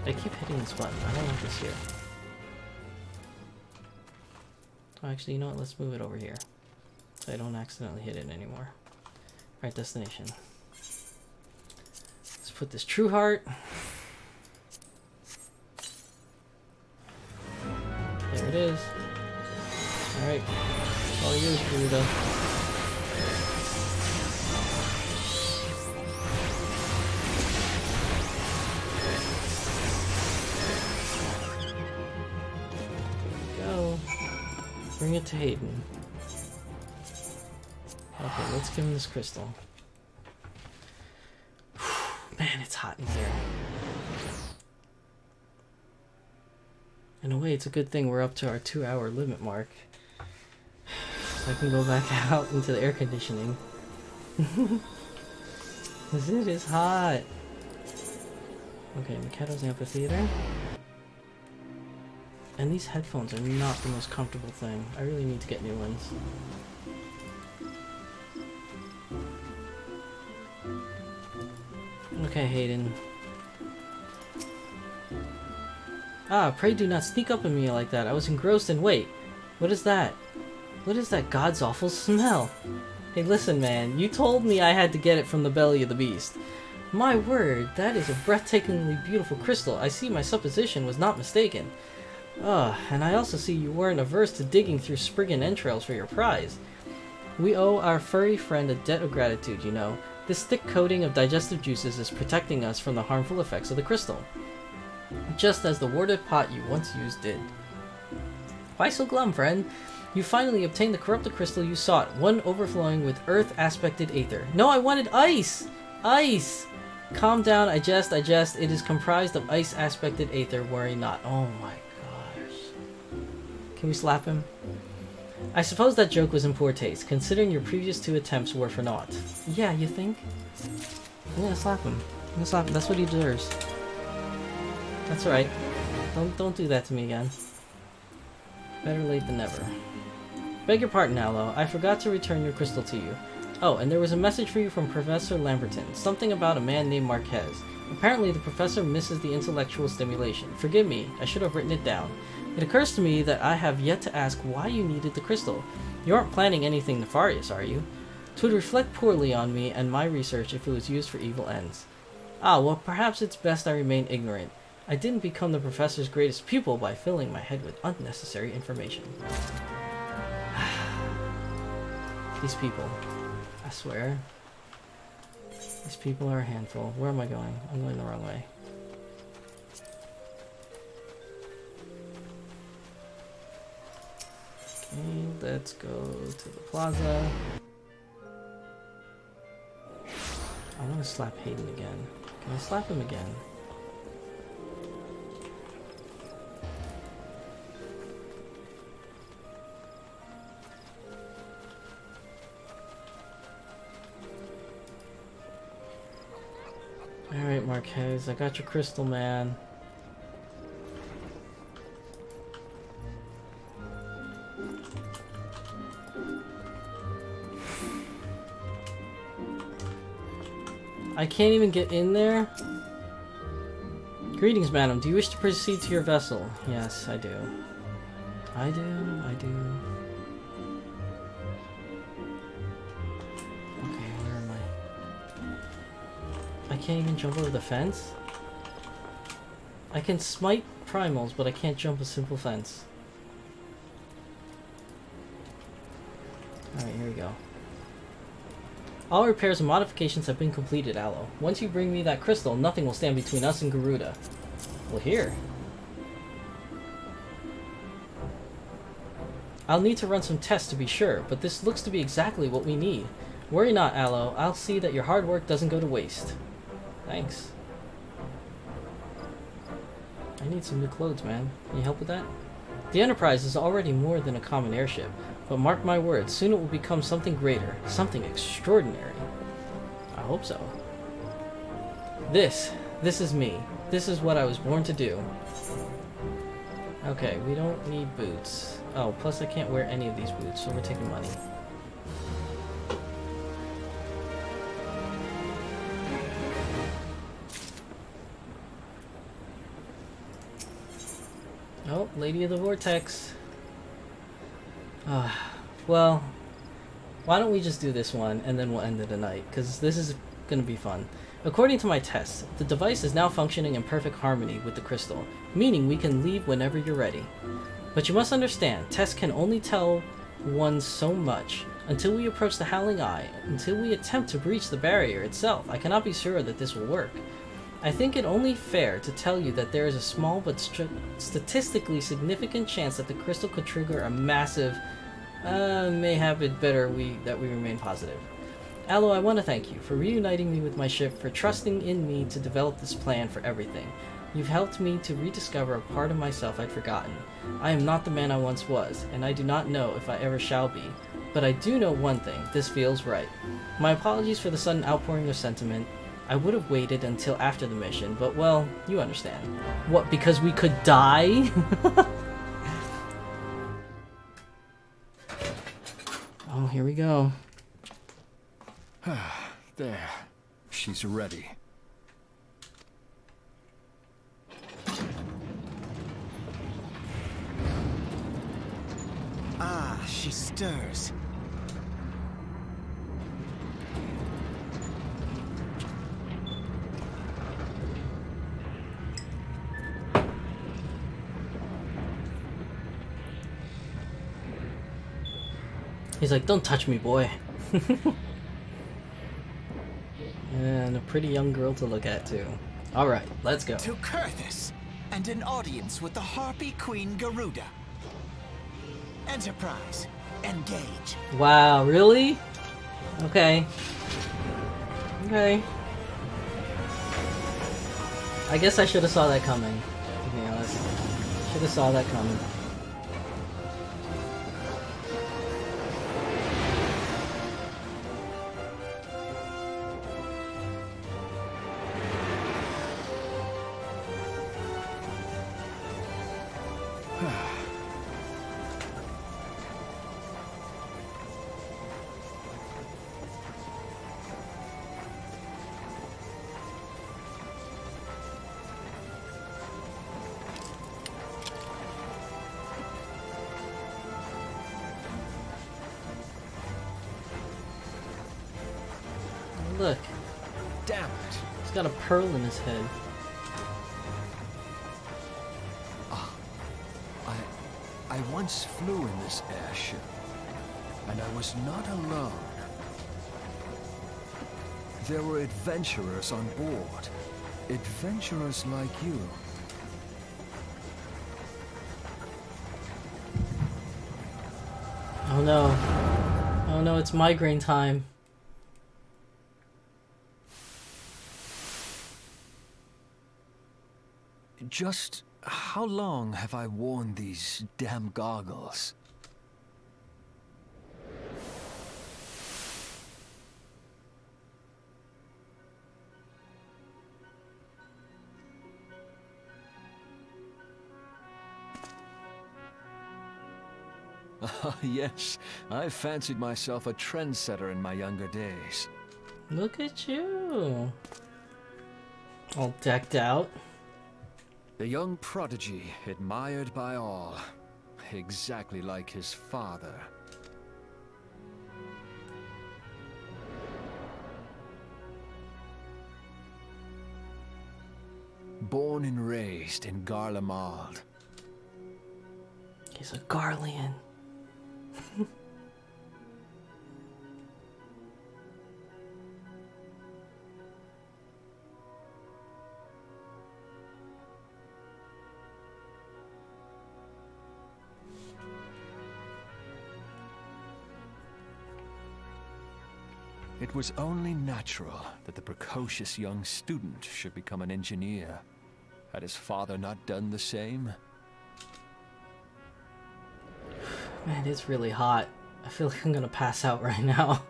I keep hitting this button. I don't want this here. Oh, actually, you know what? Let's move it over here. So I don't accidentally hit it anymore. Right, destination. Let's put this True Heart. There it is. Alright. All yours, Buddha. Bring it to Hayden. Okay, let's give him this crystal. Man, it's hot in here. In a way, it's a good thing we're up to our 2-hour limit mark. So I can go back out into the air conditioning. Because it is hot. Okay, Mikado's amphitheater. And these headphones are not the most comfortable thing. I really need to get new ones. Okay, Hayden. Ah, pray do not sneak up on me like that. I was engrossed in wait. What is that? What is that god's awful smell? Hey, listen, man. You told me I had to get it from the belly of the beast. My word, that is a breathtakingly beautiful crystal. I see my supposition was not mistaken. And I also see you weren't averse to digging through Spriggan entrails for your prize. We owe our furry friend a debt of gratitude, you know. This thick coating of digestive juices is protecting us from the harmful effects of the crystal. Just as the warded pot you once used did. Why so glum, friend? You finally obtained the corrupted crystal you sought, one overflowing with earth-aspected aether. No, I wanted ice! Ice! Calm down, I jest. It is comprised of ice-aspected aether, worry not. Oh my gosh. Can we slap him? I suppose that joke was in poor taste, considering your previous 2 attempts were for naught. Yeah, you think? I'm gonna slap him. I'm gonna slap him. That's what he deserves. That's right. Don't do that to me again. Better late than never. Beg your pardon, Aloe. I forgot to return your crystal to you. Oh, and there was a message for you from Professor Lamberton. Something about a man named Marquez. Apparently, the professor misses the intellectual stimulation. Forgive me, I should have written it down. It occurs to me that I have yet to ask why you needed the crystal. You aren't planning anything nefarious, are you? 'Twould reflect poorly on me and my research if it was used for evil ends. Ah, well, perhaps it's best I remain ignorant. I didn't become the professor's greatest pupil by filling my head with unnecessary information. These people. I swear. These people are a handful. Where am I going? I'm going the wrong way. Okay, let's go to the plaza. I want to slap Hayden again. Can I slap him again? Alright, Marquez, I got your crystal, man. I can't even get in there? Greetings, madam. Do you wish to proceed to your vessel? Yes, I do. I do. Okay, where am I can't even jump over the fence? I can smite primals, but I can't jump a simple fence. Alright, here we go. All repairs and modifications have been completed, Aloe. Once you bring me that crystal, nothing will stand between us and Garuda. Well, here. I'll need to run some tests to be sure, but this looks to be exactly what we need. Worry not, Aloe. I'll see that your hard work doesn't go to waste. Thanks. I need some new clothes, man. Can you help with that? The Enterprise is already more than a common airship, but mark my words, soon it will become something greater, something extraordinary. I hope so. This is me. This is what I was born to do. Okay, we don't need boots. Oh, plus I can't wear any of these boots, so we're taking money. Oh, Lady of the Vortex. Well, why don't we just do this one and then we'll end it tonight, because this is going to be fun. According to my tests, the device is now functioning in perfect harmony with the crystal, meaning we can leave whenever you're ready. But you must understand, tests can only tell one so much. Until we approach the Howling Eye, until we attempt to breach the barrier itself, I cannot be sure that this will work. I think it only fair to tell you that there is a small but statistically significant chance that the crystal could trigger a massive, may have it better that we remain positive. Allo, I want to thank you for reuniting me with my ship, for trusting in me to develop this plan for everything. You've helped me to rediscover a part of myself I'd forgotten. I am not the man I once was, and I do not know if I ever shall be. But I do know one thing, this feels right. My apologies for the sudden outpouring of sentiment. I would have waited until after the mission, but well, you understand. What, because we could die? Oh, here we go. There. She's ready. Ah, she stirs. He's like, don't touch me, boy. And a pretty young girl to look at, too. Alright, let's go. To Kurthus, and an audience with the Harpy Queen Garuda. Enterprise, engage. Wow, really? Okay. Okay. I guess I should have saw that coming, to be honest. Should have saw that coming. Look, Damn it. he's got a pearl in his head. I once flew in this airship, and I was not alone. There were adventurers on board. Adventurers like you. Oh no. Oh no, it's migraine time. Just how long have I worn these damn goggles? Ah, yes, I fancied myself a trendsetter in my younger days. Look at you. All decked out. The young prodigy, admired by all, exactly like his father. Born and raised in Garlemald. He's a Garlean. It was only natural that the precocious young student should become an engineer. Had his father not done the same? Man, it's really hot. I feel like I'm gonna pass out right now.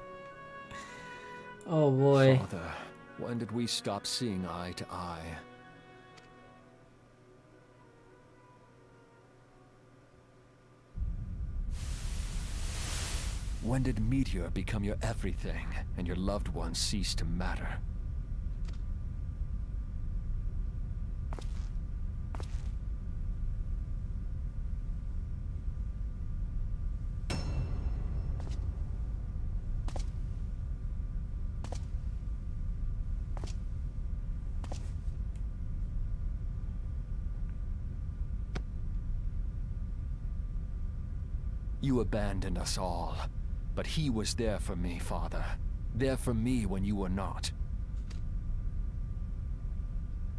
Oh boy. Father, when did we stop seeing eye to eye? When did Meteor become your everything, and your loved ones cease to matter? You abandoned us all. But he was there for me, Father. There for me when you were not.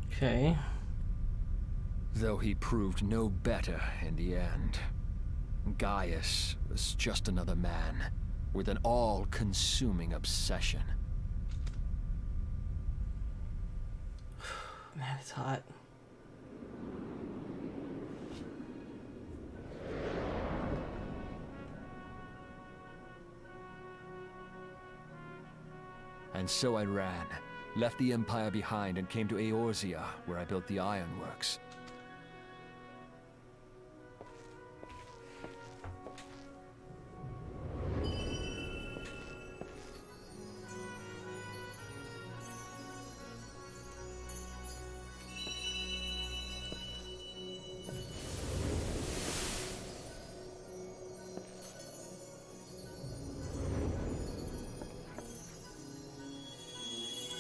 Okay. Though he proved no better in the end. Gaius was just another man, with an all-consuming obsession. Man, it's hot. And so I ran, left the Empire behind and came to Eorzea, where I built the ironworks.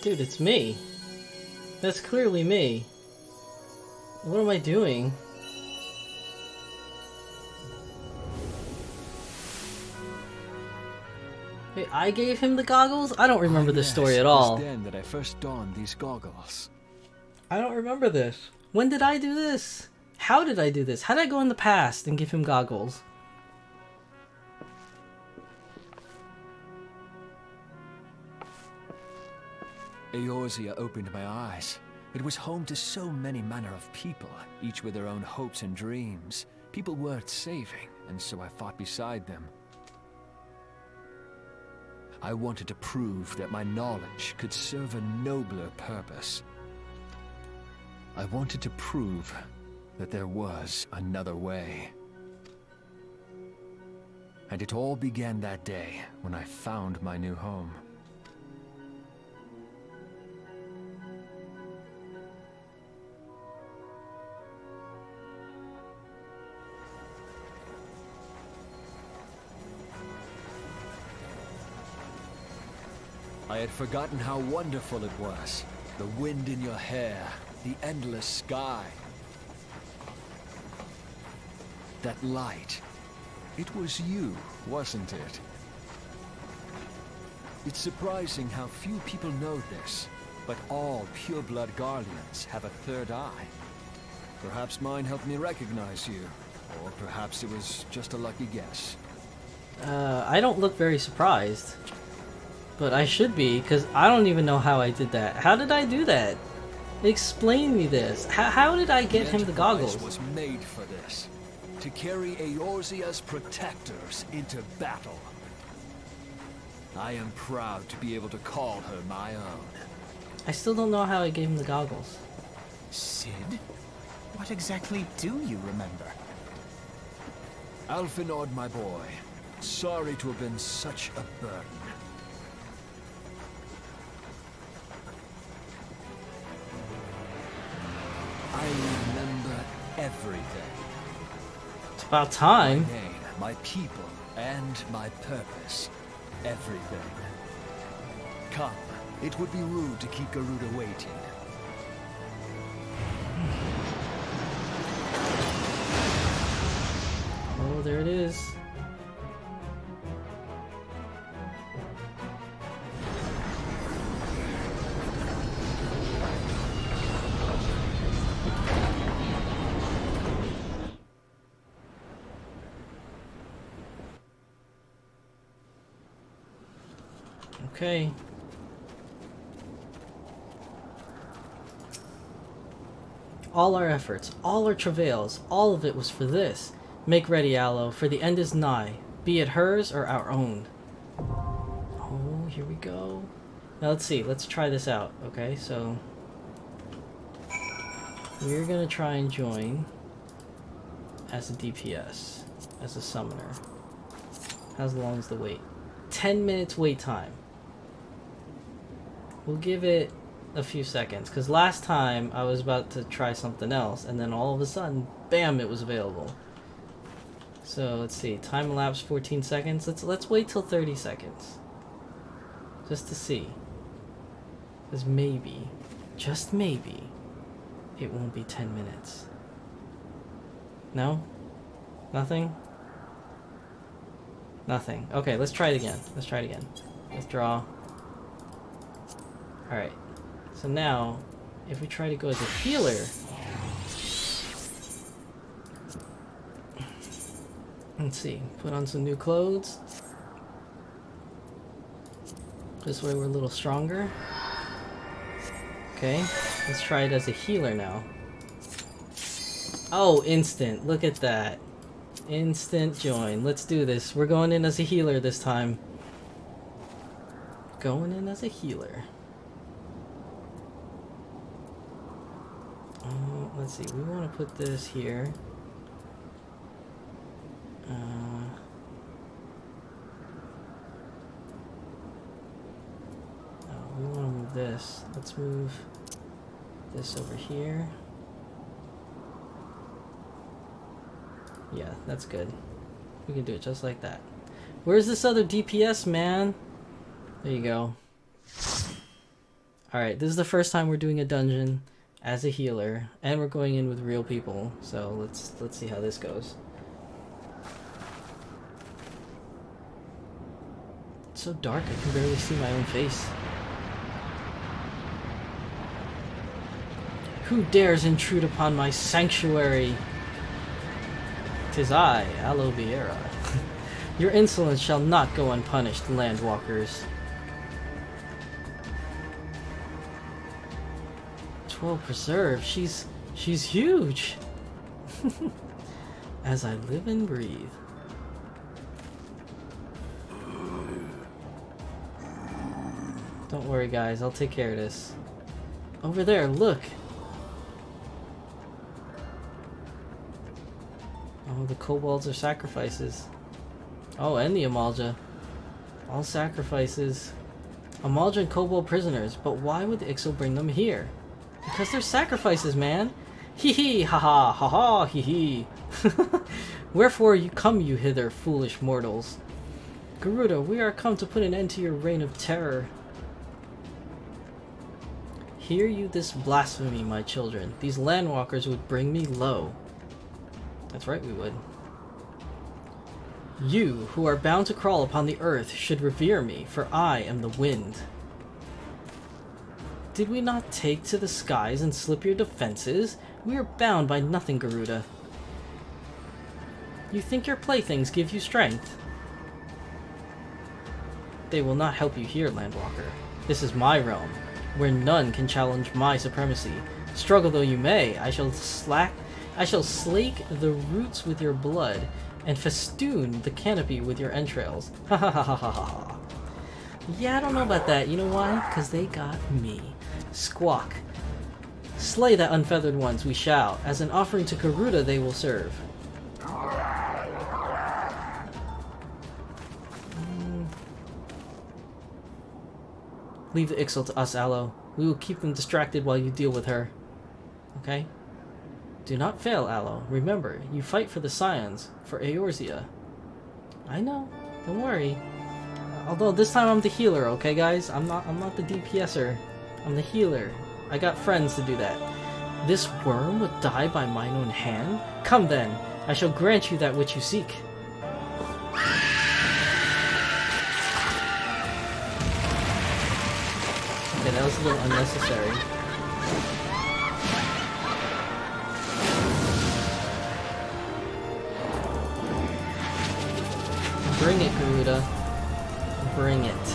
Dude, it's me. That's clearly me. What am I doing? Hey, I gave him the goggles? I don't remember this story at all. It was then that I first donned these goggles. I don't remember this. When did I do this? How did I do this? How did I go in the past and give him goggles? Eorzea opened my eyes. It was home to so many manner of people, each with their own hopes and dreams. People worth saving, and so I fought beside them. I wanted to prove that my knowledge could serve a nobler purpose. I wanted to prove that there was another way. And it all began that day when I found my new home. I had forgotten how wonderful it was. The wind in your hair, the endless sky. That light. It was you, wasn't it? It's surprising how few people know this, but all pureblood Guardians have a third eye. Perhaps mine helped me recognize you, or perhaps it was just a lucky guess. I don't look very surprised. But I should be, because I don't even know how I did that. How did I do that? Explain me this. How did I get him the goggles? The Enterprise was made for this. To carry Eorzea's protectors into battle. I am proud to be able to call her my own. I still don't know how I gave him the goggles. Sid? What exactly do you remember? Alfinord, my boy. Sorry to have been such a burden. I remember everything. It's about time. My name, my people, and my purpose. Everything. Come, it would be rude to keep Garuda waiting. Oh, there it is. Okay. all our efforts, all our travails, all of it was for this. Make ready, Aloe, for the end is nigh, be it hers or our own. Oh, here we go. Now let's see, let's try this out, okay? So, we're gonna try and join as a DPS, as a summoner. How long is the wait? 10 minutes wait time. We'll give it a few seconds, because last time I was about to try something else, and then all of a sudden, bam, it was available. So let's see, time elapsed 14 seconds. Let's wait till 30 seconds, just to see, because maybe, just maybe, it won't be 10 minutes. No? Nothing? Nothing. Okay, let's try it again. Let's try it again. Withdraw. Alright. So now, if we try to go as a healer... Let's see. Put on some new clothes. This way we're a little stronger. Okay. Let's try it as a healer now. Oh, instant. Look at that. Instant join. Let's do this. We're going in as a healer this time. Going in as a healer. Let's see. We want to put this here. We want to move this. Let's move this over here. Yeah, that's good. We can do it just like that. Where's this other DPS, man? There you go. Alright, this is the first time we're doing a dungeon as a healer, and we're going in with real people, so let's see how this goes. It's so dark I can barely see my own face. Who dares intrude upon my sanctuary? 'Tis I, Aloe Vera. Your insolence shall not go unpunished, landwalkers. 12 preserve. She's huge. As I live and breathe. Don't worry, guys. I'll take care of this. Over there, look. Oh, the kobolds are sacrifices. Oh, and the Amalja. All sacrifices. Amalja and kobold prisoners, but why would the Ixo bring them here? Because they're sacrifices, man. Hee hee, ha ha, ha ha, hee hee. Wherefore you come you hither, foolish mortals? Garuda, we are come to put an end to your reign of terror. Hear you this blasphemy, my children. These landwalkers would bring me low. That's right, we would. You, who are bound to crawl upon the earth, should revere me, for I am the wind. Did we not take to the skies and slip your defenses? We are bound by nothing, Garuda. You think your playthings give you strength? They will not help you here, Landwalker. This is my realm, where none can challenge my supremacy. Struggle though you may, I shall slake the roots with your blood, and festoon the canopy with your entrails. Ha ha ha ha ha ha. Yeah, I don't know about that. You know why? Because they got me. Squawk. Slay that unfeathered ones, we shall. As an offering to Garuda they will serve. Leave the Ixal to us, Aloe. We will keep them distracted while you deal with her. Okay? Do not fail, Aloe. Remember, you fight for the Scions, for Eorzea. I know. Don't worry. Although this time I'm the healer, okay, guys? I'm not the DPSer. I'm the healer. I got friends to do that. This worm would die by mine own hand? Come then, I shall grant you that which you seek. Okay, that was a little unnecessary. Bring it, Garuda. Bring it.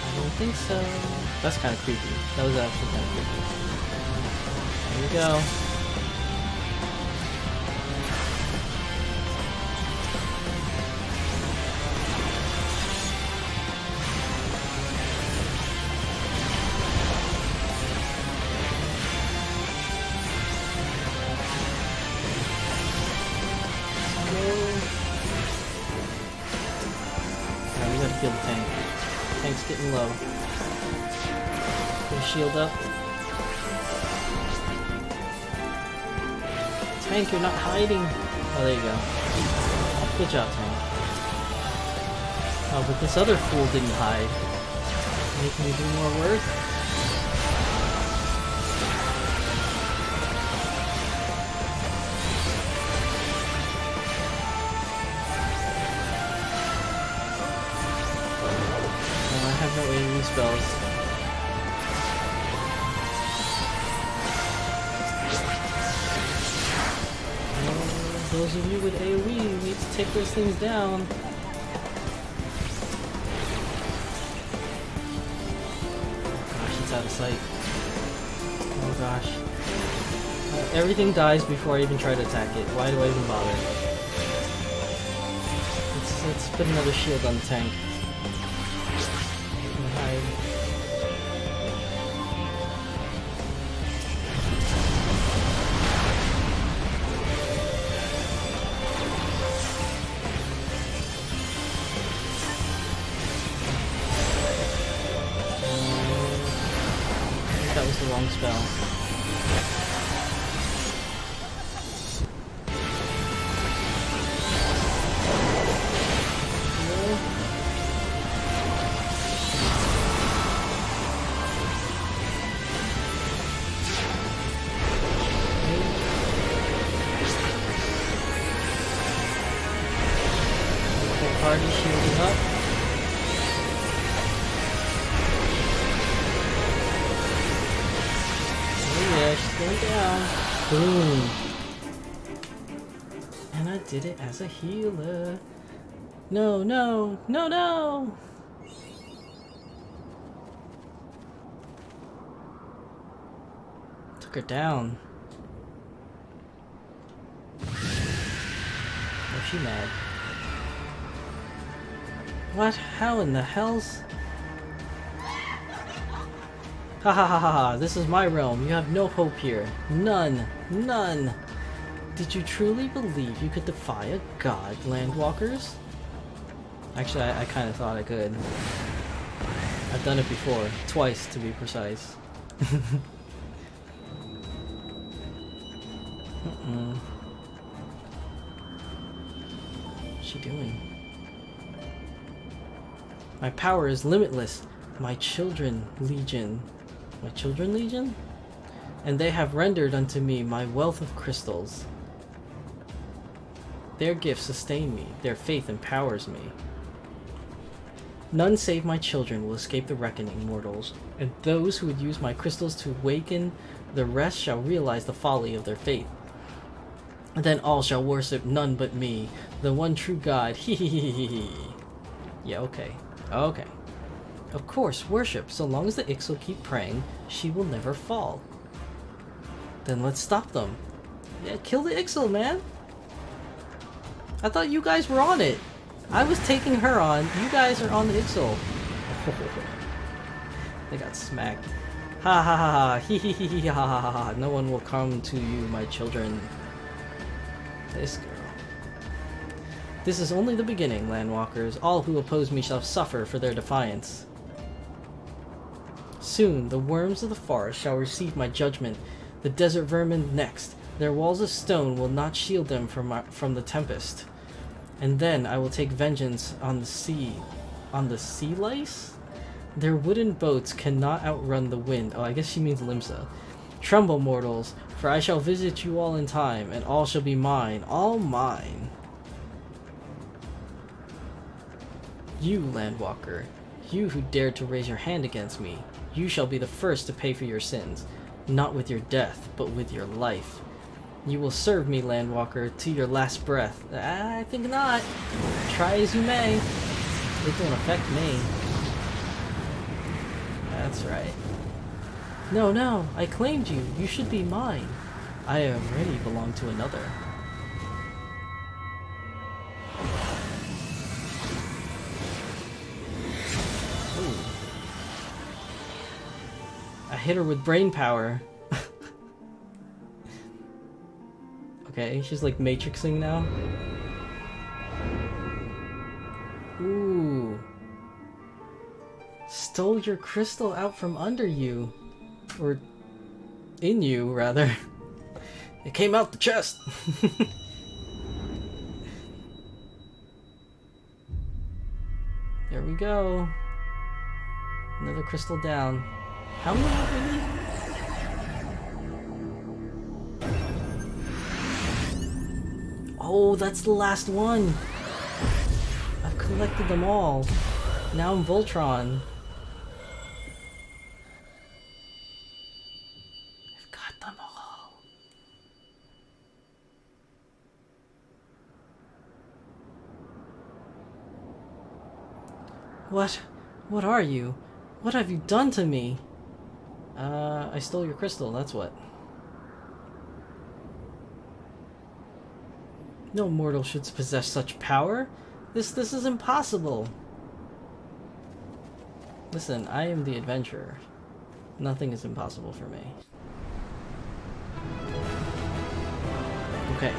I don't think so. That's kind of creepy. That was actually kind of creepy. There we go. Alright, we gotta kill the tank. Tank's getting low. Put a shield up. Tank, you're not hiding! Oh, there you go. Good job, Tank. Oh, but this other fool didn't hide. Making me do more work? I have no AoE spells. Those of you with AoE need to take those things down. Gosh, it's out of sight. Oh gosh. Everything dies before I even try to attack it. Why do I even bother? Let's put another shield on the tank. Hide. That was the wrong spell. Party shielding up. Yeah, she's going down. Boom. And I did it as a healer. No, no, no, no! Took her down. Oh, she mad. What? How in the hell's... Ha ha ha ha ha, this is my realm. You have no hope here. None. None. Did you truly believe you could defy a god, Landwalkers? Actually, I kind of thought I could. I've done it before. Twice, to be precise. What's she doing? My power is limitless. My children, Legion. My children, Legion? And they have rendered unto me my wealth of crystals. Their gifts sustain me. Their faith empowers me. None save my children will escape the reckoning, mortals. And those who would use my crystals to awaken the rest shall realize the folly of their faith. And then all shall worship none but me, the one true God. Hee. Yeah, okay. Okay. Of course, worship. So long as the Ixal keep praying, she will never fall. Then let's stop them. Yeah, kill the Ixal, man! I thought you guys were on it! I was taking her on, you guys are on the Ixal. They got smacked. Ha ha ha ha, hee hee hee hee ha ha ha ha. No one will come to you, my children. This girl. This is only the beginning, Landwalkers. All who oppose me shall suffer for their defiance. Soon, the worms of the forest shall receive my judgment. The desert vermin next. Their walls of stone will not shield them from the tempest. And then I will take vengeance on the sea. On the sea lice? Their wooden boats cannot outrun the wind. Oh, I guess she means Limsa. Tremble, mortals, for I shall visit you all in time, and all shall be mine. All mine. You, Landwalker, you who dared to raise your hand against me, you shall be the first to pay for your sins, not with your death, but with your life. You will serve me, Landwalker, to your last breath. I think not. Try as you may. It won't affect me. That's right. No, no, I claimed you. You should be mine. I already belong to another. Ooh. I hit her with brain power. Okay, she's like matrixing now. Ooh. Stole your crystal out from under you. Or in you, rather. It came out the chest. There we go. Another crystal down. How many have we need? Oh, that's the last one. I've collected them all. Now I'm Voltron. I've got them all. What? What are you? What have you done to me? I stole your crystal, that's what. No mortal should possess such power. This is impossible. Listen, I am the adventurer. Nothing is impossible for me. Okay.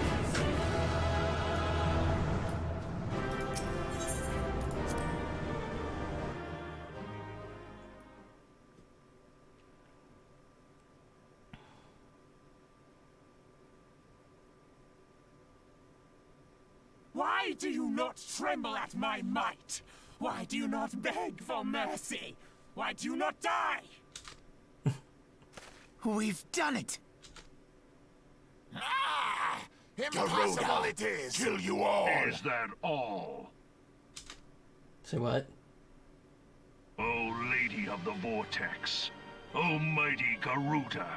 Why do you not tremble at my might? Why do you not beg for mercy? Why do you not die? We've done it! Ah! Impossible it is! Kill you all! Is that all? Say what? O Lady of the Vortex, O mighty Garuda.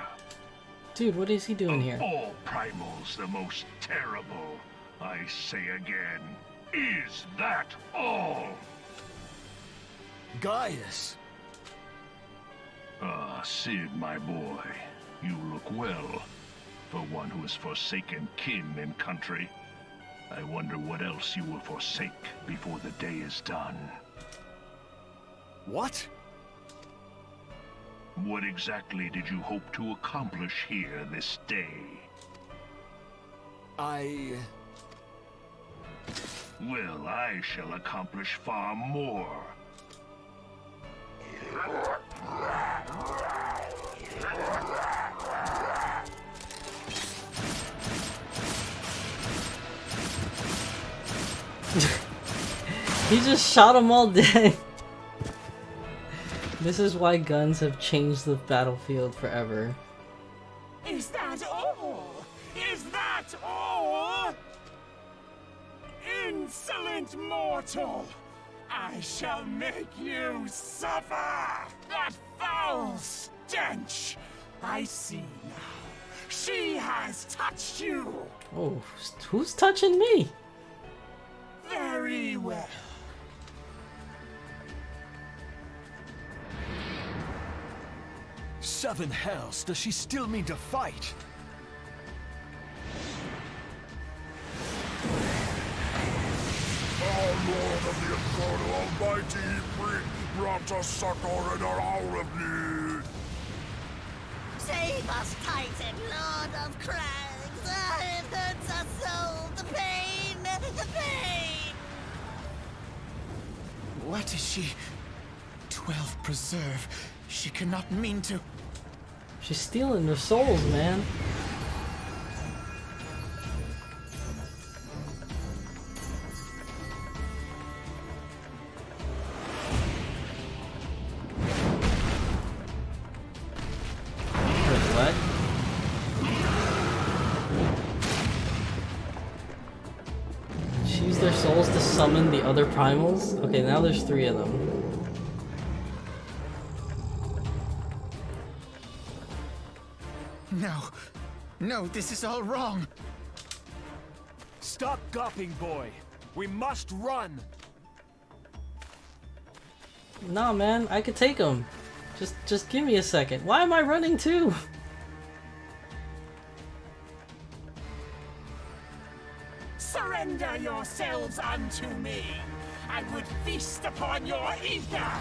Dude, what is he doing here? Of all primals, the most terrible, I say again, is that all? Gaius! Ah, Sid, my boy, you look well. For one who has forsaken kin and country. I wonder what else you will forsake before the day is done. What? What exactly did you hope to accomplish here this day? Well, I shall accomplish far more. He just shot them all dead. This is why guns have changed the battlefield forever. Is that all? Is that all? Insolent mortal! I shall make you suffer! That foul stench! I see now. She has touched you! Oh, who's touching me? Very well. Seven hells, does she still mean to fight? Our Lord of the Inferno Almighty, brought us succor in our hour of need. Save us, Titan, Lord of Crags! It hurts us so! The pain! The pain! What is she? 12 preserve. She cannot mean to. She's stealing their souls, man. What? She used their souls to summon the other primals? Okay, now there's 3 of them. No. No, this is all wrong. Stop gawping, boy. We must run. Nah, man, I could take him. Just give me a second. Why am I running too? Surrender yourselves unto me. I would feast upon your ether.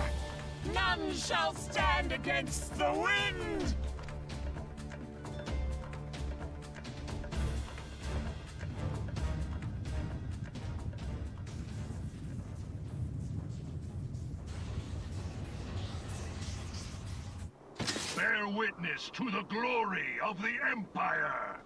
None shall stand against the wind. Bear witness to the glory of the Empire!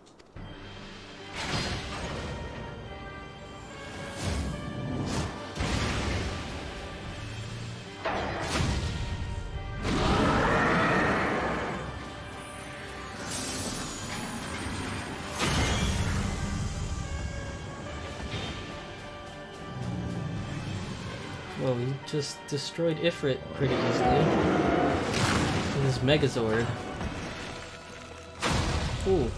Well, we just destroyed Ifrit pretty easily. With his Megazord. Ooh.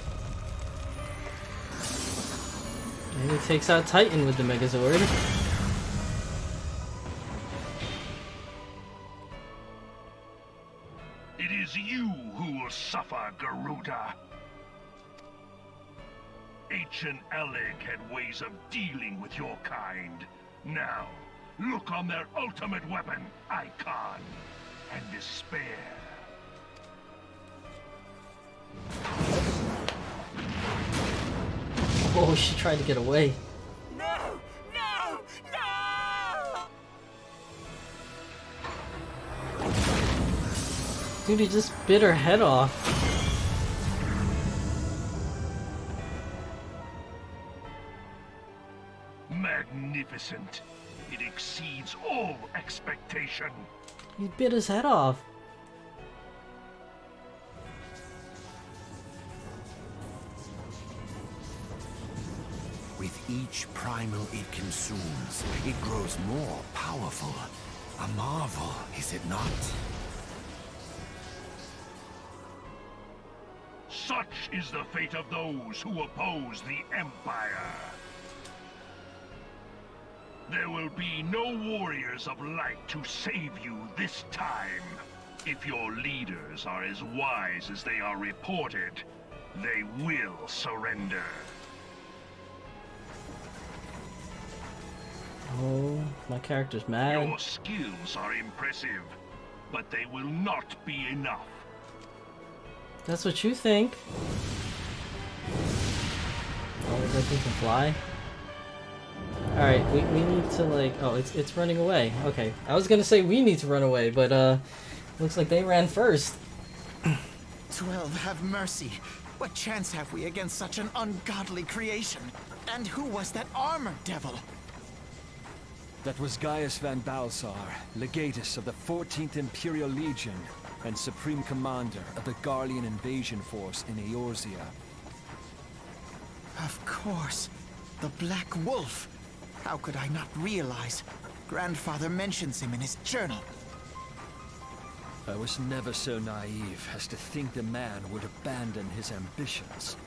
And he takes out Titan with the Megazord. It is you who will suffer, Garuda. Ancient Aleg had ways of dealing with your kind. Now, look on their ultimate weapon, Icon, and despair. Oh, she tried to get away. No! No! No! Dude, he just bit her head off. Magnificent. It exceeds all expectation. He bit his head off. With each primal it consumes, it grows more powerful. A marvel, is it not? Such is the fate of those who oppose the Empire. There will be no warriors of light to save you this time. If your leaders are as wise as they are reported, they will surrender. Oh, my character's mad. Your skills are impressive, but they will not be enough. That's what you think. Oh, that thing can fly. Alright, we need to like... Oh, it's running away. Okay, I was gonna say we need to run away, but looks like they ran first. 12, have mercy. What chance have we against such an ungodly creation? And who was that armored devil? That was Gaius van Balsar, legatus of the 14th Imperial Legion and Supreme Commander of the Garlean invasion force in Eorzea. Of course. The Black Wolf. How could I not realize? Grandfather mentions him in his journal. I was never so naive as to think the man would abandon his ambitions.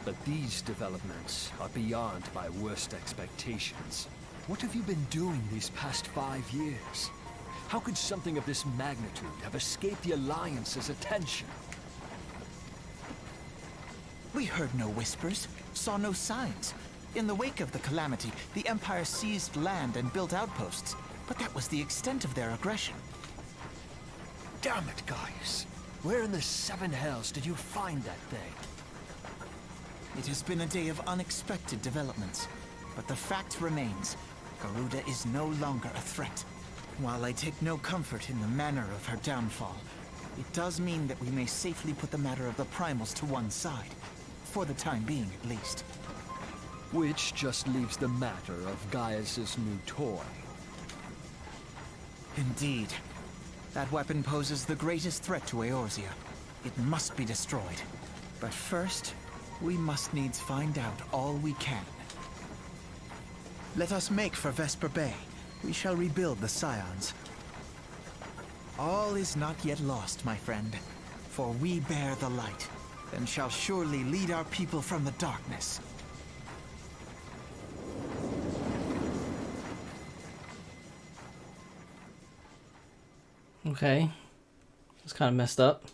But these developments are beyond my worst expectations. What have you been doing these past 5 years? How could something of this magnitude have escaped the Alliance's attention? We heard no whispers, saw no signs. In the wake of the calamity, the Empire seized land and built outposts, but that was the extent of their aggression. Damn it, Gaius. Where in the seven hells did you find that thing? It has been a day of unexpected developments, but the fact remains, Garuda is no longer a threat. While I take no comfort in the manner of her downfall, it does mean that we may safely put the matter of the primals to one side. For the time being, at least. Which just leaves the matter of Gaius's new toy. Indeed. That weapon poses the greatest threat to Eorzea. It must be destroyed. But first, we must needs find out all we can. Let us make for Vesper Bay. We shall rebuild the Scions. All is not yet lost, my friend. For we bear the light, and shall surely lead our people from the darkness. Okay. It's kind of messed up.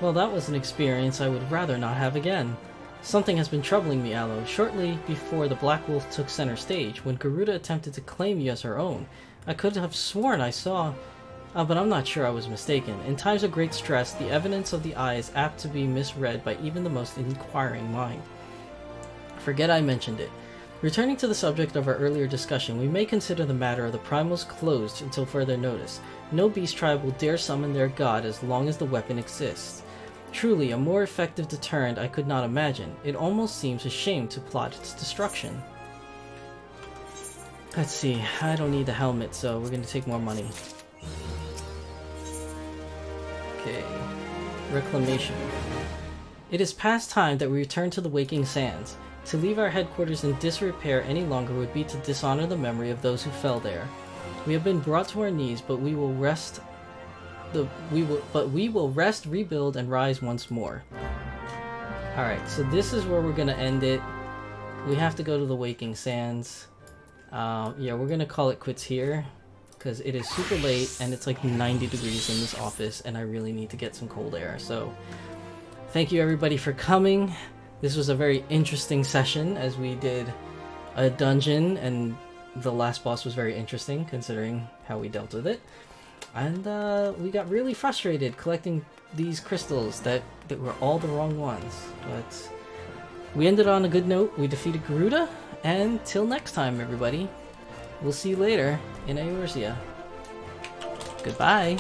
Well, that was an experience I would rather not have again. Something has been troubling me, Alot. Shortly before the Black Wolf took center stage, when Garuda attempted to claim you as her own, I could have sworn I saw... but I'm not sure I was mistaken. In times of great stress, the evidence of the eye is apt to be misread by even the most inquiring mind. Forget I mentioned it. Returning to the subject of our earlier discussion, we may consider the matter of the primals closed until further notice. No beast tribe will dare summon their god as long as the weapon exists. Truly, a more effective deterrent I could not imagine. It almost seems a shame to plot its destruction. Let's see, I don't need the helmet, so we're gonna take more money. Okay, reclamation. It is past time that we return to the Waking Sands. To leave our headquarters in disrepair any longer would be to dishonor the memory of those who fell there. We have been brought to our knees, but we will rest, rebuild, and rise once more. Alright, so this is where we're gonna end it. We have to go to the Waking Sands. Yeah, we're gonna call it quits here, because it is super late and it's like 90 degrees in this office and I really need to get some cold air. So thank you everybody for coming. This was a very interesting session as we did a dungeon, and the last boss was very interesting considering how we dealt with it. And we got really frustrated collecting these crystals that were all the wrong ones. But we ended on a good note. We defeated Garuda, and till next time everybody, we'll see you later in Eorzea. Goodbye!